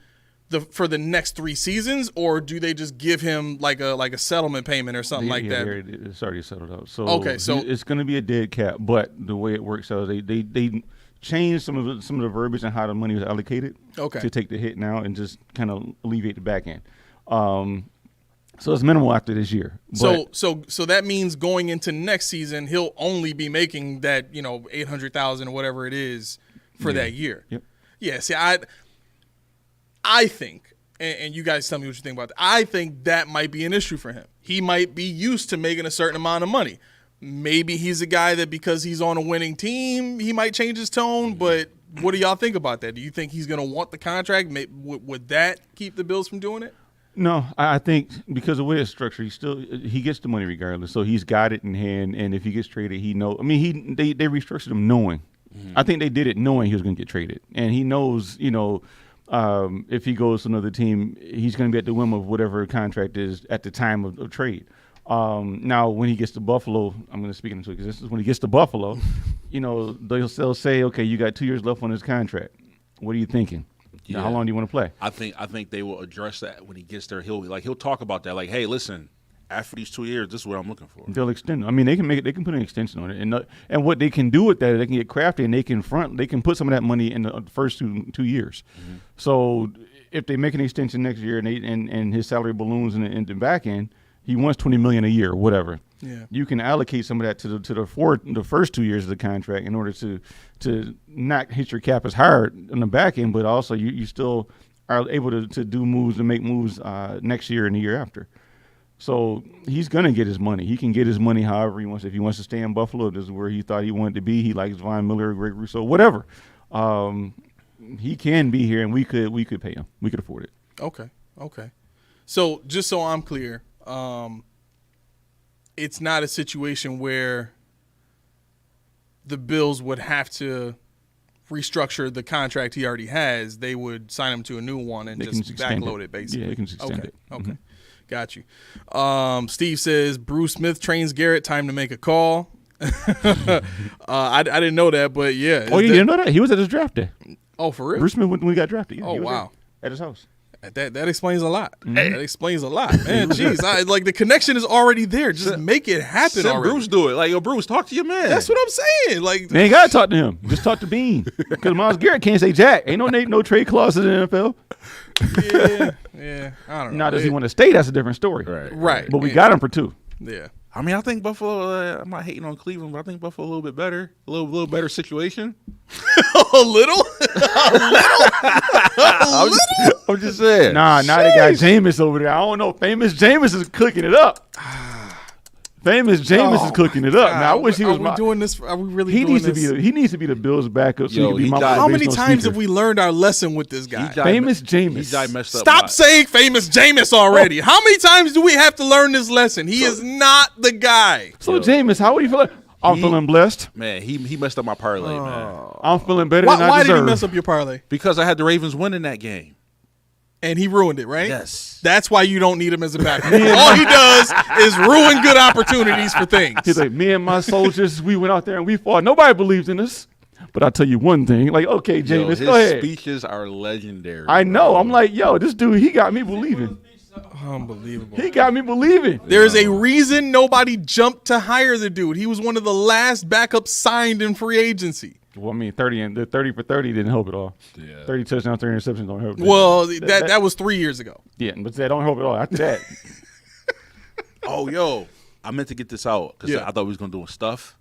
for the next 3 seasons, or do they just give him like a settlement payment or something like that? It's already settled out. So okay, so it's going to be a dead cap. But the way it works out, they changed some of the verbiage and how the money was allocated. Okay. To take the hit now and just kind of alleviate the back end. So it's minimal after this year. So that means going into next season, he'll only be making that $800,000 or whatever it is for that year. Yep. Yeah. See, I think, and you guys tell me what you think about that. I think that might be an issue for him. He might be used to making a certain amount of money. Maybe he's a guy that because he's on a winning team, he might change his tone. But what do y'all think about that? Do you think he's going to want the contract? Would that keep the Bills from doing it? No, I think because of the way it's structured, he gets the money regardless. So he's got it in hand, and if he gets traded, he knows. I mean, they restructured him knowing. Mm-hmm. I think they did it knowing he was going to get traded, and he knows, if he goes to another team, he's going to be at the whim of whatever contract is at the time of trade. Now, when he gets to Buffalo, I'm going to speak into it because this is when he gets to Buffalo. They'll say, okay, you got 2 years left on this contract. What are you thinking? Yeah. How long do you want to play? I think they will address that when he gets there. He'll talk about that. Like, hey, listen, after these 2 years, this is what I'm looking for. They'll extend. I mean, they can put an extension on it, and what they can do with that, they can get crafty and they can put some of that money in the first two years. Mm-hmm. So if they make an extension next year and his salary balloons in the back end, he wants $20 million a year or whatever. Yeah. You can allocate some of that to the first 2 years of the contract in order to not hit your cap as hard on the back end, but also you still are able to do moves and make moves next year and the year after. So he's going to get his money. He can get his money however he wants. If he wants to stay in Buffalo, this is where he thought he wanted to be. He likes Von Miller, Greg Rousseau, whatever. He can be here, and we could pay him. We could afford it. Okay. So just so I'm clear, it's not a situation where the Bills would have to restructure the contract he already has. They would sign him to a new one and just backload it, basically. Yeah, they can just extend it. Okay. Mm-hmm. Got you. Steve says, Bruce Smith trains Garrett. Time to make a call. I didn't know that, but yeah. Oh, you didn't know that? He was at his draft day. Oh, for real? Bruce Smith when we got drafted. Yeah, oh, wow. At his house. That explains a lot. That explains a lot, man. Jeez, like the connection is already there. Just make it happen already. Bruce do it. Like, yo, Bruce, talk to your man. That's what I'm saying. Like, they ain't gotta talk to him. Just talk to Bean. Because Myles Garrett can't say jack. Ain't no trade clauses in the NFL. Yeah. I don't know. Now, does he want to stay? That's a different story. Right. But we got him for 2. Yeah. I mean, I think Buffalo. I'm not hating on Cleveland, but I think Buffalo a little bit better, a little better situation. A little. I'm just saying. Nah, now they got Jameis over there. I don't know. Famous Jameis is cooking it up. Famous Jameis is cooking it up. Now I wish he was. Are we doing this? Are we really? He doing needs this? to be. He needs to be the Bills' backup. So he can be my How many motivational times speaker. have we learned our lesson with this guy? Famous Jameis. He messed up. Stop saying famous Jameis already. How many times do we have to learn this lesson? He is not the guy. So Jameis, how would you feel? I'm feeling blessed. Man, he messed up my parlay, man. I'm feeling better than I Why deserve. did he mess up your parlay? Because I had the Ravens winning that game. And he ruined it, right? Yes. That's why you don't need him as a backup. All he does is ruin good opportunities for things. He's like, me and my soldiers, we went out there and we fought. Nobody believed in us. But I'll tell you one thing. Like, okay, Jameis, go ahead. His speeches are legendary. I know. Bro. I'm like, yo, this dude, he got me believing. Unbelievable. He got me believing. There's a reason nobody jumped to hire the dude. He was one of the last backups signed in free agency. Well, I mean, 30 for 30 didn't help at all. Yeah. 30 touchdowns, 30 interceptions don't help. Well, that was 3 years ago. Yeah, but that don't help at all. After that. Oh, yo. I meant to get this out because Yeah. I thought we was going to do stuff.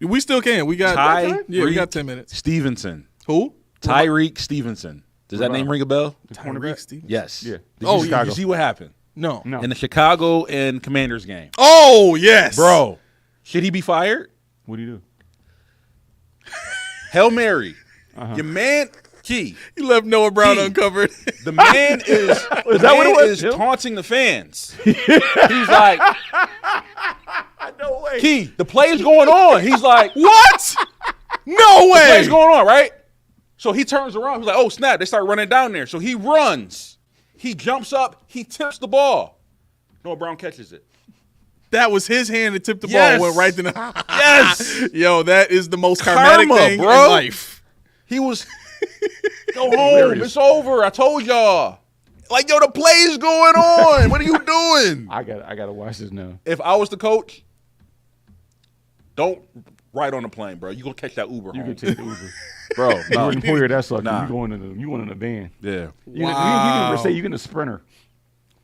We still can. We got we got 10 minutes. Stevenson. Who? Tyreek Stevenson. Does that name ring a bell? Tyreek Stevens. Yes. Yeah. Did you see what happened? No. In the Chicago and Commanders game? Oh, yes. Bro, should he be fired? What do you do? Hail Mary. Your man, Key. He left Noah Brown Key. uncovered. The man is taunting the fans. He's like, No way. Key, the play's going on. He's like, What? No way. play's going on, right? So he turns around. He's like, oh, snap. They start running down there. So he runs. He jumps up. He tips the ball. Noah Brown catches it. That was his hand that tipped the Yes. ball. Went right to the Yes. Yo, that is the most karmatic thing bro. in life. He was, go home. It's over. I told y'all. Like, yo, the play's going on. What are you doing? I gotta watch this now. If I was the coach, don't ride on the plane, bro. You gonna catch that Uber You home. can take the Uber. Bro, You no. wouldn't pull your that sucker. Nah. You going in a van. Yeah. You Wow. can say you get a sprinter.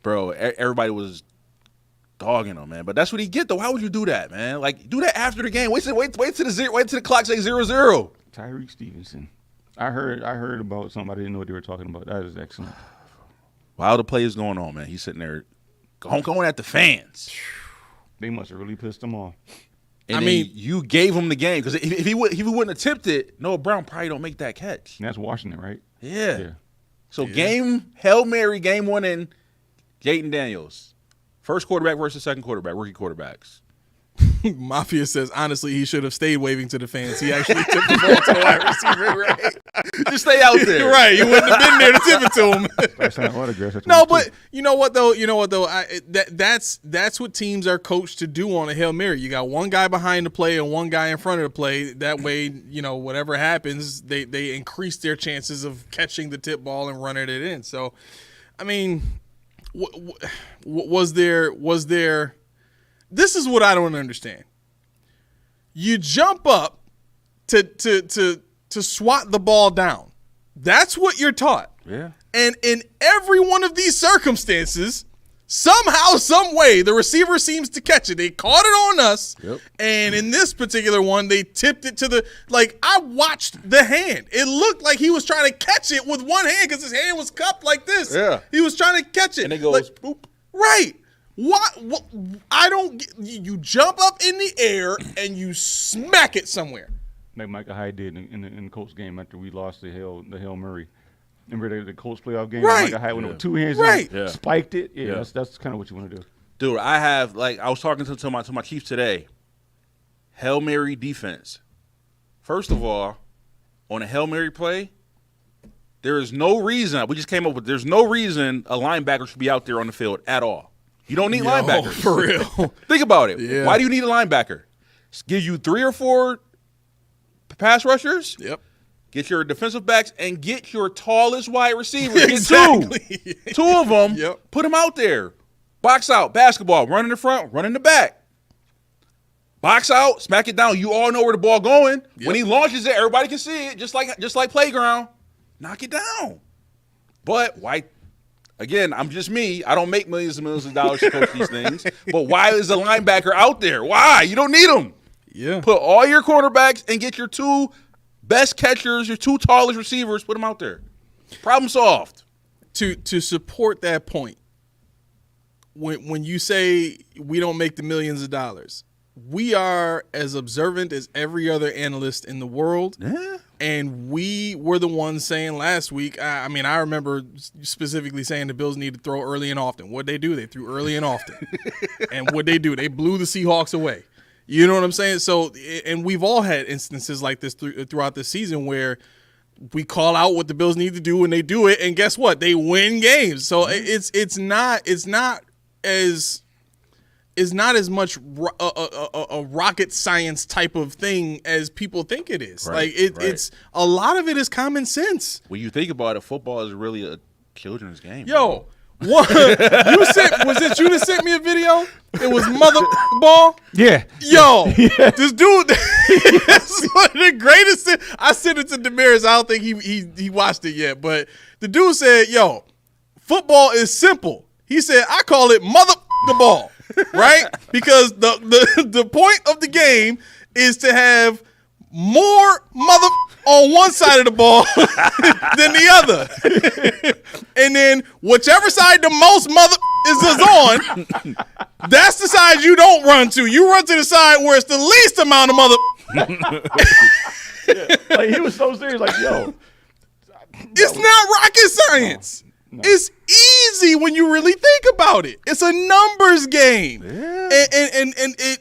Bro, everybody was dogging him, man. But that's what he get, though. How would you do that, man? Like, do that after the game. Wait till the clock say 0-0. Tyreek Stevenson. I heard about something. I didn't know what they were talking about. That is excellent. While the play is going on, man, he's sitting there going at the fans. They must have really pissed him off. And I then mean- you gave him the game. Because if he wouldn't have tipped it, Noah Brown probably don't make that catch. And that's Washington, right? Yeah. So Hail Mary, game one in Jayden Daniels. First quarterback versus second quarterback, rookie quarterbacks. Mafia says, honestly, he should have stayed waving to the fans. He actually tipped the ball to the wide receiver, right? Just stay out there. Right. You wouldn't have been there to tip it to him. That's not autographs. That's No, what but it's you know what though? That's what teams are coached to do on a Hail Mary. You got one guy behind the play and one guy in front of the play. That way, whatever happens, they increase their chances of catching the tip ball and running it in. So, I mean, was there? This is what I don't understand. You jump up to swat the ball down. That's what you're taught. Yeah. And in every one of these circumstances, somehow, some way, the receiver seems to catch it. They caught it on us. Yep. And in this particular one, they tipped it to the, I watched the hand. It looked like he was trying to catch it with one hand because his hand was cupped like this. Yeah. He was trying to catch it. And it goes, boop. Right. What? I don't get, you jump up in the air and you smack it somewhere. Like Micah Hyde did in the Colts game after we lost the Hail Murray. Remember the Colts playoff game? Right. Micah Hyde went with 2 hands Right. spiked it. Yeah. That's kind of what you want to do. Dude, I was talking to my Chiefs today. Hail Mary defense. First of all, on a Hail Mary play, there is no reason, we just came up with, there's no reason a linebacker should be out there on the field at all. You don't need linebackers. For real. Think about it. Yeah. Why do you need a linebacker? Give you 3 or 4 pass rushers. Yep. Get your defensive backs and get your tallest wide receiver. Exactly. Get 2 of them. Yep. Put them out there. Box out, basketball, run in the front, run in the back. Box out, smack it down. You all know where the ball going. Yep. When he launches it, everybody can see it, just like playground. Knock it down. But why? Again, I'm just me. I don't make millions and millions of dollars to coach these things. But why is the linebacker out there? Why? You don't need him. Yeah. Put all your cornerbacks and get your 2 best catchers, your 2 tallest receivers, put them out there. Problem solved. To support that point, when you say we don't make the millions of dollars, we are as observant as every other analyst in the world. Yeah. And we were the ones saying last week, I remember specifically saying the Bills need to throw early and often. What'd they do? They threw early and often. And what'd they do? They blew the Seahawks away. You know what I'm saying? So, and we've all had instances like this throughout the season where we call out what the Bills need to do and they do it, and guess what? They win games. So it's not as much a rocket science type of thing as people think it is. Right, It's a lot of it is common sense. When you think about it, football is really a children's game. Yo, what was it you that sent me a video? It was mother ball. Yeah. Yo, this dude, it's one of the greatest. I sent it to Damaris. I don't think he watched it yet, but the dude said, "Yo, football is simple." He said, "I call it mother the ball." Right? Because the point of the game is to have more mother on one side of the ball than the other. And then whichever side the most mother is on, that's the side you don't run to. You run to the side where it's the least amount of mother. Like, he was so serious, like, yo. It's not rocket science. No. It's easy when you really think about it. It's a numbers game. Yeah. And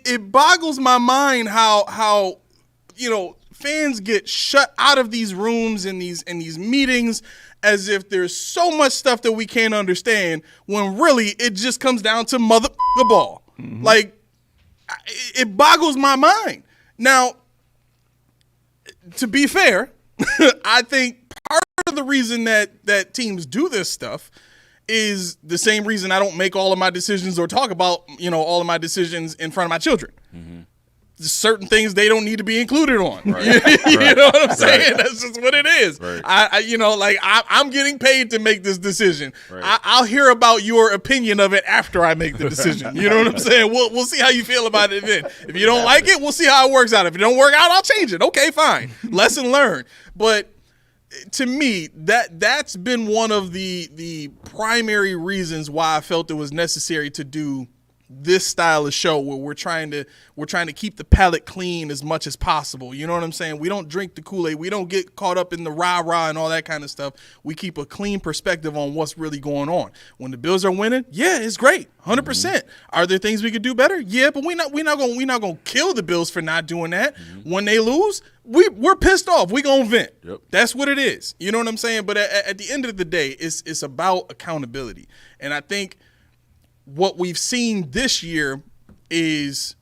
it boggles my mind how fans get shut out of these rooms and these meetings as if there's so much stuff that we can't understand when really it just comes down to mother the ball. Mm-hmm. Like, it boggles my mind. Now, to be fair, I think part of the reason that teams do this stuff is the same reason I don't make all of my decisions or talk about, all of my decisions in front of my children. Mm-hmm. Certain things they don't need to be included on. Right. You know what I'm saying? Right. That's just what it is. Right. I'm getting paid to make this decision. Right. I'll hear about your opinion of it after I make the decision. You know what I'm saying? We'll see how you feel about it then. If you don't like it, we'll see how it works out. If it don't work out, I'll change it. Okay, fine. Lesson learned. But to me, that's been one of the primary reasons why I felt it was necessary to do this style of show where we're trying to keep the palate clean as much as possible. You know what I'm saying? We don't drink the Kool-Aid. We don't get caught up in the rah-rah and all that kind of stuff. We keep a clean perspective on what's really going on. When the Bills are winning, yeah, it's great. 100%. Mm-hmm. Are there things we could do better? Yeah, but we're not gonna kill the Bills for not doing that. Mm-hmm. When they lose, we're pissed off. We gonna vent. Yep. That's what it is. You know what I'm saying? But at the end of the day, it's about accountability. And I think what we've seen this year is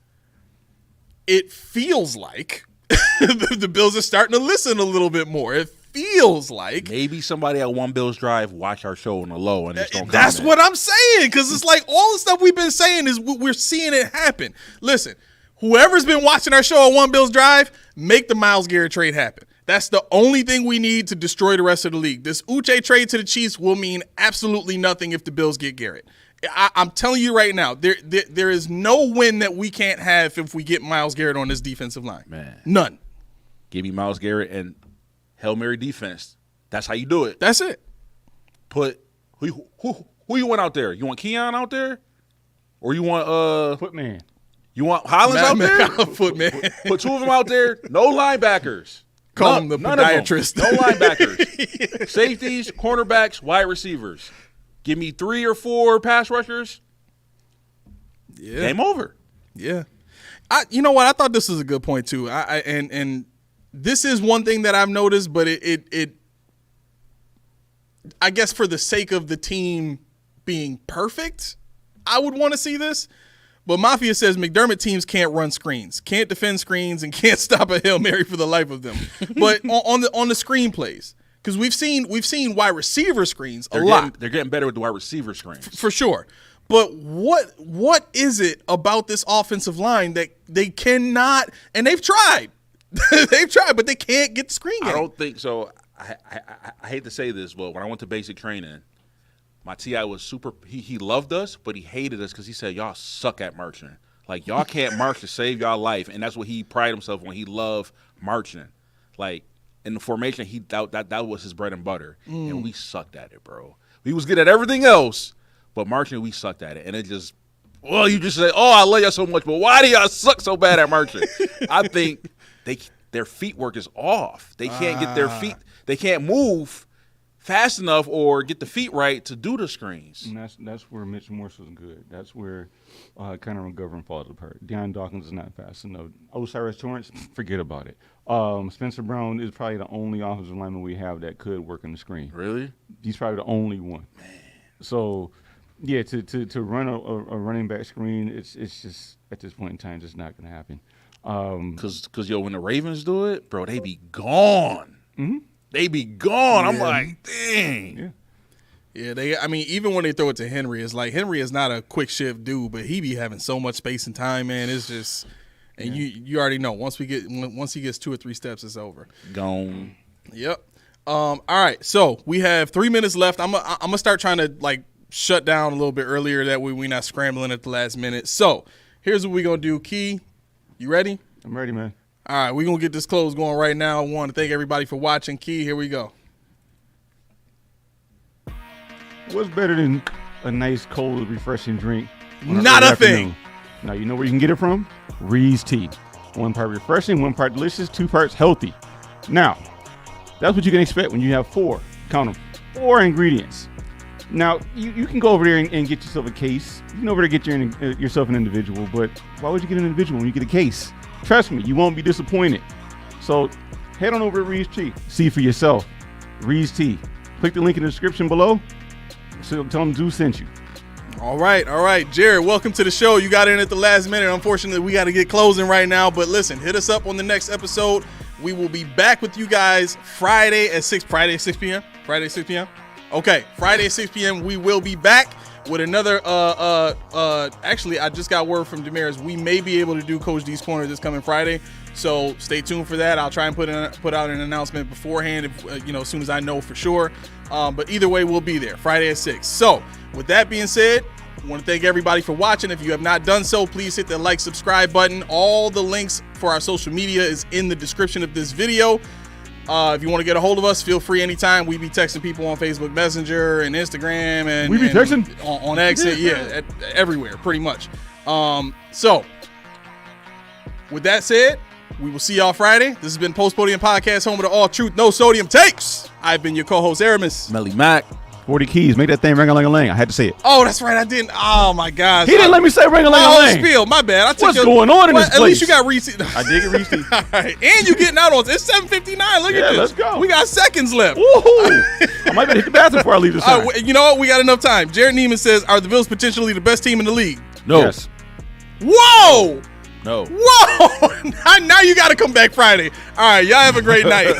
it feels like the Bills are starting to listen a little bit more. It feels like maybe somebody at One Bills Drive watch our show on the low and it's that's what I'm saying, because it's like all the stuff we've been saying is we're seeing it happen. Listen, whoever's been watching our show on One Bills Drive, make the Myles Garrett trade happen. That's the only thing we need to destroy the rest of the league. This Uche trade to the Chiefs will mean absolutely nothing if the Bills get Garrett. I'm telling you right now, there is no win that we can't have if we get Myles Garrett on this defensive line. Man. None. Give me Myles Garrett and Hail Mary defense. That's how you do it. That's it. Put who you want out there? You want Keon out there? Or you want Footman. You want Hollins out there? Footman. Put 2 of them out there. No linebackers. Call him the podiatrist. No linebackers. Safeties, cornerbacks, wide receivers. Give me 3 or 4 pass rushers. Yeah. Game over. Yeah. You know what? I thought this was a good point too. And this is one thing that I've noticed, but it I guess for the sake of the team being perfect, I would want to see this. But Mafia says McDermott teams can't run screens, can't defend screens, and can't stop a Hail Mary for the life of them. But on the screenplays, because we've seen wide receiver screens a lot. They're getting better with the wide receiver screens. For sure. But what is it about this offensive line that they cannot, and they've tried. They've tried, but they can't get the screen game. I don't think so. I hate to say this, but when I went to basic training, my TI was super – he loved us, but he hated us because he said, y'all suck at marching. Like, y'all can't march to save y'all life, and that's what he prided himself on. He loved marching. Like, in the formation, that was his bread and butter, and we sucked at it, bro. We was good at everything else, but marching, we sucked at it. And it just – well, you just say, oh, I love y'all so much, but why do y'all suck so bad at marching? I think their feet work is off. They can't get their feet – they can't move – fast enough or get the feet right to do the screens. And that's where Mitch Morse was good. That's where Connor McGovern falls apart. Deion Dawkins is not fast enough. Osiris Torrance, forget about it. Spencer Brown is probably the only offensive lineman we have that could work on the screen. Really? He's probably the only one. Man. So, yeah, to run a running back screen, it's just at this point in time just not going to happen. Because when the Ravens do it, bro, they be gone. Mm-hmm. They be gone. Yeah. I'm like, dang. Yeah, I mean, even when they throw it to Henry, it's like Henry is not a quick shift dude, but he be having so much space and time, man. It's just, and you already know once he gets 2 or 3 steps, it's over. Gone. Yep. All right, so we have 3 minutes left. I'm gonna start trying to like shut down a little bit earlier. That way we're not scrambling at the last minute. So here's what we're gonna do. Key, you ready? I'm ready, man. All right, we're going to get this close going right now. I want to thank everybody for watching. Key, here we go. What's better than a nice, cold, refreshing drink? Not a thing. Now, you know where you can get it from? Reed's Tea. 1 part refreshing, 1 part delicious, 2 parts healthy. Now, that's what you can expect when you have 4 ingredients. Now, you can go over there and get yourself a case. You can over there get yourself an individual, but why would you get an individual when you get a case? Trust me, you won't be disappointed. So head on over to Reed's Tea. See for yourself. Reed's Tea. Click the link in the description below. So tell them Zeus sent you. All right. Jared, welcome to the show. You got in at the last minute. Unfortunately, we got to get closing right now. But listen, hit us up on the next episode. We will be back with you guys Friday at 6 p.m. Okay, Friday at 6 p.m. we will be back with another actually I just got word from Damaris we may be able to do Coach D's Corner this coming Friday, so stay tuned for that. I'll try and put out an announcement beforehand if as soon as I know for sure, but either way we'll be there Friday at 6. So with that being said, I want to thank everybody for watching. If you have not done so, please hit the like, subscribe button. All the links for our social media is in the description of this video. If you want to get a hold of us, feel free anytime. We be texting people on Facebook Messenger and Instagram and we be texting on X, everywhere pretty much. So with that said, we will see y'all Friday. This has been Podium Podcast, home of the all truth, no sodium takes. I've been your co-host Aramis. Melly Mac. 40 keys. Make that thing ring-a-ling-a-ling. I had to say it. Oh, that's right. I didn't. Oh, my gosh. He didn't let me say ring-a-ling-a-ling. Spiel. My bad. What's going on in this place? At least you got Reese. I did get Reese. All right. And you getting out on it. It's 7:59. Look at this. Let's go. We got seconds left. Woohoo. I might better hit the bathroom before I leave this time. You know what? We got enough time. Jared Neiman says, are the Bills potentially the best team in the league? No. Yes. Whoa. No. Whoa. Now you got to come back Friday. All right. Y'all have a great night.